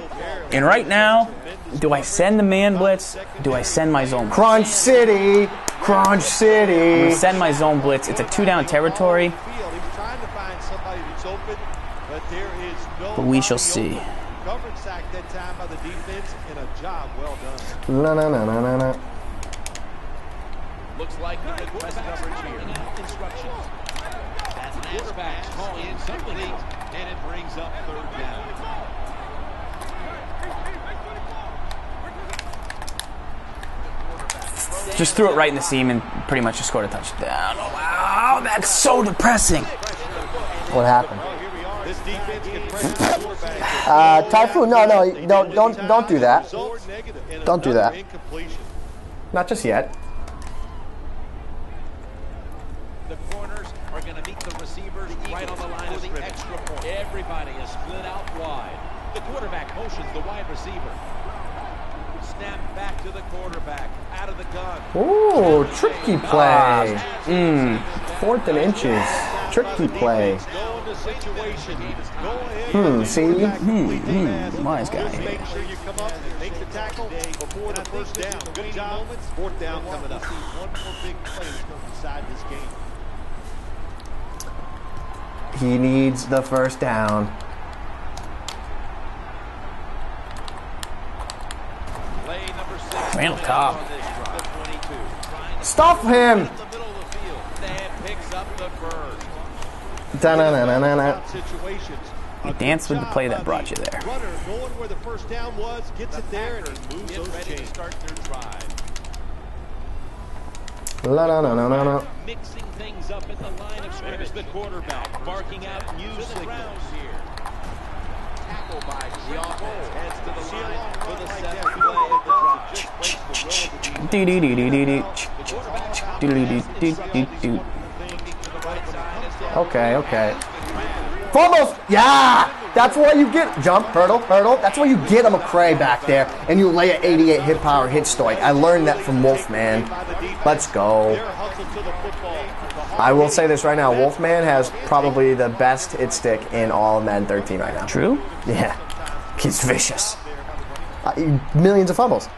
And right now, do I send the man blitz? Do I send my zone blitz? Crunch City. Crunch City. I'm going to send my zone blitz. It's a 2-down territory. But we shall see. Coverage sack that time by the defense and a job well done. No, no, no, no, no, no. Looks like a good press coverage here. Instructions. As quarterback's calling incomplete, and it brings up third down. Just threw it right in the seam and pretty much just scored a touchdown. Oh, wow, that's so depressing. What happened? This defense can pressure the quarterback. Typhoon, no, don't do that. Don't do that. Not just yet. The corners are going to meet the receivers right on the line of the extra point. Everybody is split out wide. The quarterback motions the wide receiver. Snap back to the quarterback. Out of the gun. Ooh, tricky play. 4th and inches. Tricky play. See? Wise guy here. Make sure you come up and make the tackle before the first down. Good job. 4th down coming up. One more big play is going to decide this game. He needs the first down. Randall Cobb. Stuff him. Da-na-na-na-na-na. You danced with the play that brought you there. Runner knowing where the first down was, gets it there, and he moves those chains. Start their drive. La-na-na-na-na-na. Mixing things up at the line of scrimmage. The quarterback barking out new signals here. Tackle by the offense. Heads to the line for the 7th play of the drive. Okay. Fumbles! Yeah! That's why you get jump, hurdle. That's why you get a McCray back there and you lay an 88 hit power hit stoic. I learned that from Wolfman. Let's go. I will say this right now. Wolfman has probably the best hit stick in all of Madden 13 right now. True? Yeah. He's vicious. Millions of fumbles.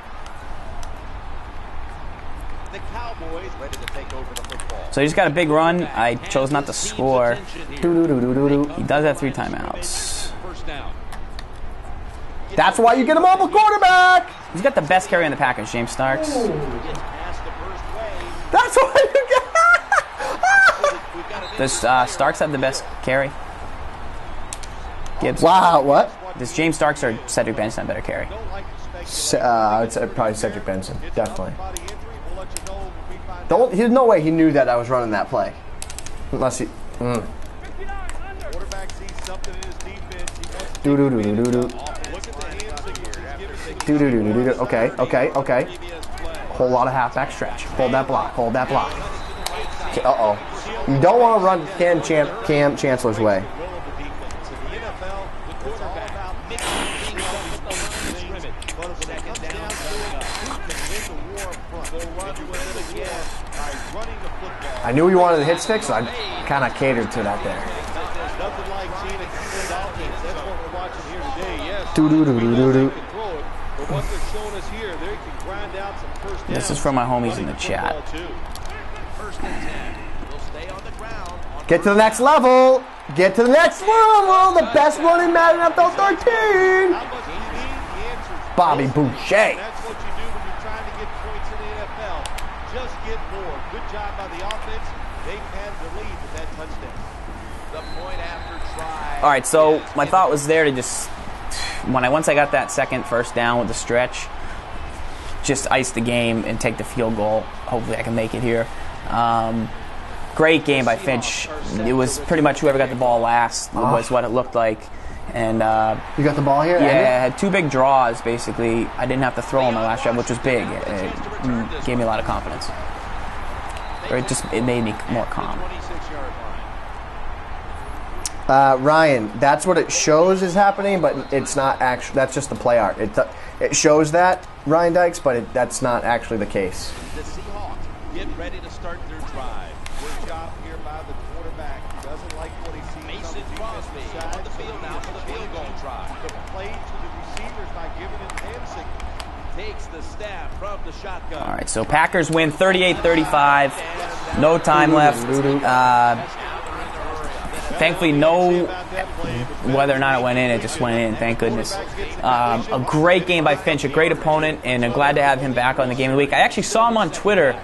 The Cowboys ready to take over the football. So he just got a big run. I chose not to score. He does have 3 timeouts. First down. That's why you get a mobile quarterback. He's got the best carry in the package, James Starks. Gets past the first wave. That's why you get. Does Starks have the best carry? Gibbs. Wow, what? Does James Starks or Cedric Benson have better carry? It's probably Cedric Benson, definitely. There's no way he knew that I was running that play, unless he. Quarterback sees something in his defense. Okay. Whole lot of halfback stretch. Hold that block. You don't want to run Cam Chancellor's way. I knew he wanted to hit sticks, so I kind of catered to that there. Nothing like seeing a complete offense. That's what we're watching here today. Yes. Do. But what they're showing us here, they can grind out some first downs. This is from my homies in the chat. First and 10. Will stay on the ground. Get to the next level. The best one in Madden NFL 13. Bobby Boucher. That's what you do when you're trying to get points in the NFL. Just get more. Good job by the offense. They've had the lead with that touchdown. The point after try. All right, so my thought was there to just once I got that first down with the stretch, just ice the game and take the field goal. Hopefully I can make it here. Great game by Finch. It was pretty much whoever got the ball last was what it looked like. And you got the ball here? yeah, I had 2 big draws, basically. I didn't have to throw on my last drive, which was big. It gave me a lot of confidence. Or it made me more calm. Ryan, that's what it shows is happening, but it's not actually. That's just the play art. It shows that, Ryan Dykes, but that's not actually the case. The Seahawks get ready to start their drive. Good job here by the quarterback. He doesn't like what he sees. Mason Crosby on the field now for the field goal try. The play to the receivers by giving him hand signal. Takes the snap from the shotgun. All right, so Packers win 38-35. No time left. Thankfully, no whether or not it went in, it just went in, thank goodness. A great game by Finch, a great opponent, and I'm glad to have him back on the Game of the Week. I actually saw him on Twitter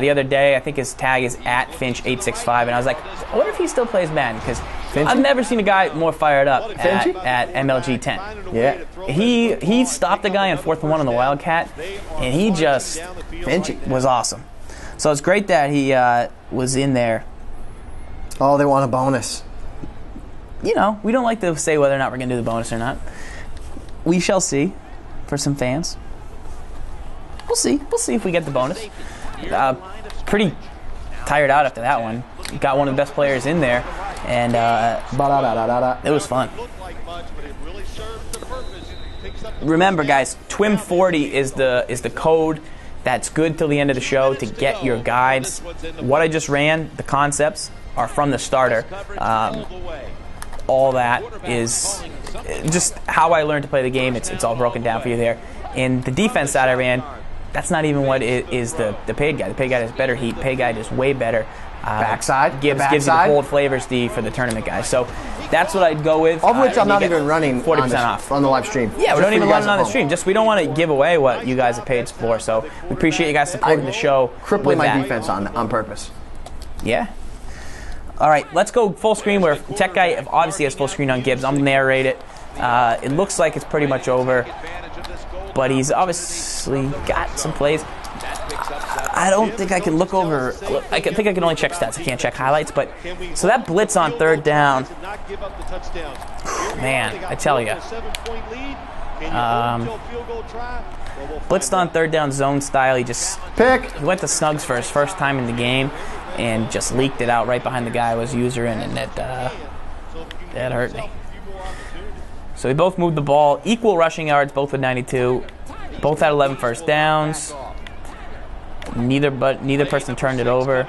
the other day. I think his tag is @Finch865, and I was like, I wonder if he still plays Madden, because I've never seen a guy more fired up at MLG 10. Yeah. He stopped a guy on 4th and 1 on the Wildcat, and he just was awesome. So it's great that he was in there. Oh, they want a bonus. You know, we don't like to say whether or not we're going to do the bonus or not. We shall see for some fans. We'll see. We'll see if we get the bonus. Pretty tired out after that one. Got one of the best players in there, and it was fun. Remember, guys, TWIM40 is the code that's good till the end of the show to get your guides. What I just ran, the concepts, are from the starter. All that is just how I learned to play the game. It's all broken down for you there. In the defense side I ran, that's not even what is the paid guide. The paid guide is better heat. Paid guide is way better. Backside? Gives you the cold flavors for the tournament guys. So that's what I'd go with. Of which I'm not even running 40% off on the live stream. Yeah, we don't even run it on the stream. Just we don't want to give away what you guys have paid for. So we appreciate you guys supporting the show. Crippling my defense on purpose. Yeah. All right, let's go full screen where Tech Guy obviously has full screen on Gibbs. I'm going to narrate it. It looks like it's pretty much over, but he's obviously got some plays. I don't think I can look over. I think I can only check stats. I can't check highlights. But so that blitz on 3rd down, man, I tell you. Blitzed on 3rd down zone style. He just He went to snugs for his first time in the game and just leaked it out right behind the guy I was using, and that hurt me. So we both moved the ball. Equal rushing yards, both with 92. Both had 11 first downs. Neither person turned it over.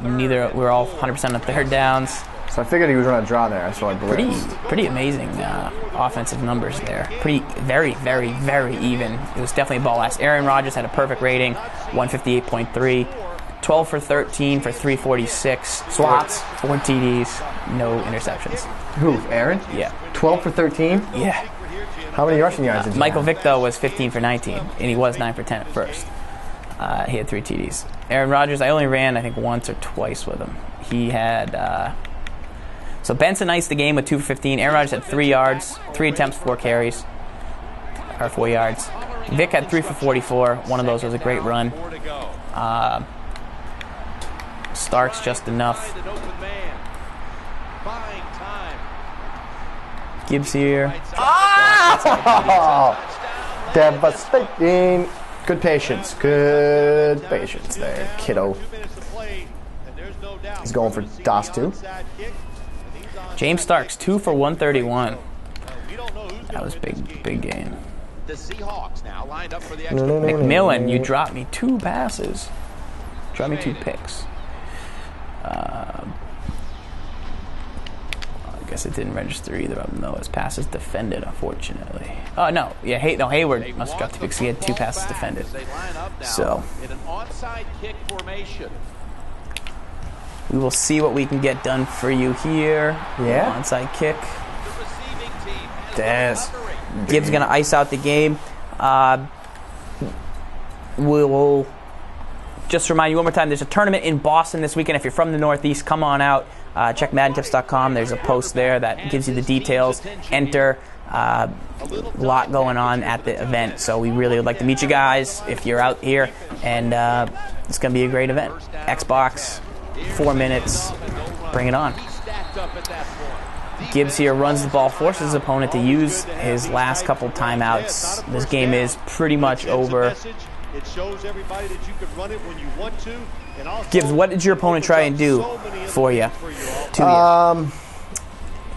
We were all 100% on 3rd downs. So I figured he was going to draw there, so I blitzed. Pretty amazing offensive numbers there. Very, very, very even. It was definitely a ball last. Aaron Rodgers had a perfect rating, 158.3. 12 for 13 for 346. Slots. 4 TDs, no interceptions. Who, Aaron? Yeah. 12 for 13? Yeah. How many rushing yards did he Michael have? Vick, though, was 15 for 19, and he was 9 for 10 at first. He had 3 TDs. Aaron Rodgers, I only ran, I think, once or twice with him. He had... So Benson iced the game with 2 for 15. Aaron Rodgers had 3 yards, 3 attempts, 4 carries, or 4 yards. Vick had 3 for 44. One of those was a great run. Starks just enough. Gibbs here. Oh! Devastating. Good patience. Good patience there, kiddo. He's going for DOS 2. James Starks, 2 for 131. That was big game. The Seahawks now lined up for the extra point. McMillan, you dropped me 2 passes. Dropped me 2 picks. I guess it didn't register either of them, though. His passes defended, unfortunately. Oh, no. Yeah, Hayward must have dropped 2 picks. He had 2 passes defended. So in an onside kick formation. we will see what we can get done for you here. Yeah. Onside kick. The receiving team has Dez. the recovery. Gibbs going to ice out the game. We'll just remind you one more time, there's a tournament in Boston this weekend. If you're from the Northeast, come on out. Check MaddenTips.com. There's a post there that gives you the details. Enter. A lot going on at the event. So we really would like to meet you guys if you're out here. And it's going to be a great event. Xbox, 4 minutes. Bring it on. Stacked up at that point. Gibbs here runs the ball, forces his opponent to use his last couple timeouts. This game is pretty much over. It shows everybody that you can run it when you want to. And also, Gibbs, what did your opponent try and do for you?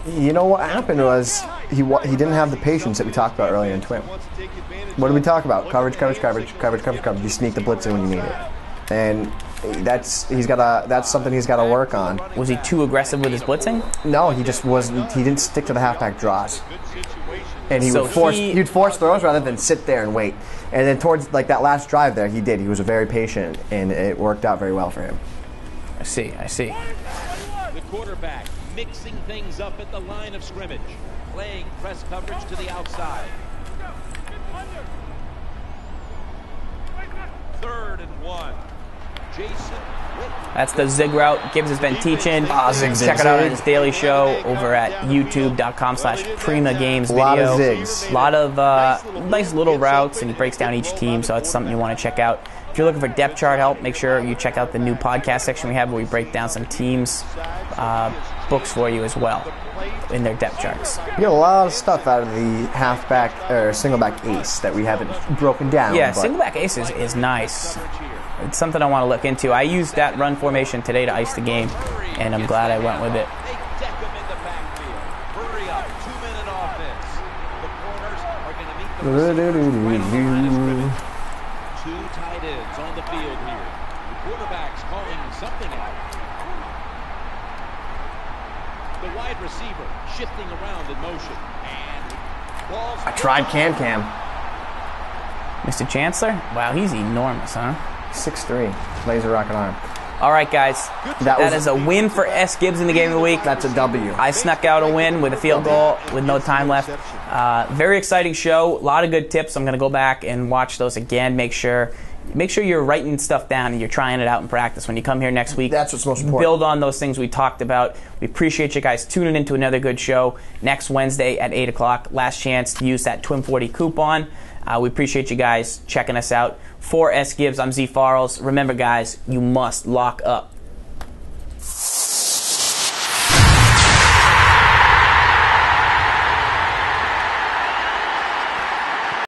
You know what happened was he didn't have the patience that we talked about earlier in Twin. What did we talk about? Coverage. You sneak the blitz in when you need it, and that's something he's got to work on. Was he too aggressive with his blitzing? No, he just wasn't. He didn't stick to the halfback draws, and he'd force throws rather than sit there and wait. And then towards like that last drive there, he did. He was very patient, and it worked out very well for him. I see. The quarterback mixing things up at the line of scrimmage, playing press coverage to the outside. 3rd and 1. Jason. That's the zig route Gibbs has been teaching. Check it out on his daily show over at youtube.com/PrimaGamesVideo. A lot of zigs. A lot of nice little routes, and he breaks down each team, so that's something you want to check out. If you're looking for depth chart help, make sure you check out the new podcast section we have where we break down some teams' books for you as well in their depth charts. You get a lot of stuff out of the halfback or singleback ace that we haven't broken down. Yeah, singleback ace is nice. It's something I want to look into. I used that run formation today to ice the game, and I'm glad I went with it. They deck him in the backfield. Hurry up, 2-minute offense. The corners are going to meet the receivers right on the line of scrimmage. 2 tight ends on the field here. The quarterback's calling something out. The wide receiver shifting around in motion. And balls. I tried Cam. Mr. Chancellor? Wow, he's enormous, huh? 6'3", laser rocket arm. All right, guys. That is a win for S. Gibbs in the game of the week. That's a W. I snuck out a win with a field goal with no time left. Very exciting show. A lot of good tips. I'm going to go back and watch those again. Make sure you're writing stuff down and you're trying it out in practice when you come here next week. That's what's most important. Build on those things we talked about. We appreciate you guys tuning into another good show next Wednesday at 8 o'clock. Last chance to use that Twin40 coupon. We appreciate you guys checking us out. For S. Gibbs, I'm ZFarls. Remember, guys, you must lock up.